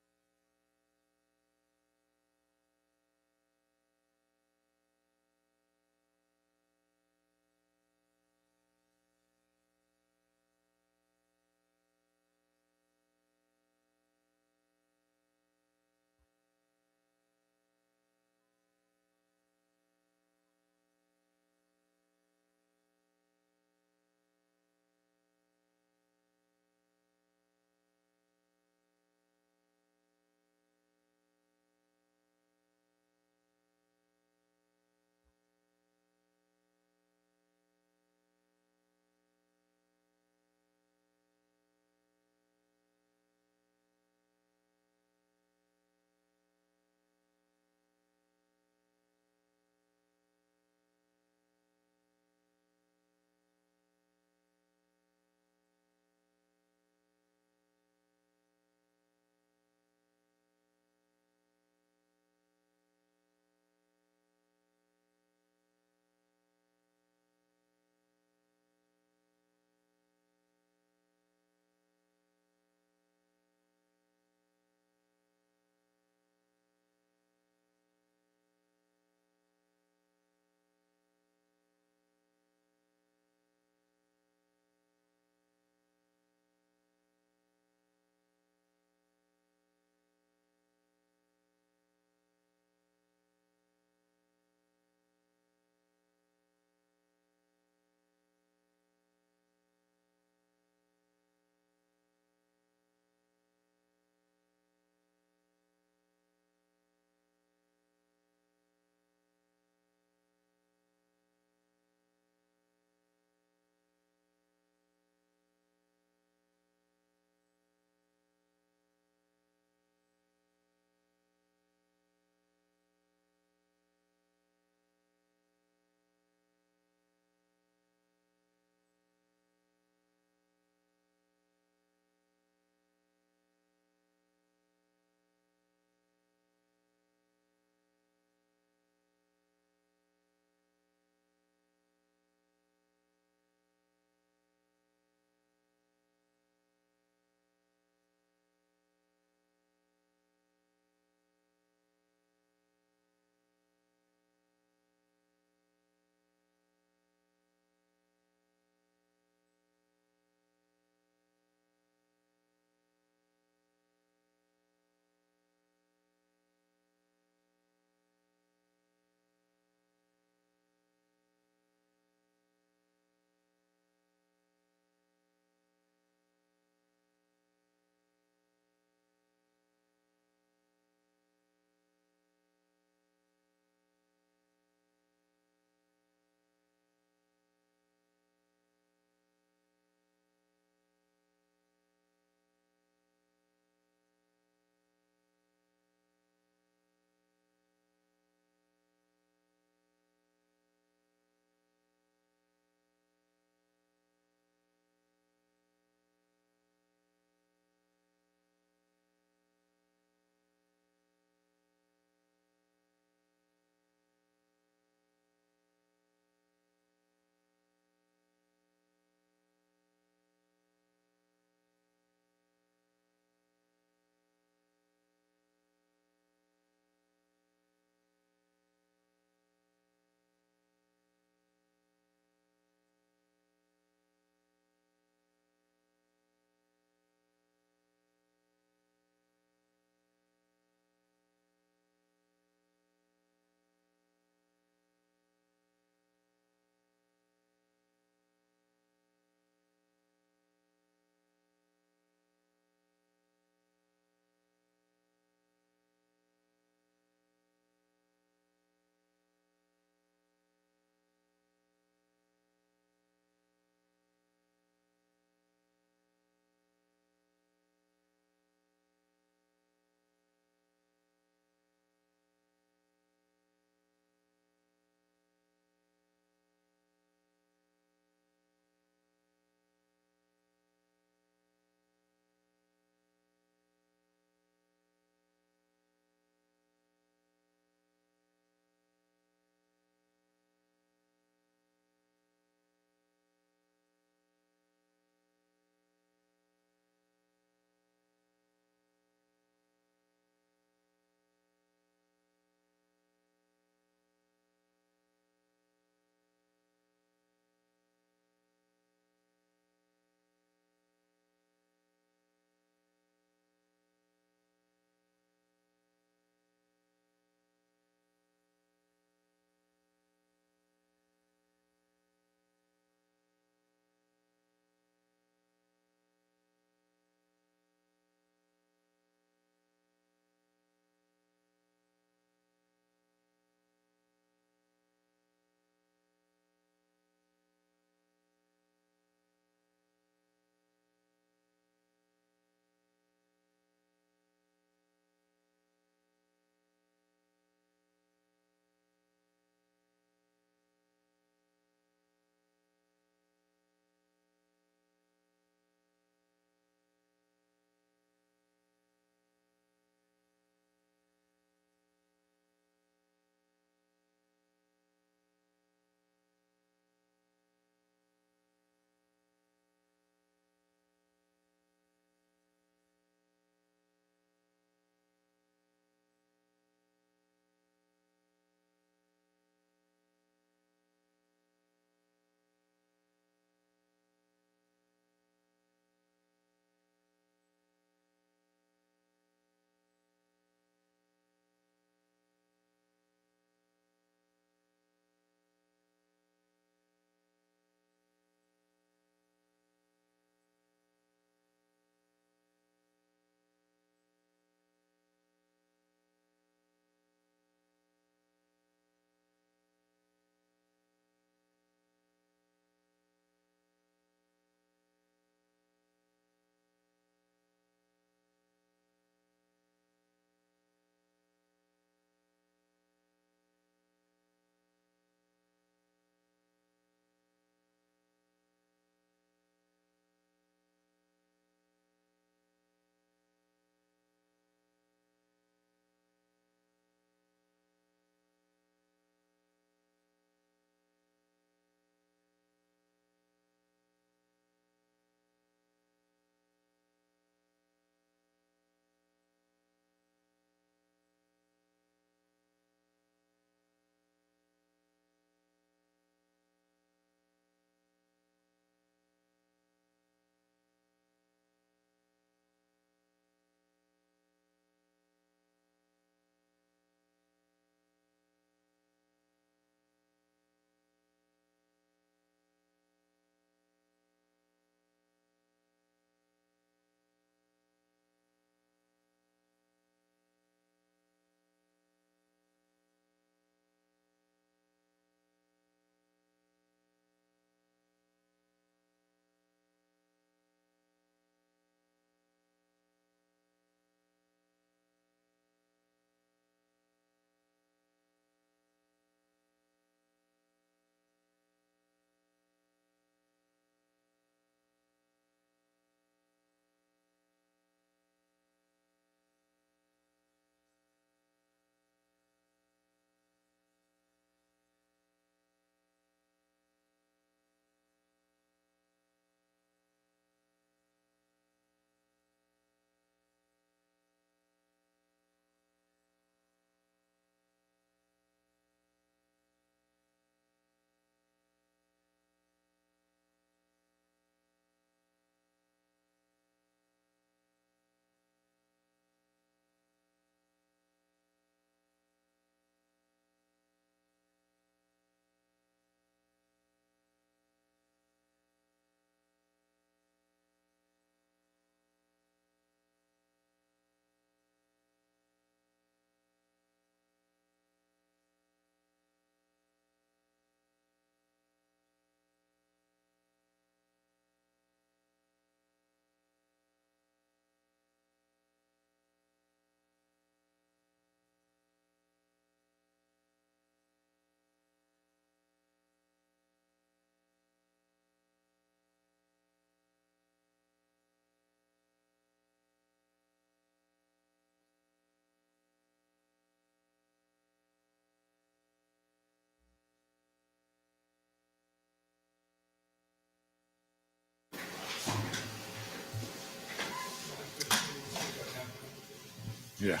Yeah.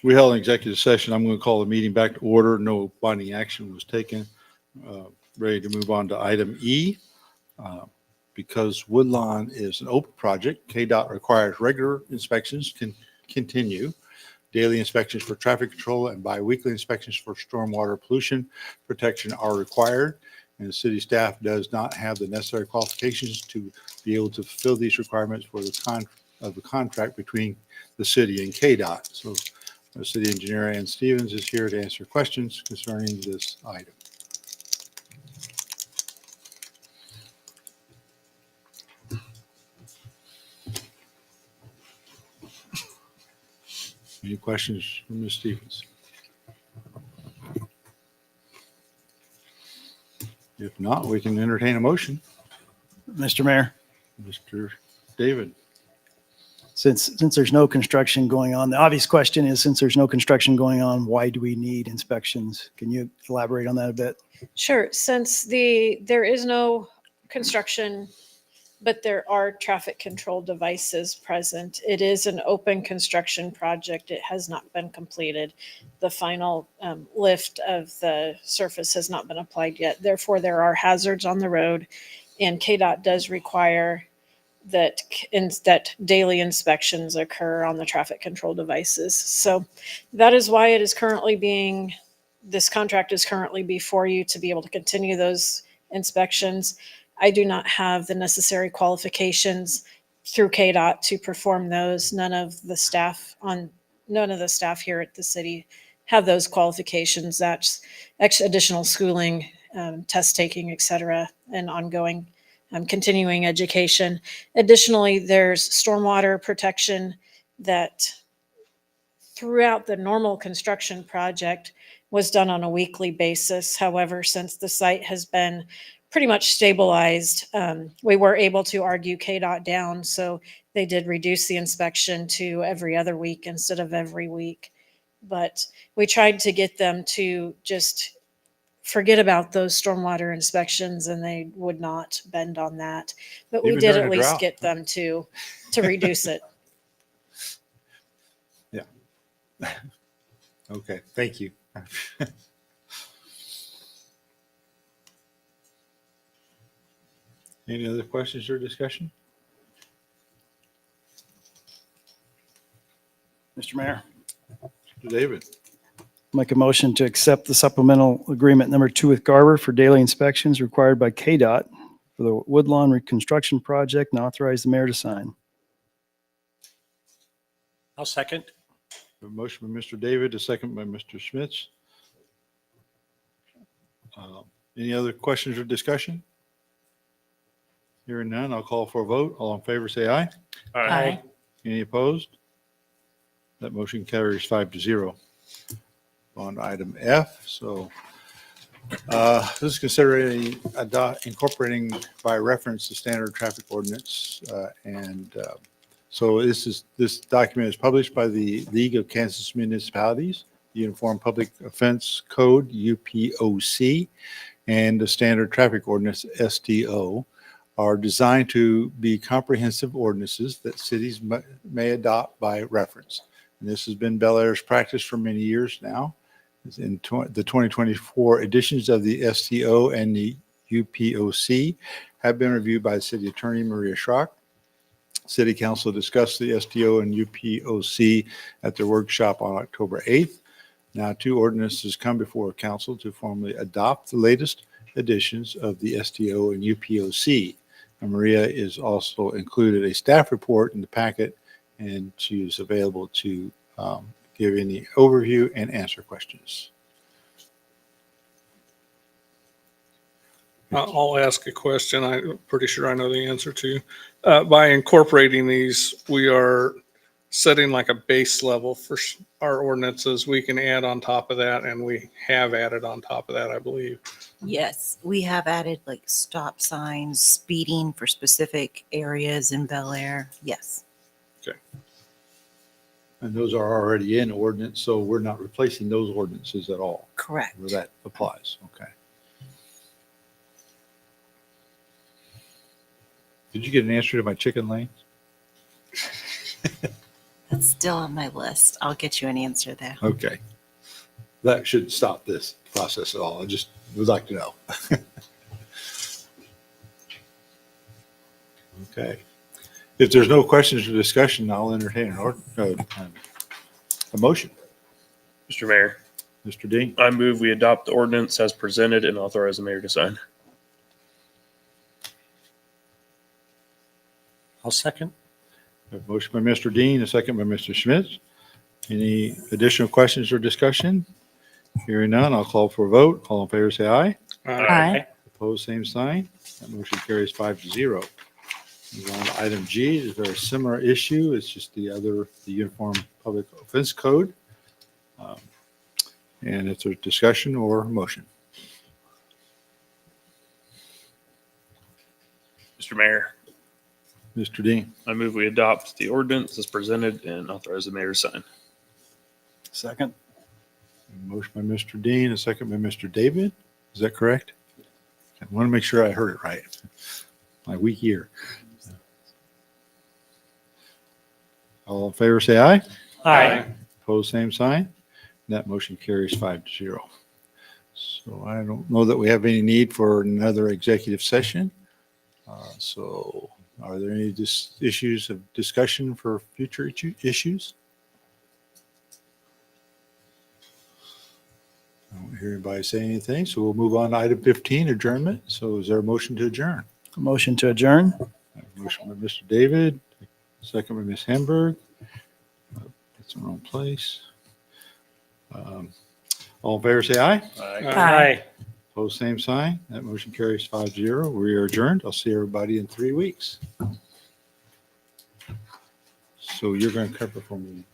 We held an executive session. I'm going to call the meeting back to order. No binding action was taken. Ready to move on to item E. Because Woodlawn is an open project, KDOT requires regular inspections can continue. Daily inspections for traffic control and biweekly inspections for stormwater pollution protection are required. And the city staff does not have the necessary qualifications to be able to fulfill these requirements for the contract between the city and KDOT. So the city engineer Ann Stevens is here to answer questions concerning this item. Any questions from Ms. Stevens? If not, we can entertain a motion. Mr. Mayor, Mr. David. since there's no construction going on, the obvious question is, since there's no construction going on, why do we need inspections? Can you elaborate on that a bit? Sure. Since there is no construction, but there are traffic control devices present, it is an open construction project. It has not been completed. The final lift of the surface has not been applied yet. Therefore, there are hazards on the road, and KDOT does require that daily inspections occur on the traffic control devices. So that is why it is currently this contract is currently before you to be able to continue those inspections. I do not have the necessary qualifications through KDOT to perform those. None of the staff here at the city have those qualifications. That's additional schooling, test taking, et cetera, and ongoing continuing education. Additionally, there's stormwater protection that throughout the normal construction project was done on a weekly basis. However, since the site has been pretty much stabilized, we were able to argue KDOT down. So they did reduce the inspection to every other week instead of every week. But we tried to get them to just forget about those stormwater inspections, and they would not bend on that. But we Even did during at a least drought. get them to reduce it. Yeah. Okay, thank you. Any other questions or discussion? Mr. Mayor, Mr. David. make a motion to accept the supplemental agreement number 2 with Garber for daily inspections required by KDOT for the Woodlawn reconstruction project and authorize the mayor to sign. I'll second. A motion by Mr. David, a second by Mr. Schmitz. Any other questions or discussion? Hearing none, I'll call for a vote. All in favor, say aye. Aye. Any opposed? That motion carries 5-0. On to item F. So this is considering incorporating by reference the standard traffic ordinance. So this document is published by the League of Kansas Municipalities, the Uniform Public Offense Code, UPOC, and the Standard Traffic Ordinance, STO, are designed to be comprehensive ordinances that cities may adopt by reference. And this has been Bel Aire's practice for many years now. In the 2024 editions of the STO and the UPOC have been reviewed by City Attorney Maria Schrock. City Council discussed the STO and UPOC at their workshop on October 8th. Now, 2 ordinances come before Council to formally adopt the latest editions of the STO and UPOC. And Maria is also included a staff report in the packet, and she is available to give any overview and answer questions. I'll ask a question I'm pretty sure I know the answer to. By incorporating these, we are setting like a base level for our ordinances. We can add on top of that, and we have added on top of that, I believe. Yes, we have added like stop signs, speeding for specific areas in Bel Aire. Yes. Okay. And those are already in ordinance, so we're not replacing those ordinances at all. Correct. Where that applies, okay. Did you get an answer to my chicken lanes? That's still on my list. I'll get you an answer there. Okay. That shouldn't stop this process at all. I just would like to know. Okay. If there's no questions or discussion, I'll entertain a motion. Mr. Mayor, Mr. Dean, I move we adopt the ordinance as presented and authorize the mayor to sign. I'll second. a motion by Mr. Dean, a second by Mr. Schmitz. Any additional questions or discussion? Hearing none, I'll call for a vote. All in favor, say aye. Aye. Opposed, same sign. That motion carries 5-0. Move on to item G. Is there a similar issue? It's just the Uniform Public Offense Code. And it's a discussion or motion. Mr. Mayor, Mr. Dean, I move we adopt the ordinance as presented and authorize the mayor to sign. Second. a motion by Mr. Dean, a second by Mr. David. Is that correct? I want to make sure I heard it right. My weak ear. All in favor, say aye. Aye. Opposed, same sign. That motion carries 5-0. So I don't know that we have any need for another executive session. So are there any issues of discussion for future issues? I don't hear anybody say anything, so we'll move on to item 15, adjournment. So is there a motion to adjourn? A motion to adjourn. Motion by Mr. David, second by Ms. Hamburg. That's the wrong place. All in favor, say aye. Aye. Opposed, same sign. That motion carries 5-0. We are adjourned. I'll see everybody in 3 weeks. So you're going to cover for me